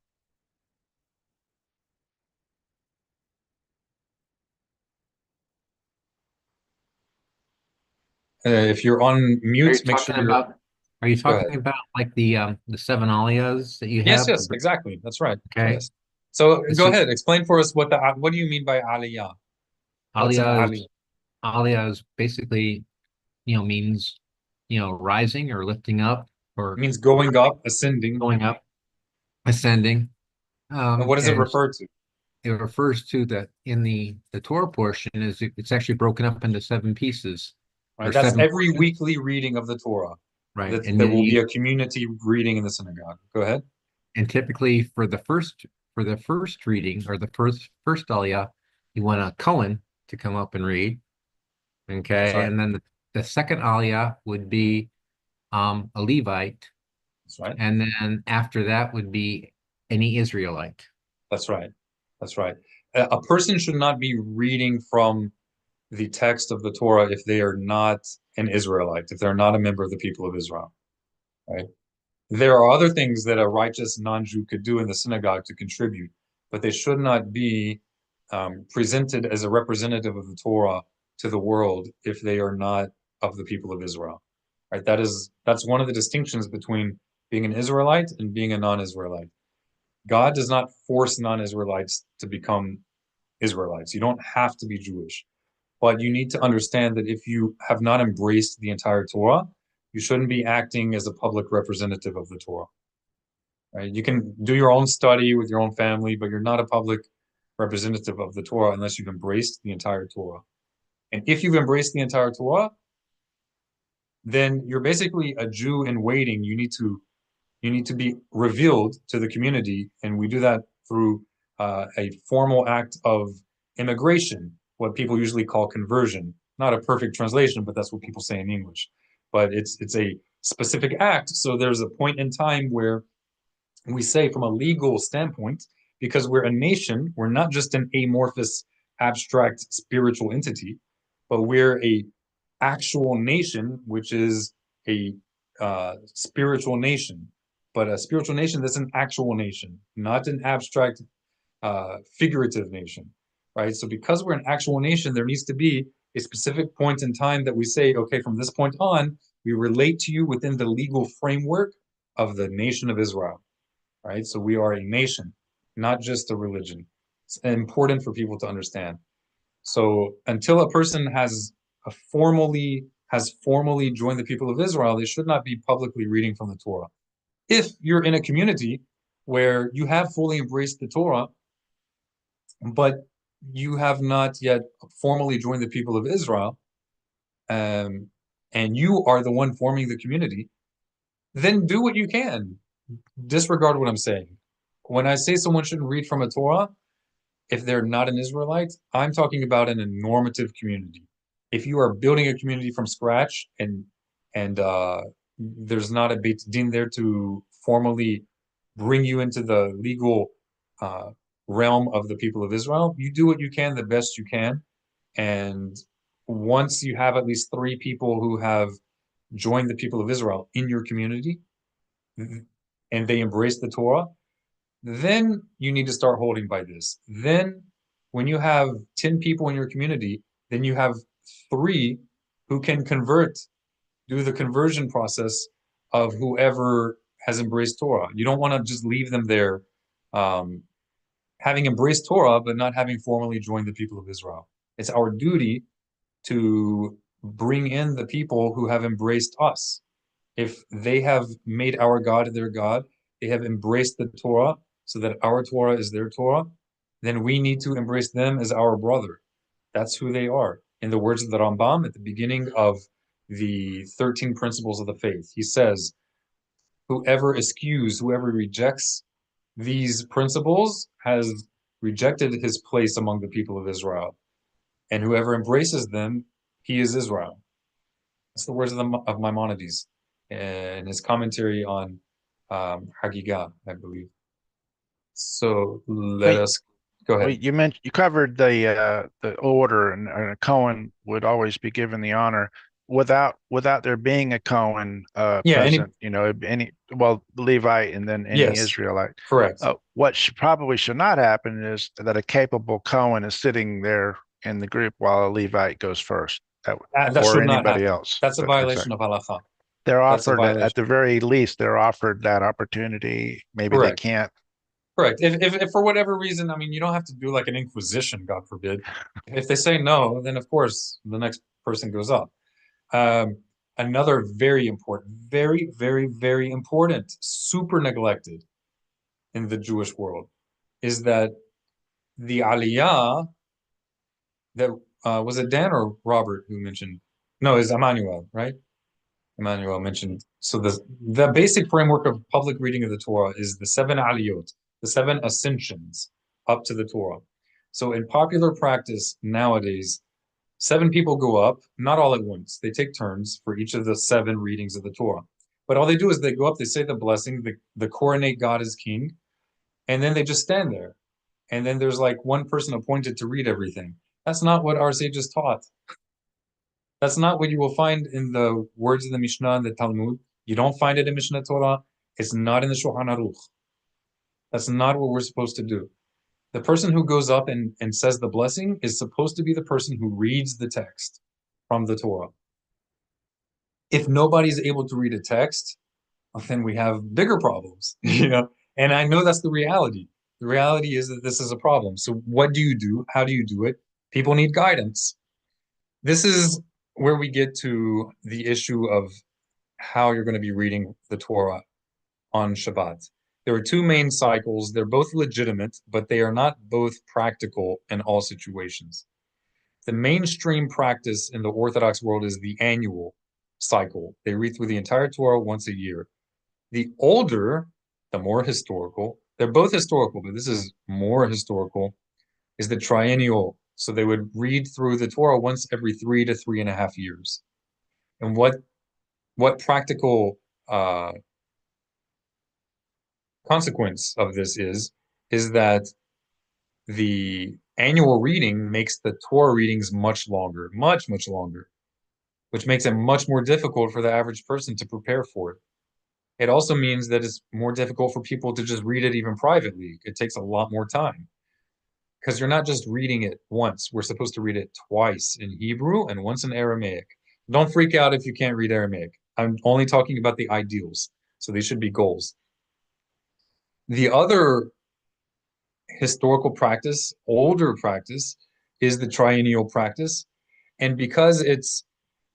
If you're on mute, make sure you're... Are you talking about like the 7 aliyahs that you have? Yes, exactly. That's right. Okay. Yes. So go ahead, explain for us what do you mean by aliyah? What's an aliyah? Aliyah is basically, means, rising or lifting up, or It means going up, ascending. Going up, ascending. And what does it refer to? It refers to that in the Torah portion it's actually broken up into 7 pieces. Right. That's every weekly reading of the Torah. Right. And there will be a community reading in the synagogue. Go ahead. And typically for the first reading, or the first aliyah, you want a Cohen to come up and read. Okay. Right. And then the second aliyah would be a Levite. That's right. And then after that would be any Israelite. That's right. That's right. A person should not be reading from the text of the Torah if they are not an Israelite, if they're not a member of the people of Israel, right? There are other things that a righteous non-Jew could do in the synagogue to contribute, but they should not be presented as a representative of the Torah to the world if they are not of the people of Israel, right? That's one of the distinctions between being an Israelite and being a non-Israelite. God does not force non-Israelites to become Israelites. You don't have to be Jewish, but you need to understand that if you have not embraced the entire Torah, you shouldn't be acting as a public representative of the Torah. Right? You can do your own study with your own family, but you're not a public representative of the Torah unless you've embraced the entire Torah. And if you've embraced the entire Torah, then you're basically a Jew in waiting. You need to be revealed to the community, and we do that through a formal act of immigration, what people usually call conversion. Not a perfect translation, but that's what people say in English. But it's a specific act. So there's a point in time where we say, from a legal standpoint, because we're a nation, we're not just an amorphous, abstract spiritual entity, but we're a actual nation, which is a spiritual nation. But a spiritual nation that's an actual nation, not an abstract, figurative nation, right? So because we're an actual nation, there needs to be a specific point in time that we say, okay, from this point on, we relate to you within the legal framework of the nation of Israel, right? So we are a nation, not just a religion. It's important for people to understand. So until a person has formally joined the people of Israel, they should not be publicly reading from the Torah. If you're in a community where you have fully embraced the Torah, but you have not yet formally joined the people of Israel, and you are the one forming the community, then do what you can. Disregard what I'm saying. When I say someone shouldn't read from a Torah, if they're not an Israelite, I'm talking about in a normative community. If you are building a community from scratch and there's not a Beit Din there to formally bring you into the legal realm of the people of Israel, you do what you can, the best you can. And once you have at least 3 people who have joined the people of Israel in your community and they embrace the Torah, then you need to start holding by this. Then when you have 10 people in your community, then you have 3 who can do the conversion process of whoever has embraced Torah. You don't want to just leave them there having embraced Torah, but not having formally joined the people of Israel. It's our duty to bring in the people who have embraced us. If they have made our God their God, they have embraced the Torah so that our Torah is their Torah, then we need to embrace them as our brother. That's who they are. In the words of the Rambam at the beginning of the 13 principles of the faith, he says, whoever eschews, whoever rejects these principles has rejected his place among the people of Israel. And whoever embraces them, he is Israel. That's the words of Maimonides in his commentary on Hagigah, I believe. So let Wait, us go well, ahead. you covered the order, and a Cohen would always be given the honor without there being a Cohen Yeah, present. Levite and then any yes, Israelite. correct. What probably should not happen is that a capable Cohen is sitting there in the group while a Levite goes first, That or should not anybody happen. else. That's a violation of halacha. They're That's a offered, at violation. the very least, they're offered that opportunity. Maybe they Correct. can't. Correct. If for whatever reason, I mean, you don't have to do like an inquisition, God forbid. If they say no, then of course the next person goes up. Another very important, very, very, very important, super neglected in the Jewish world is that the Aliyah that was it Dan or Robert who mentioned? No, it's Emmanuel, right? Emmanuel mentioned. So the basic framework of public reading of the Torah is the 7 aliyot, the 7 ascensions up to the Torah. So in popular practice nowadays, 7 people go up, not all at once. They take turns for each of the 7 readings of the Torah. But all they do is they go up, they say the blessing, the coronate God as king, and then they just stand there. And then there's like one person appointed to read everything. That's not what our sages taught. That's not what you will find in the words of the Mishnah and the Talmud. You don't find it in Mishnah Torah. It's not in the Shulchan Aruch. That's not what we're supposed to do. The person who goes up and says the blessing is supposed to be the person who reads the text from the Torah. If nobody's able to read a text, well, then we have bigger problems, And I know that's the reality. The reality is that this is a problem. So what do you do? How do you do it? People need guidance. This is where we get to the issue of how you're going to be reading the Torah on Shabbat. There are two main cycles. They're both legitimate, but they are not both practical in all situations. The mainstream practice in the Orthodox world is the annual cycle. They read through the entire Torah once a year. The older, the more historical, they're both historical, but this is more historical, is the triennial. So they would read through the Torah once every 3 to 3.5 years. And what practical consequence of this is that the annual reading makes the Torah readings much longer, much, much longer, which makes it much more difficult for the average person to prepare for it. It also means that it's more difficult for people to just read it even privately. It takes a lot more time because you're not just reading it once. We're supposed to read it twice in Hebrew and once in Aramaic. Don't freak out if you can't read Aramaic. I'm only talking about the ideals. So these should be goals. The other historical practice, older practice, is the triennial practice. And because it's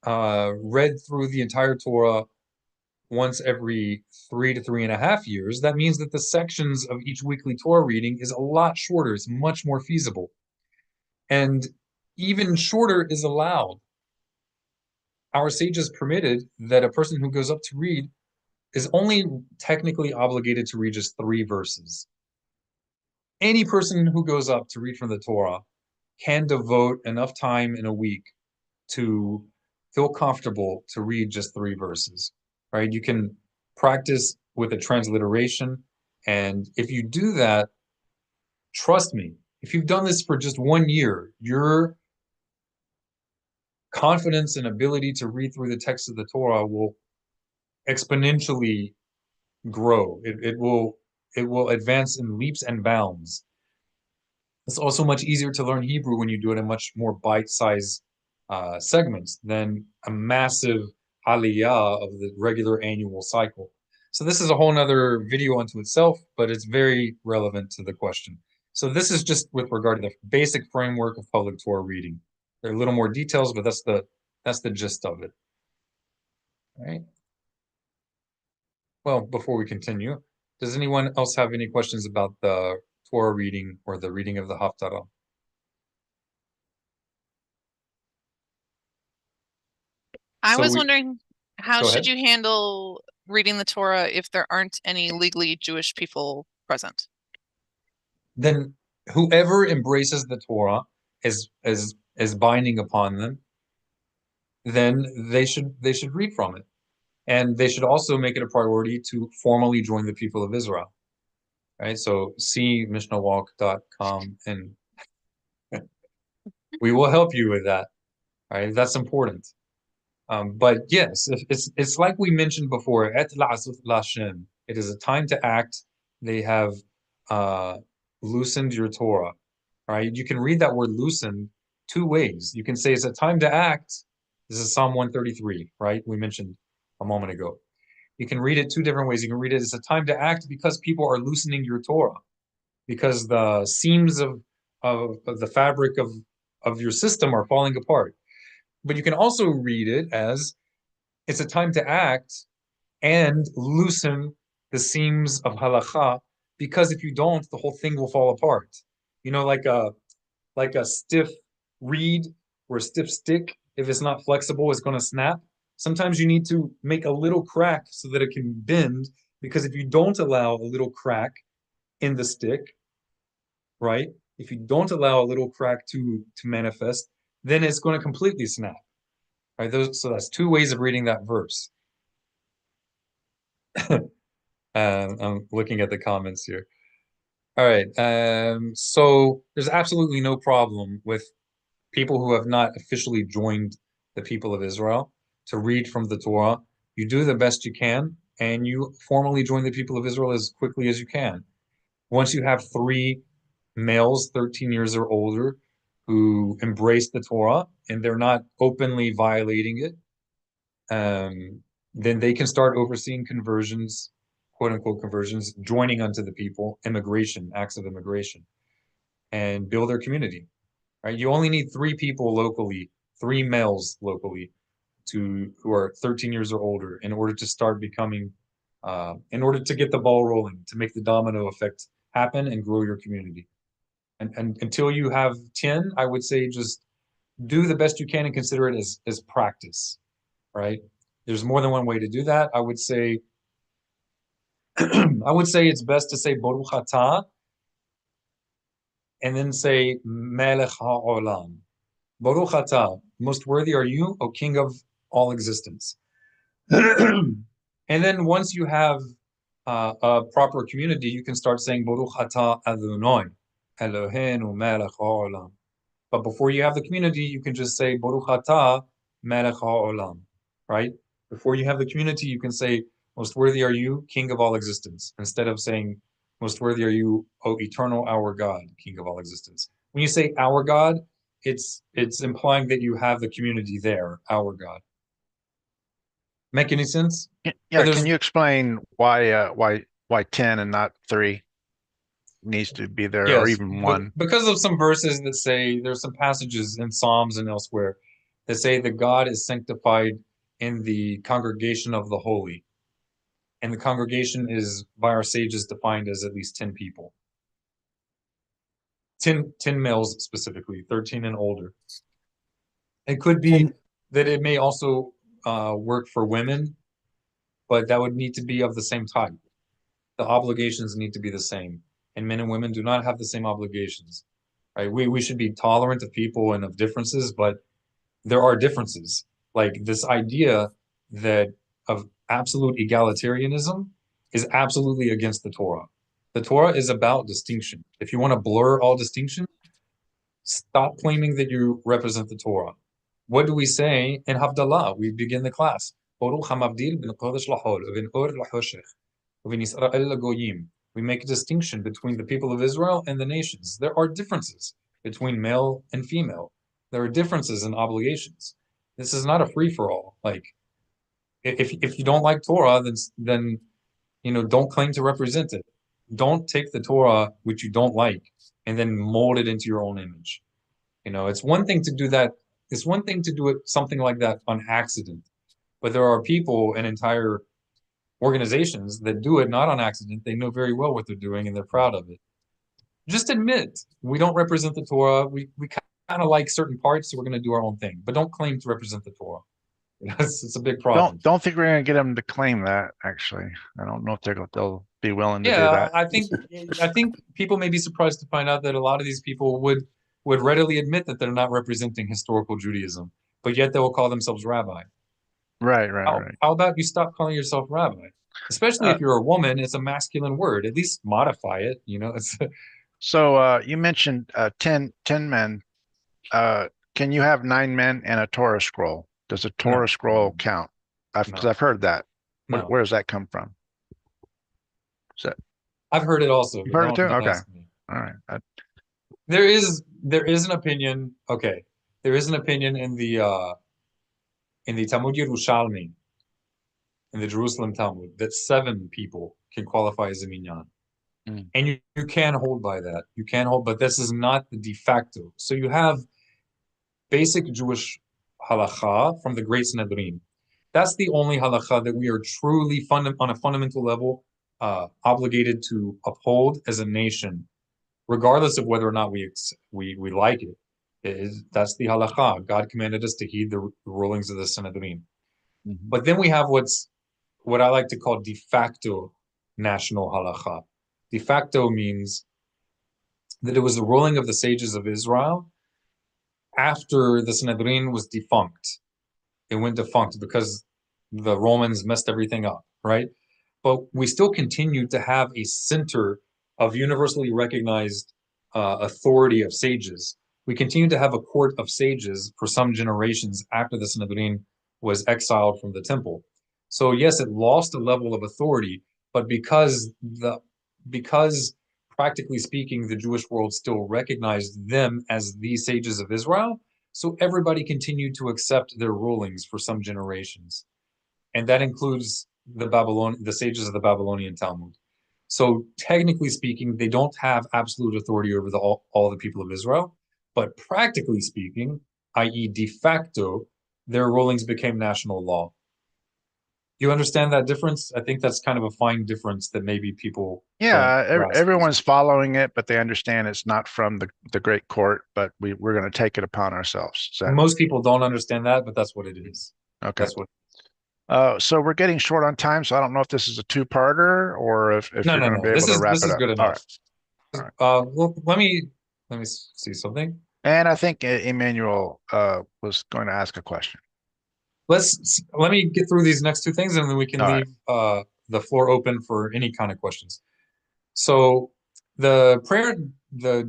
read through the entire Torah once every 3 to 3.5 years, that means that the sections of each weekly Torah reading is a lot shorter. It's much more feasible. And even shorter is allowed. Our sages permitted that a person who goes up to read is only technically obligated to read just 3 verses. Any person who goes up to read from the Torah can devote enough time in a week to feel comfortable to read just 3 verses, right? You can practice with a transliteration. And if you do that, trust me, if you've done this for just 1 year, your confidence and ability to read through the text of the Torah will exponentially grow. It will advance in leaps and bounds. It's also much easier to learn Hebrew when you do it in much more bite-sized segments than a massive aliyah of the regular annual cycle. So this is a whole nother video unto itself, but it's very relevant to the question. So this is just with regard to the basic framework of public Torah reading. There are a little more details, but that's the gist of it. All right. Well, before we continue, does anyone else have any questions about the Torah reading or the reading of the Haftarah? I So was wondering, how Go should ahead. you handle reading the Torah if there aren't any legally Jewish people present? Then whoever embraces the Torah as binding upon them, then they should read from it. And they should also make it a priority to formally join the people of Israel. Right? So see mishnahwalk.com and we will help you with that. Right? That's important. But yes, it's like we mentioned before, et la'asuf lashem. It is a time to act. They have loosened your Torah. Right? You can read that word loosened 2 ways. You can say it's a time to act. This is Psalm 133, right? We mentioned a moment ago. You can read it 2 different ways. You can read it as a time to act because people are loosening your Torah, because the seams of the fabric of your system are falling apart. But you can also read it as it's a time to act and loosen the seams of halacha, because if you don't, the whole thing will fall apart. Like a stiff reed or a stiff stick, if it's not flexible, it's going to snap. Sometimes you need to make a little crack so that it can bend, because if you don't allow a little crack in the stick, right? If you don't allow a little crack to manifest, then it's going to completely snap. Right? So that's 2 ways of reading that verse. I'm looking at the comments here. All right. So there's absolutely no problem with people who have not officially joined the people of Israel to read from the Torah. You do the best you can, and you formally join the people of Israel as quickly as you can. Once you have 3 males, 13 years or older, who embrace the Torah and they're not openly violating it, then they can start overseeing conversions, quote unquote conversions, joining unto the people, immigration, acts of immigration, and build their community. Right? You only need 3 people locally, 3 males locally, who are 13 years or older, in order to start becoming, in order to get the ball rolling, to make the domino effect happen and grow your community. And until you have 10, I would say just do the best you can and consider it as practice, right? There's more than one way to do that. I would say it's best to say Baruch Atah and then say Melech HaOlam. Baruch Atah, most worthy are you, O King of all existence. And then once you have a proper community, you can start saying Baruch Atah Adonai, Eloheinu Melech HaOlam. But before you have the community, you can just say Baruch Atah Melech HaOlam, right? Before you have the community, you can say, most worthy are you, King of all existence, instead of saying, most worthy are you, O eternal our God, King of all existence. When you say our God, it's implying that you have the community there, our God. Make any sense? Yeah, can you explain why 10 and not 3 needs to be there, or Yes, even 1? because of some verses that say, there's some passages in Psalms and elsewhere that say that God is sanctified in the congregation of the holy. And the congregation is, by our sages, defined as at least 10 people. 10 males specifically, 13 and older. It could be that it may also work for women, but that would need to be of the same type. The obligations need to be the same. And men and women do not have the same obligations, right? We should be tolerant of people and of differences, but there are differences. Like this idea that of absolute egalitarianism is absolutely against the Torah. The Torah is about distinction. If you want to blur all distinction, stop claiming that you represent the Torah. What do we say in Havdalah? We begin the class. We make a distinction between the people of Israel and the nations. There are differences between male and female. There are differences in obligations. This is not a free-for-all. Like, if you don't like Torah, then don't claim to represent it. Don't take the Torah, which you don't like, and then mold it into your own image. It's one thing to do that. It's one thing to do it something like that on accident, but there are people and entire organizations that do it not on accident. They know very well what they're doing and they're proud of it. Just admit we don't represent the Torah. We kind of like certain parts, so we're going to do our own thing. But don't claim to represent the Torah. It's a big problem. Don't think we're going to get them to claim that. Actually, I don't know if they'll be willing to do Yeah, that. I think people may be surprised to find out that a lot of these people would readily admit that they're not representing historical Judaism, but yet they will call themselves rabbi. Right. How about you stop calling yourself rabbi? Especially if you're a woman, it's a masculine word. At least modify it. It's So you mentioned 10 men. Can you have 9 men and a Torah scroll? Does a Torah scroll count? Because I've heard that. No. Where does that come from? I've heard it also. You've heard it too? Okay. Me. All right. There is an opinion. Okay, there is an opinion in the Talmud Yerushalmi, in the Jerusalem Talmud, that 7 people can qualify as a minyan. And you can hold by that. You can hold, but this is not the de facto. So you have basic Jewish halacha from the Great Sanhedrin. That's the only halacha that we are truly on a fundamental level obligated to uphold as a nation, regardless of whether or not we like it. That's the halacha. God commanded us to heed the rulings of the Sanhedrin. But then we have what I like to call de facto national halacha. De facto means that it was the ruling of the sages of Israel after the Sanhedrin was defunct. It went defunct because the Romans messed everything up, right? But we still continue to have a center of universally recognized authority of sages. We continue to have a court of sages for some generations after the Sanhedrin was exiled from the temple. So yes, it lost a level of authority, but because practically speaking, the Jewish world still recognized them as the sages of Israel, so everybody continued to accept their rulings for some generations. and that includes the sages of the Babylonian Talmud. So technically speaking, they don't have absolute authority over all the people of Israel, but practically speaking, i.e. de facto, their rulings became national law. You understand that difference? I think that's kind of a fine difference that maybe people Yeah, don't grasp. everyone's following it, but they understand it's not from the great court, but we're going to take it upon ourselves. Most people don't understand that, but that's what it is. Okay. That's what. So we're getting short on time, so I don't know if this is a two-parter or if No, you're going to be able to wrap this it is up. good enough. All right. Well, let me see something. And I think Emmanuel was going to ask a question. Let me get through these next two things, and then we can leave the floor open for any kind of questions. So the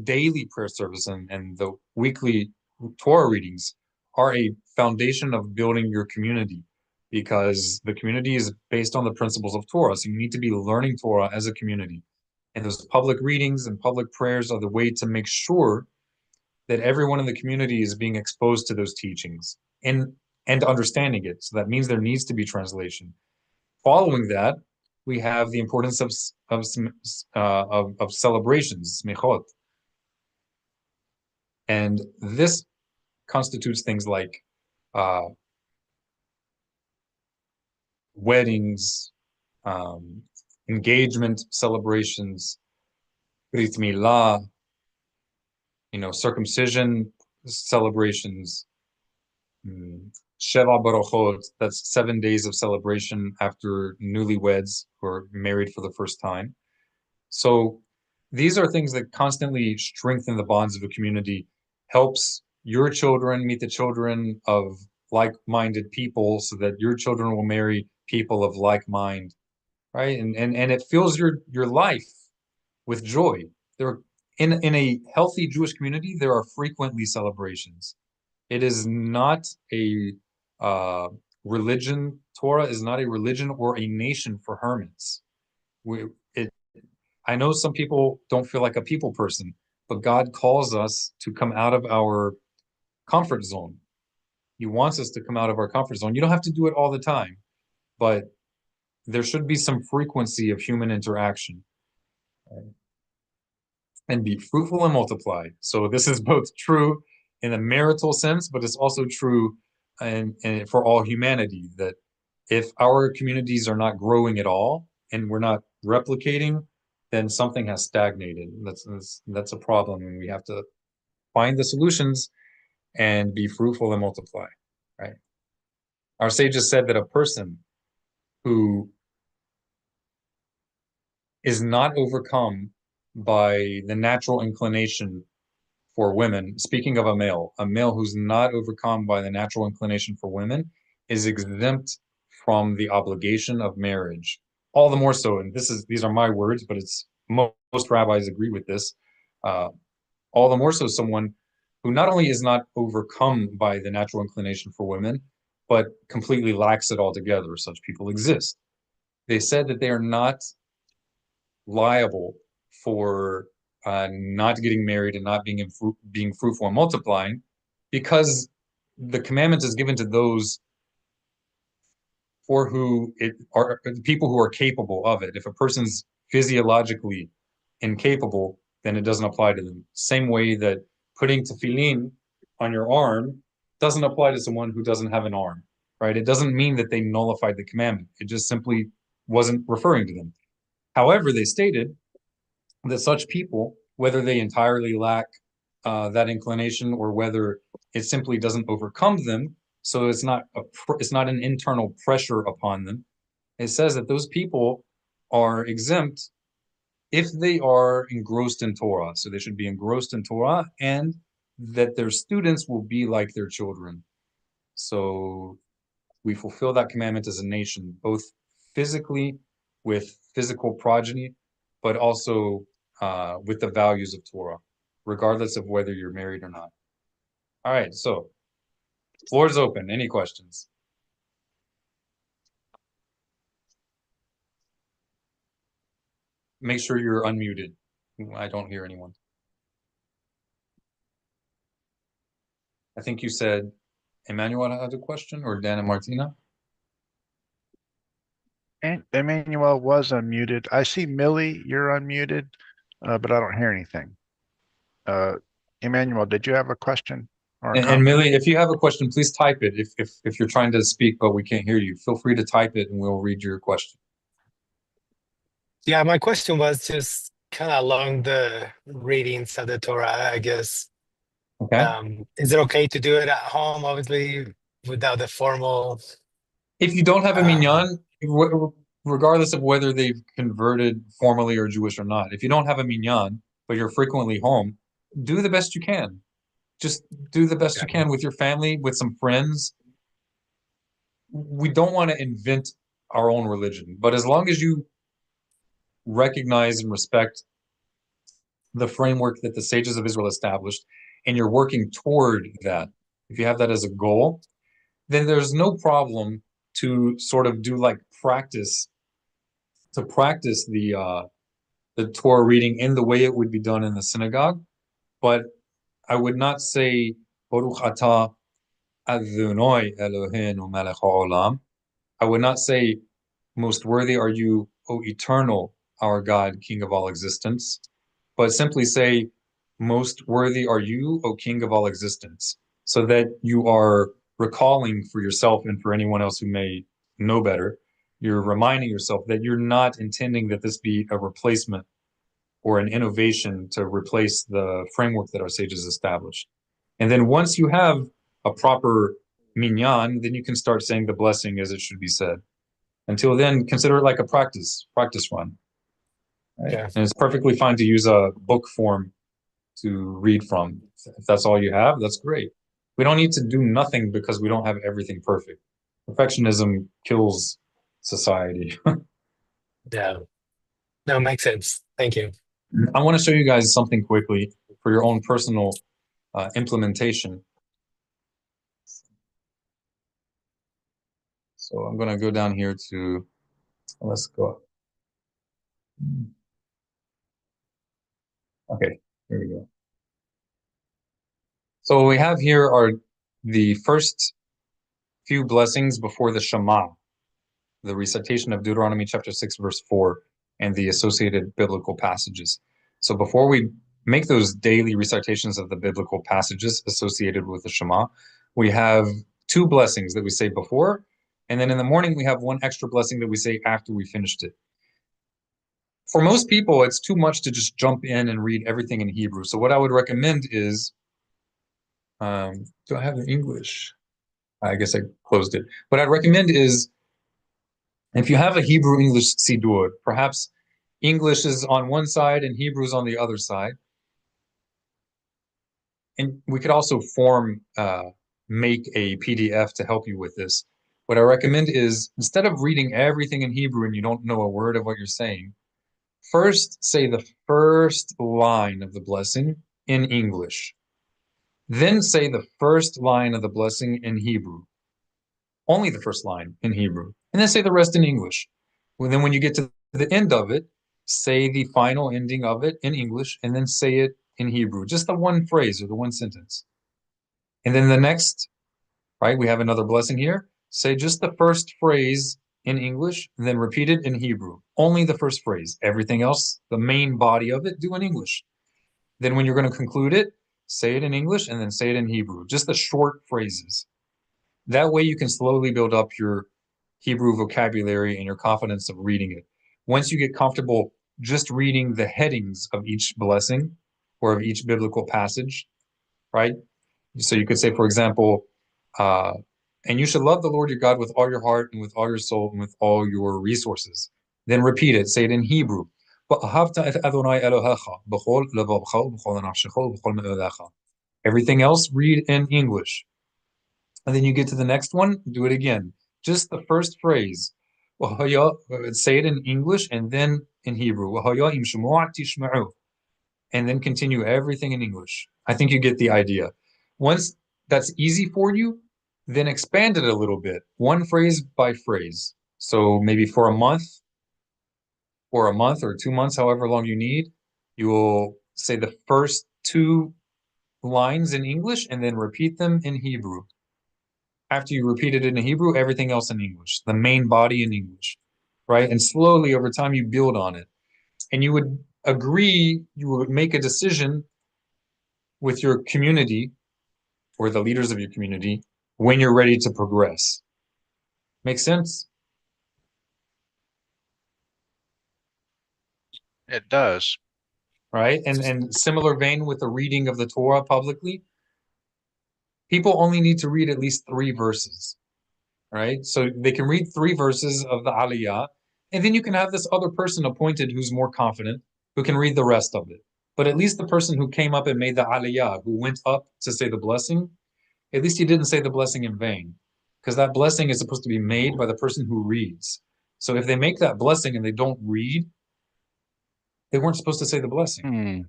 daily prayer service and the weekly Torah readings are a foundation of building your community, because the community is based on the principles of Torah. So you need to be learning Torah as a community. And those public readings and public prayers are the way to make sure that everyone in the community is being exposed to those teachings and understanding it. So that means there needs to be translation. Following that, we have the importance of celebrations, smichot, and this constitutes things like weddings, engagement celebrations, brit milah, circumcision celebrations, Sheva Barochot, that's 7 days of celebration after newlyweds who are married for the first time. So these are things that constantly strengthen the bonds of a community, helps your children meet the children of like-minded people so that your children will marry people of like mind, right? And it fills your life with joy. There, in a healthy Jewish community, there are frequently celebrations. It is not a religion. Torah is not a religion or a nation for hermits. I know some people don't feel like a people person, but God calls us to come out of our comfort zone. He wants us to come out of our comfort zone. You don't have to do it all the time, but there should be some frequency of human interaction. Right? And be fruitful and multiply. So this is both true in a marital sense, but it's also true and for all humanity, that if our communities are not growing at all and we're not replicating, then something has stagnated. That's a problem, and we have to find the solutions and be fruitful and multiply, right? Our sages said that a person who is not overcome by the natural inclination for women, speaking of a male who's not overcome by the natural inclination for women is exempt from the obligation of marriage. All the more so, and these are my words, but it's most rabbis agree with this. All the more so, someone who not only is not overcome by the natural inclination for women, but completely lacks it altogether. Such people exist. They said that they are not liable for not getting married and not being fruitful and multiplying, because the commandment is given to those for who it are people who are capable of it. If a person's physiologically incapable, then it doesn't apply to them. Same way that putting tefillin on your arm doesn't apply to someone who doesn't have an arm, right? It doesn't mean that they nullified the commandment. It just simply wasn't referring to them. However, they stated that such people, whether they entirely lack that inclination or whether it simply doesn't overcome them, so it's not an internal pressure upon them. It says that those people are exempt if they are engrossed in Torah. So they should be engrossed in Torah, and that their students will be like their children. So we fulfill that commandment as a nation, both physically with physical progeny, but also with the values of Torah, regardless of whether you're married or not. All right, so floor is open. Any questions? Make sure you're unmuted. I don't hear anyone. I think you said Emmanuel had a question, or Dan and Martina? Emmanuel was unmuted. I see Millie, you're unmuted, but I don't hear anything. Emmanuel, did you have a question or a And comment? Millie, if you have a question, please type it. If you're trying to speak but we can't hear you, feel free to type it and we'll read your question. Yeah, my question was just kind of along the readings of the Torah, I guess. Okay. Is it okay to do it at home, obviously, without the formal? If you don't have a Um, minyan, regardless of whether they've converted formally or Jewish or not, if you don't have a minyan, but you're frequently home, do the best you can. Just do the best you can with your family, with some friends. We don't want to invent our own religion, but as long as you recognize and respect the framework that the sages of Israel established, and you're working toward that, if you have that as a goal, then there's no problem to sort of do like practice the Torah reading in the way it would be done in the synagogue. But I would not say Baruch atah Adonai Eloheinu melech haolam. I would not say most worthy are you, O eternal, our God, King of all existence, but simply say most worthy are you, O King of all existence, so that you are recalling for yourself and for anyone else who may know better, you're reminding yourself that you're not intending that this be a replacement or an innovation to replace the framework that our sages established. And then once you have a proper minyan, then you can start saying the blessing as it should be said. Until then, consider it like a practice run. Right? Yeah. And it's perfectly fine to use a book form to read from. If that's all you have, that's great. We don't need to do nothing because we don't have everything perfect. Perfectionism kills society. Yeah. No, makes sense. Thank you. I want to show you guys something quickly for your own personal implementation. So I'm going to go down here to, let's go. Okay, here we go. So what we have here are the first few blessings before the Shema, the recitation of Deuteronomy chapter 6, verse 4, and the associated biblical passages. So before we make those daily recitations of the biblical passages associated with the Shema, we have two blessings that we say before, and then in the morning we have one extra blessing that we say after we finished it. For most people, it's too much to just jump in and read everything in Hebrew. So what I would recommend is, do I have the English? I guess I closed it. What I'd recommend is, if you have a Hebrew-English Siddur, perhaps English is on one side and Hebrew is on the other side. And we could also make a PDF to help you with this. What I recommend is, instead of reading everything in Hebrew and you don't know a word of what you're saying, first say the first line of the blessing in English. Then say the first line of the blessing in Hebrew. Only the first line in Hebrew. And then say the rest in English. Well, then when you get to the end of it, say the final ending of it in English, and then say it in Hebrew. Just the one phrase or the one sentence. And then the next, right, we have another blessing here. Say just the first phrase in English, and then repeat it in Hebrew. Only the first phrase. Everything else, the main body of it, do in English. Then when you're going to conclude it, say it in English and then say it in Hebrew. Just the short phrases. That way you can slowly build up your Hebrew vocabulary and your confidence of reading it. Once you get comfortable just reading the headings of each blessing or of each biblical passage, right? So you could say, for example, and you should love the Lord your God with all your heart and with all your soul and with all your resources. Then repeat it, say it in Hebrew. Everything else, read in English. And then you get to the next one, do it again. Just the first phrase. Say it in English and then in Hebrew. And then continue everything in English. I think you get the idea. Once that's easy for you, then expand it a little bit, one phrase by phrase. So maybe for a month or 2 months, however long you need, you will say the first two lines in English and then repeat them in Hebrew. After you repeat it in Hebrew, everything else in English, the main body in English. right? And slowly over time you build on it. And you would make a decision with your community or the leaders of your community when you're ready to progress. Make sense? It does. Right? And similar vein with the reading of the Torah publicly, people only need to read at least 3 verses, right? So they can read 3 verses of the Aliyah, and then you can have this other person appointed who's more confident, who can read the rest of it. But at least the person who came up and made the Aliyah, who went up to say the blessing, at least he didn't say the blessing in vain, because that blessing is supposed to be made by the person who reads. So if they make that blessing and they don't read, they weren't supposed to say the blessing,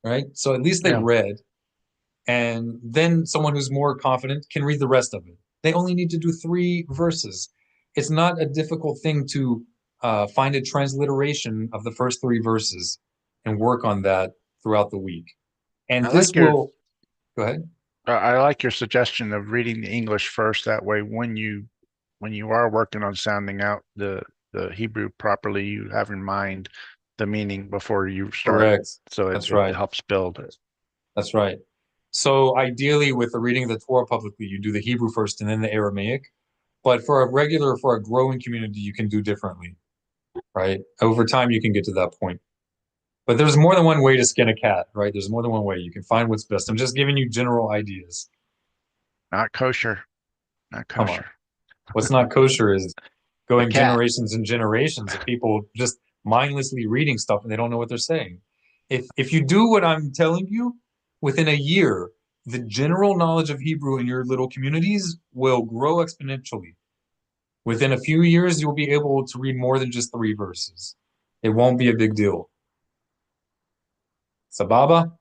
right? So at least they read, and then someone who's more confident can read the rest of it. They only need to do 3 verses. It's not a difficult thing to find a transliteration of the first 3 verses and work on that throughout the week. And this will, go ahead. I like your suggestion of reading the English first. That way, when you are working on sounding out the Hebrew properly, you have in mind the meaning before you start. Correct. So That's it right. helps build it. That's right. So ideally, with the reading of the Torah publicly, you do the Hebrew first and then the Aramaic. But for a growing community, you can do differently, right? Over time, you can get to that point. But there's more than one way to skin a cat, right? There's more than one way. You can find what's best. I'm just giving you general ideas. Not kosher. Not Come on. kosher. What's not kosher is going cat. generations and generations of people just mindlessly reading stuff and they don't know what they're saying. If you do what I'm telling you, within a year, the general knowledge of Hebrew in your little communities will grow exponentially. Within a few years, you'll be able to read more than just 3 verses. It won't be a big deal. Sababa?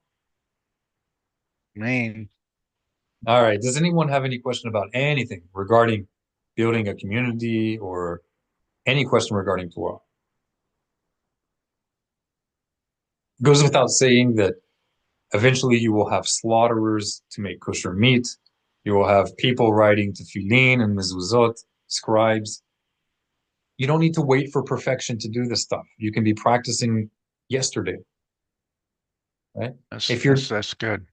Main. All right. Does anyone have any question about anything regarding building a community or any question regarding Torah? It goes without saying that eventually you will have slaughterers to make kosher meat. You will have people writing tefillin and mezuzot, scribes. You don't need to wait for perfection to do this stuff. You can be practicing yesterday, right? That's good.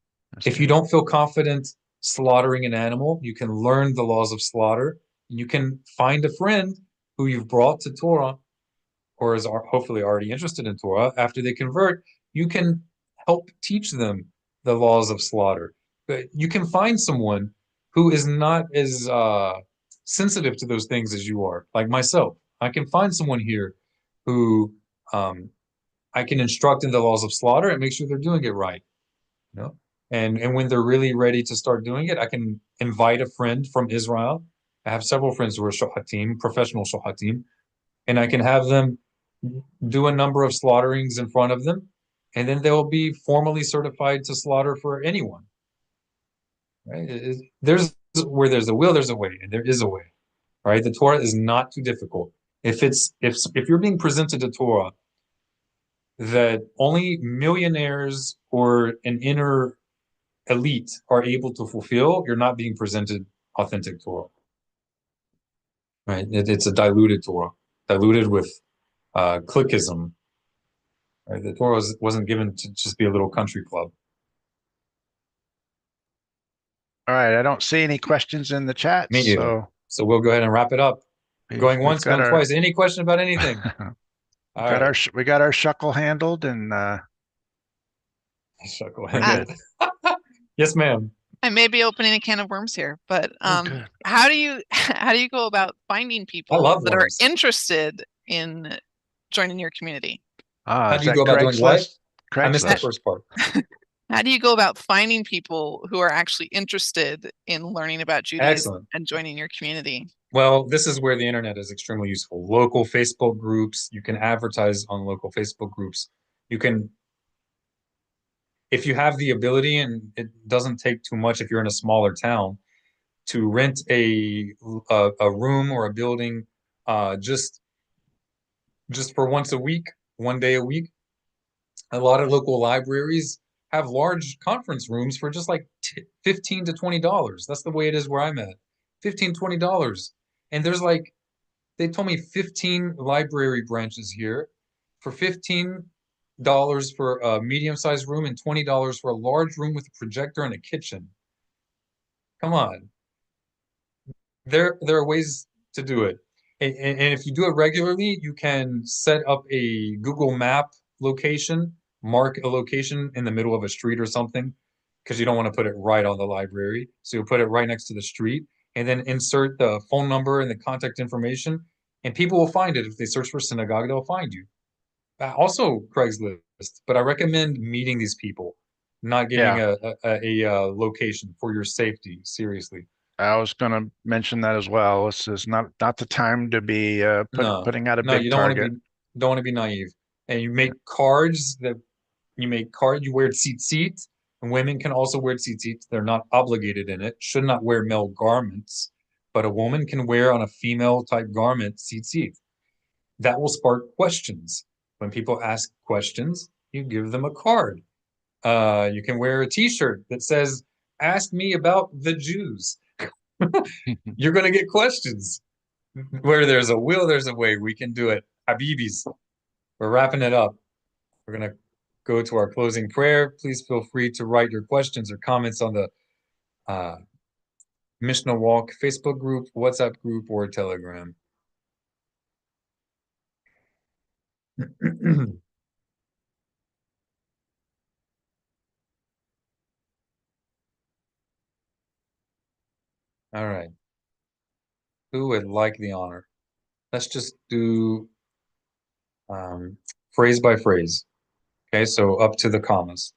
If you don't feel confident slaughtering an animal, you can learn the laws of slaughter. You can find a friend who you've brought to Torah or is hopefully already interested in Torah. After they convert, you can help teach them the laws of slaughter. But you can find someone who is not as sensitive to those things as you are, like myself. I can find someone here who I can instruct in the laws of slaughter and make sure they're doing it right. You know? And when they're really ready to start doing it, I can invite a friend from Israel. I have several friends who are shohatim, professional shohatim, and I can have them do a number of slaughterings in front of them, and then they'll be formally certified to slaughter for anyone. Right? There's where there's a will, there's a way, and there is a way. Right? The Torah is not too difficult. If you're being presented a Torah that only millionaires or an inner elite are able to fulfill, you're not being presented authentic Torah. Right? It's a diluted Torah, diluted with clickism. Right? The Torah wasn't given to just be a little country club. All right, I don't see any questions in the chat. Me either. So we'll go ahead and wrap it up. Going once, going twice. Any question about anything? We got our shuckle handled and shuckle handled. Yes, ma'am. I may be opening a can of worms here, but how do you go about finding people that are interested in joining your community? How do you go about doing what? I missed the first part. How do you go about finding people who are actually interested in learning about Judaism and joining your community? Well, this is where the internet is extremely useful. Local Facebook groups, you can advertise on local Facebook groups. You can, if you have the ability, and it doesn't take too much if you're in a smaller town, to rent a room or a building just for once a week, 1 day a week. A lot of local libraries have large conference rooms for just like $15 to $20. That's the way it is where I'm at. $15, $20. And there's like They told me 15 library branches here for $15 for a medium-sized room and $20 for a large room with a projector and a kitchen. Come on. There are ways to do it. And if you do it regularly, you can set up a Google Map location, mark a location in the middle of a street or something, because you don't want to put it right on the library. So you'll put it right next to the street and then insert the phone number and the contact information, and people will find it. If they search for synagogue, they'll find you. Also Craigslist, but I recommend meeting these people, not giving Yeah. a location for your safety. Seriously. I was going to mention that as well. This is not the time to be No, putting out a no, big you don't want to target. be don't want to be naive. And you make cards that you wear tzitzit, and women can also wear tzitzit. They're not obligated in it. Should not wear male garments, but a woman can wear on a female type garment tzitzit. That will spark questions. When people ask questions, you give them a card. You can wear a t-shirt that says, "Ask me about the Jews." You're going to get questions. Where there's a will, there's a way. We can do it. Habibis, we're wrapping it up. We're going to go to our closing prayer. Please feel free to write your questions or comments on the Mishnah Walk Facebook group, WhatsApp group, or Telegram. All right. Who would like the honor? Let's just do phrase by phrase. Okay, so up to the commas.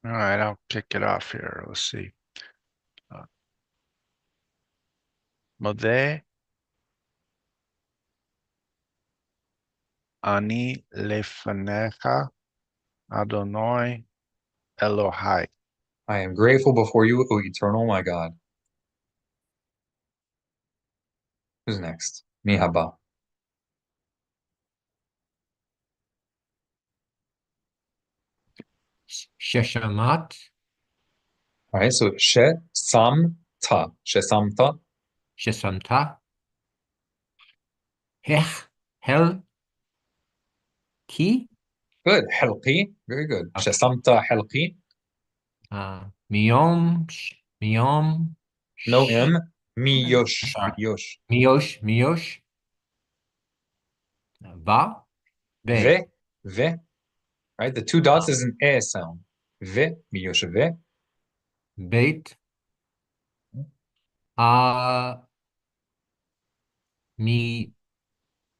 All right, I'll kick it off here. Let's see. Modeh ani lefanecha Adonai Elohai. I am grateful before you, O eternal my God. Who's next? Mi haba. Sheshamat, All right, so she sam ta. She sam ta. Shesamta, Hech, Hel, Ki, Good. Helqi. Very good. She sam ta helqi. Miyom, Miyom, No M. Miyosh. Sorry. Miyosh. Miyosh, Va, Ve, Ve. Ve. Right? The two dots is an E sound. Ve. Miyosh ve. Beit, Mi,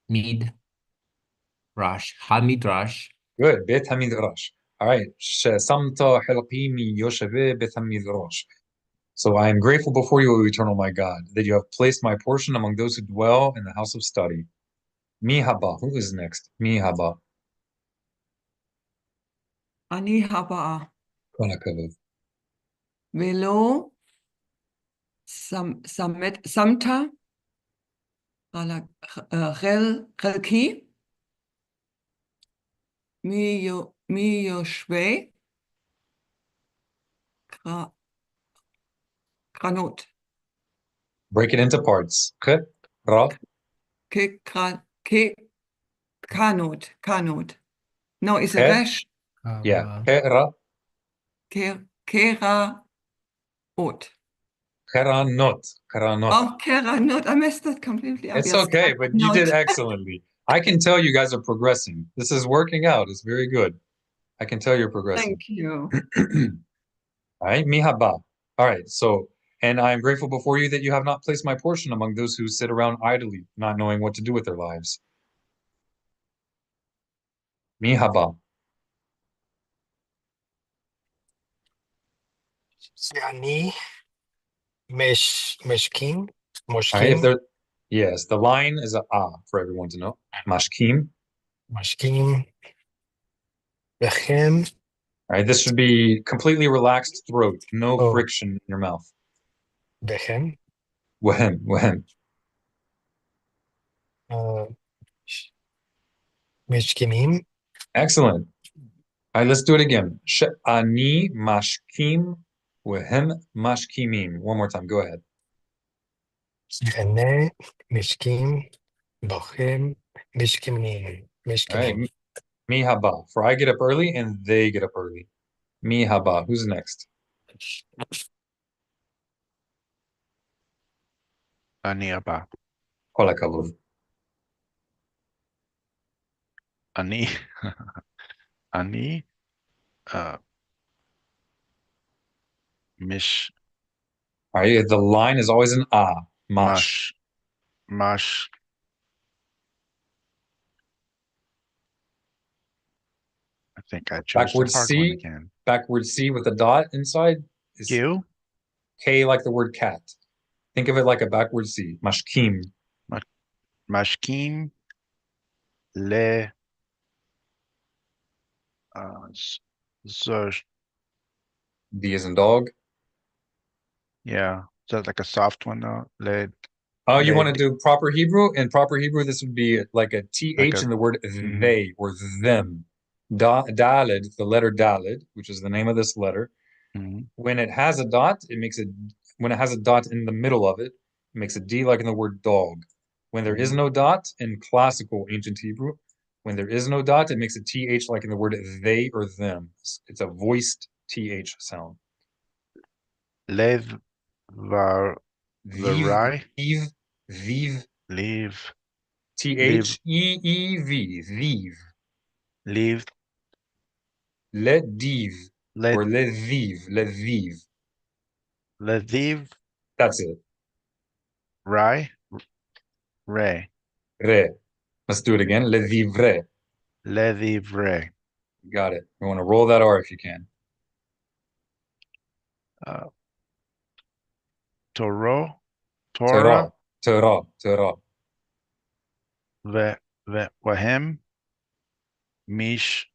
Mid, Rash, Hamidrash, Good. Bet hamidrash. All right. She sam ta helqi miyosh ve bet hamidrash. So I am grateful before you, O eternal my God, that you have placed my portion among those who dwell in the house of study. Mi haba. Who is next? Mi haba. Ani haba. Kol hakavod. Velo samta relki mi yoshve granot Break it into parts. Ke, ra, ke kanot. No, is a ke, resh yeah, ke, ra, kera ot. keranot, keranot. Oh, keranot. I messed that completely up. It's Yes, okay, but you did keranot. excellently. I can tell you guys are progressing. This is working out. It's very good. I can tell you're progressing. Thank you. All right, mi haba. All right, so, and I am grateful before you that you have not placed my portion among those who sit around idly, not knowing what to do with their lives. Mi haba. Yani meshkim All right, if moshkim there, yes, the line is a for everyone to know. Mashkim. moshkim bechem All right, this should be completely relaxed throat, no Oh. friction in your mouth. bechem Wehem, wehem. meshkimim Excellent. All right, let's do it again. She'ani mashkim wehem mashkimim. One more time. Go ahead. Gene, Mishkim, Bochem, Mishkimim, All right. Mishkimim. Mi haba. For I get up early and they get up early. Mi haba. Who's next? אני הבא. Kol hakavod. אני, אני, mish, All right. The line is always an ah. Mash. mash. I think I chose the Backward hard one C. again. Backward C with a dot inside is You, K like the word cat. Think of it like a backward C. Mashkim. mashkim, le, zosh. D is in dog. Yeah, is that like a soft one though? Le, Oh, you want to led, do proper Hebrew? In proper Hebrew, this would be like a TH like a, in the word they or them. Dalid, the letter Dalid, which is the name of this letter. mhm. When it has a dot, when it has a dot in the middle of it, it makes a D like in the word dog. When there is no dot in classical ancient Hebrew, when there is no dot, it makes a TH like in the word they or them. It's a voiced TH sound. Lev, var, Viv, varai, viv, viv, leave, THEEV, viv. leave, Le div let, or le viv, le viv. leviv, That's it. rai, re, Re. Let's do it again. Le vivre. levivre. Got it. You want to roll that R if you can. Toro, Torah, Torah, Torah, Torah. Wahem, Mish,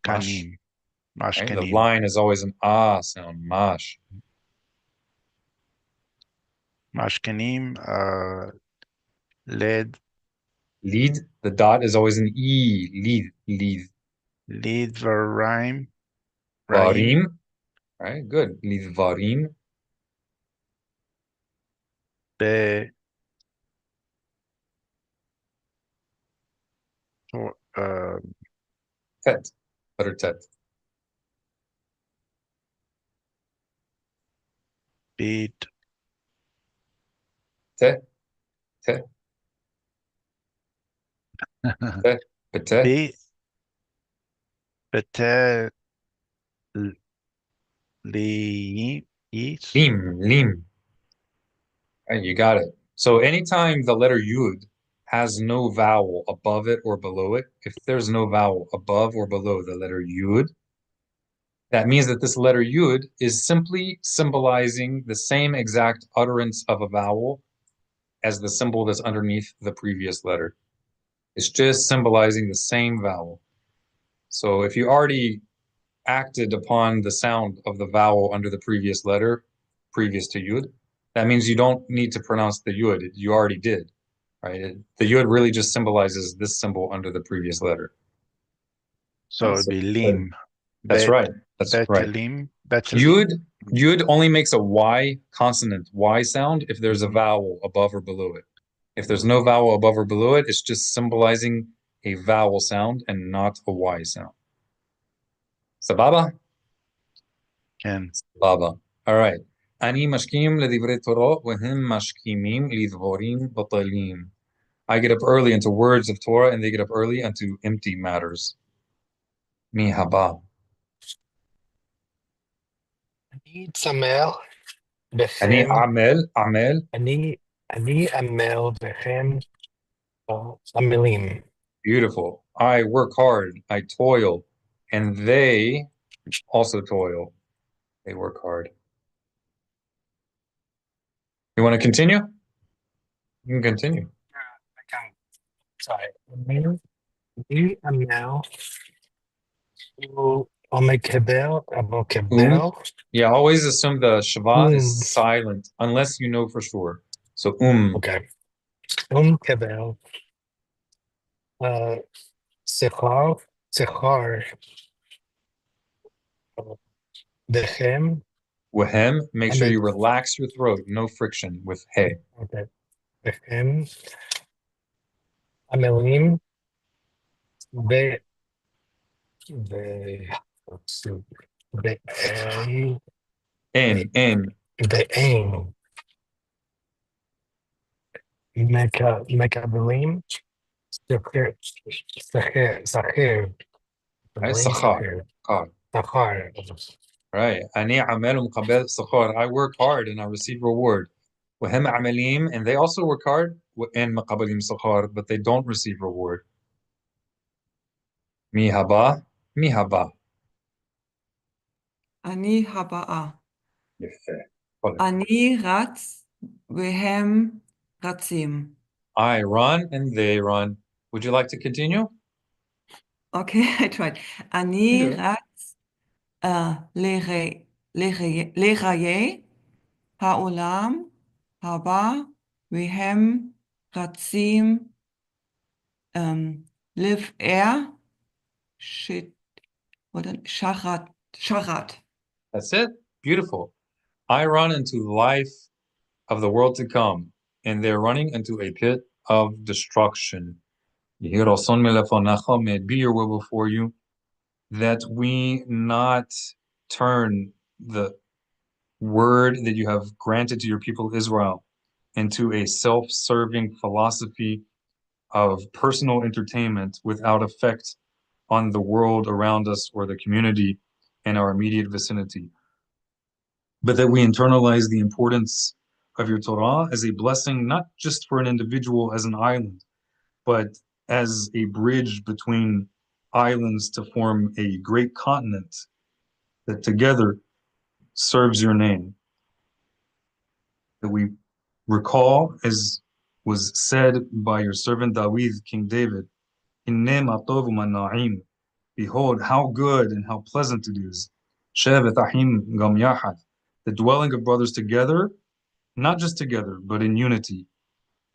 Mash. Kanim, Right? The Mashkanim, line is always an ah sound. Mash. Mashkanim, Led, Lead. The dot is always an e. Lead, lead. Lid, Raim, Varim. Right? Good. Lead varim. Be, Tor- Tet. Letter tet. Bid, Te, te, te, pete. Be, Bete, Li, Yis, Lim, lim. Right, you got it. So anytime the letter yud has no vowel above it or below it, if there's no vowel above or below the letter yud, that means that this letter yud is simply symbolizing the same exact utterance of a vowel as the symbol that's underneath the previous letter. It's just symbolizing the same vowel. So if you already acted upon the sound of the vowel under the previous letter, previous to yud, that means you don't need to pronounce the yud. You already did, right? The yud really just symbolizes this symbol under the previous letter. so it'd be Lim, That's Bet, right. That's right. Betelim, Betelim, Yud only makes a Y consonant, Y sound, if there's a vowel above or below it. If there's no vowel above or below it, it's just symbolizing a vowel sound and not a Y sound. Sababa? Ken, Sababa. All right. אני משכים לדברי תורה והם משכימים לדבורים בטלים. I get up early into words of Torah and they get up early into empty matters. Mi haba. אני צמא אני בכם, עמל. אני עמל בכם עמלים. Beautiful. I work hard. I toil. And they also toil. They work hard. You want to continue? You can continue. I can, sorry. אני עמל המקבל, Yeah, always assume the shava is silent unless you know for sure. So okay. קבל, שכר, בכם, Wahem, make And sure then- you relax your throat, no friction with hey. Okay. Behem. Amelim. Be. Let's see. Be'en. En. Be'en. Mekabelim. Sacher. Sacher. Right? Sakhar. Sacher. Right. Ani amel muqabel sakhar. I work hard and I receive reward. Wahem amalim, and they also work hard and maqabalim sakhar, but they don't receive reward. Mihaba. אני הבאה. יפה. אני רץ והם רצים. I run and they run. Would you like to continue? Okay, I tried. אני Okay. רץ לחיי העולם הבא והם רצים לבאר שרת. That's it. Beautiful. I run into life of the world to come, and they're running into a pit of destruction. May it be your will before you that we not turn the word that you have granted to your people Israel into a self-serving philosophy of personal entertainment without effect on the world around us or the community in our immediate vicinity, but that we internalize the importance of your Torah as a blessing, not just for an individual as an island, but as a bridge between islands to form a great continent that together serves your name. That we recall, as was said by your servant David, King David, behold, how good and how pleasant it is. The dwelling of brothers together, not just together, but in unity.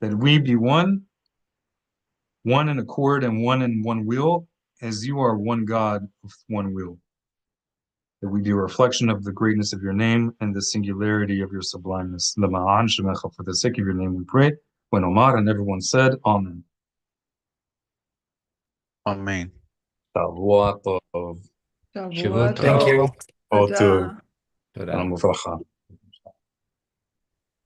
That we be one in accord and one in one will, as you are one God with one will. That we be a reflection of the greatness of your name and the singularity of your sublimeness. For the sake of your name we pray. When Omar and everyone said, Amen. Amen. Shavua tov. Shavua Thank you. Tov. Toda. Shalom uvracha.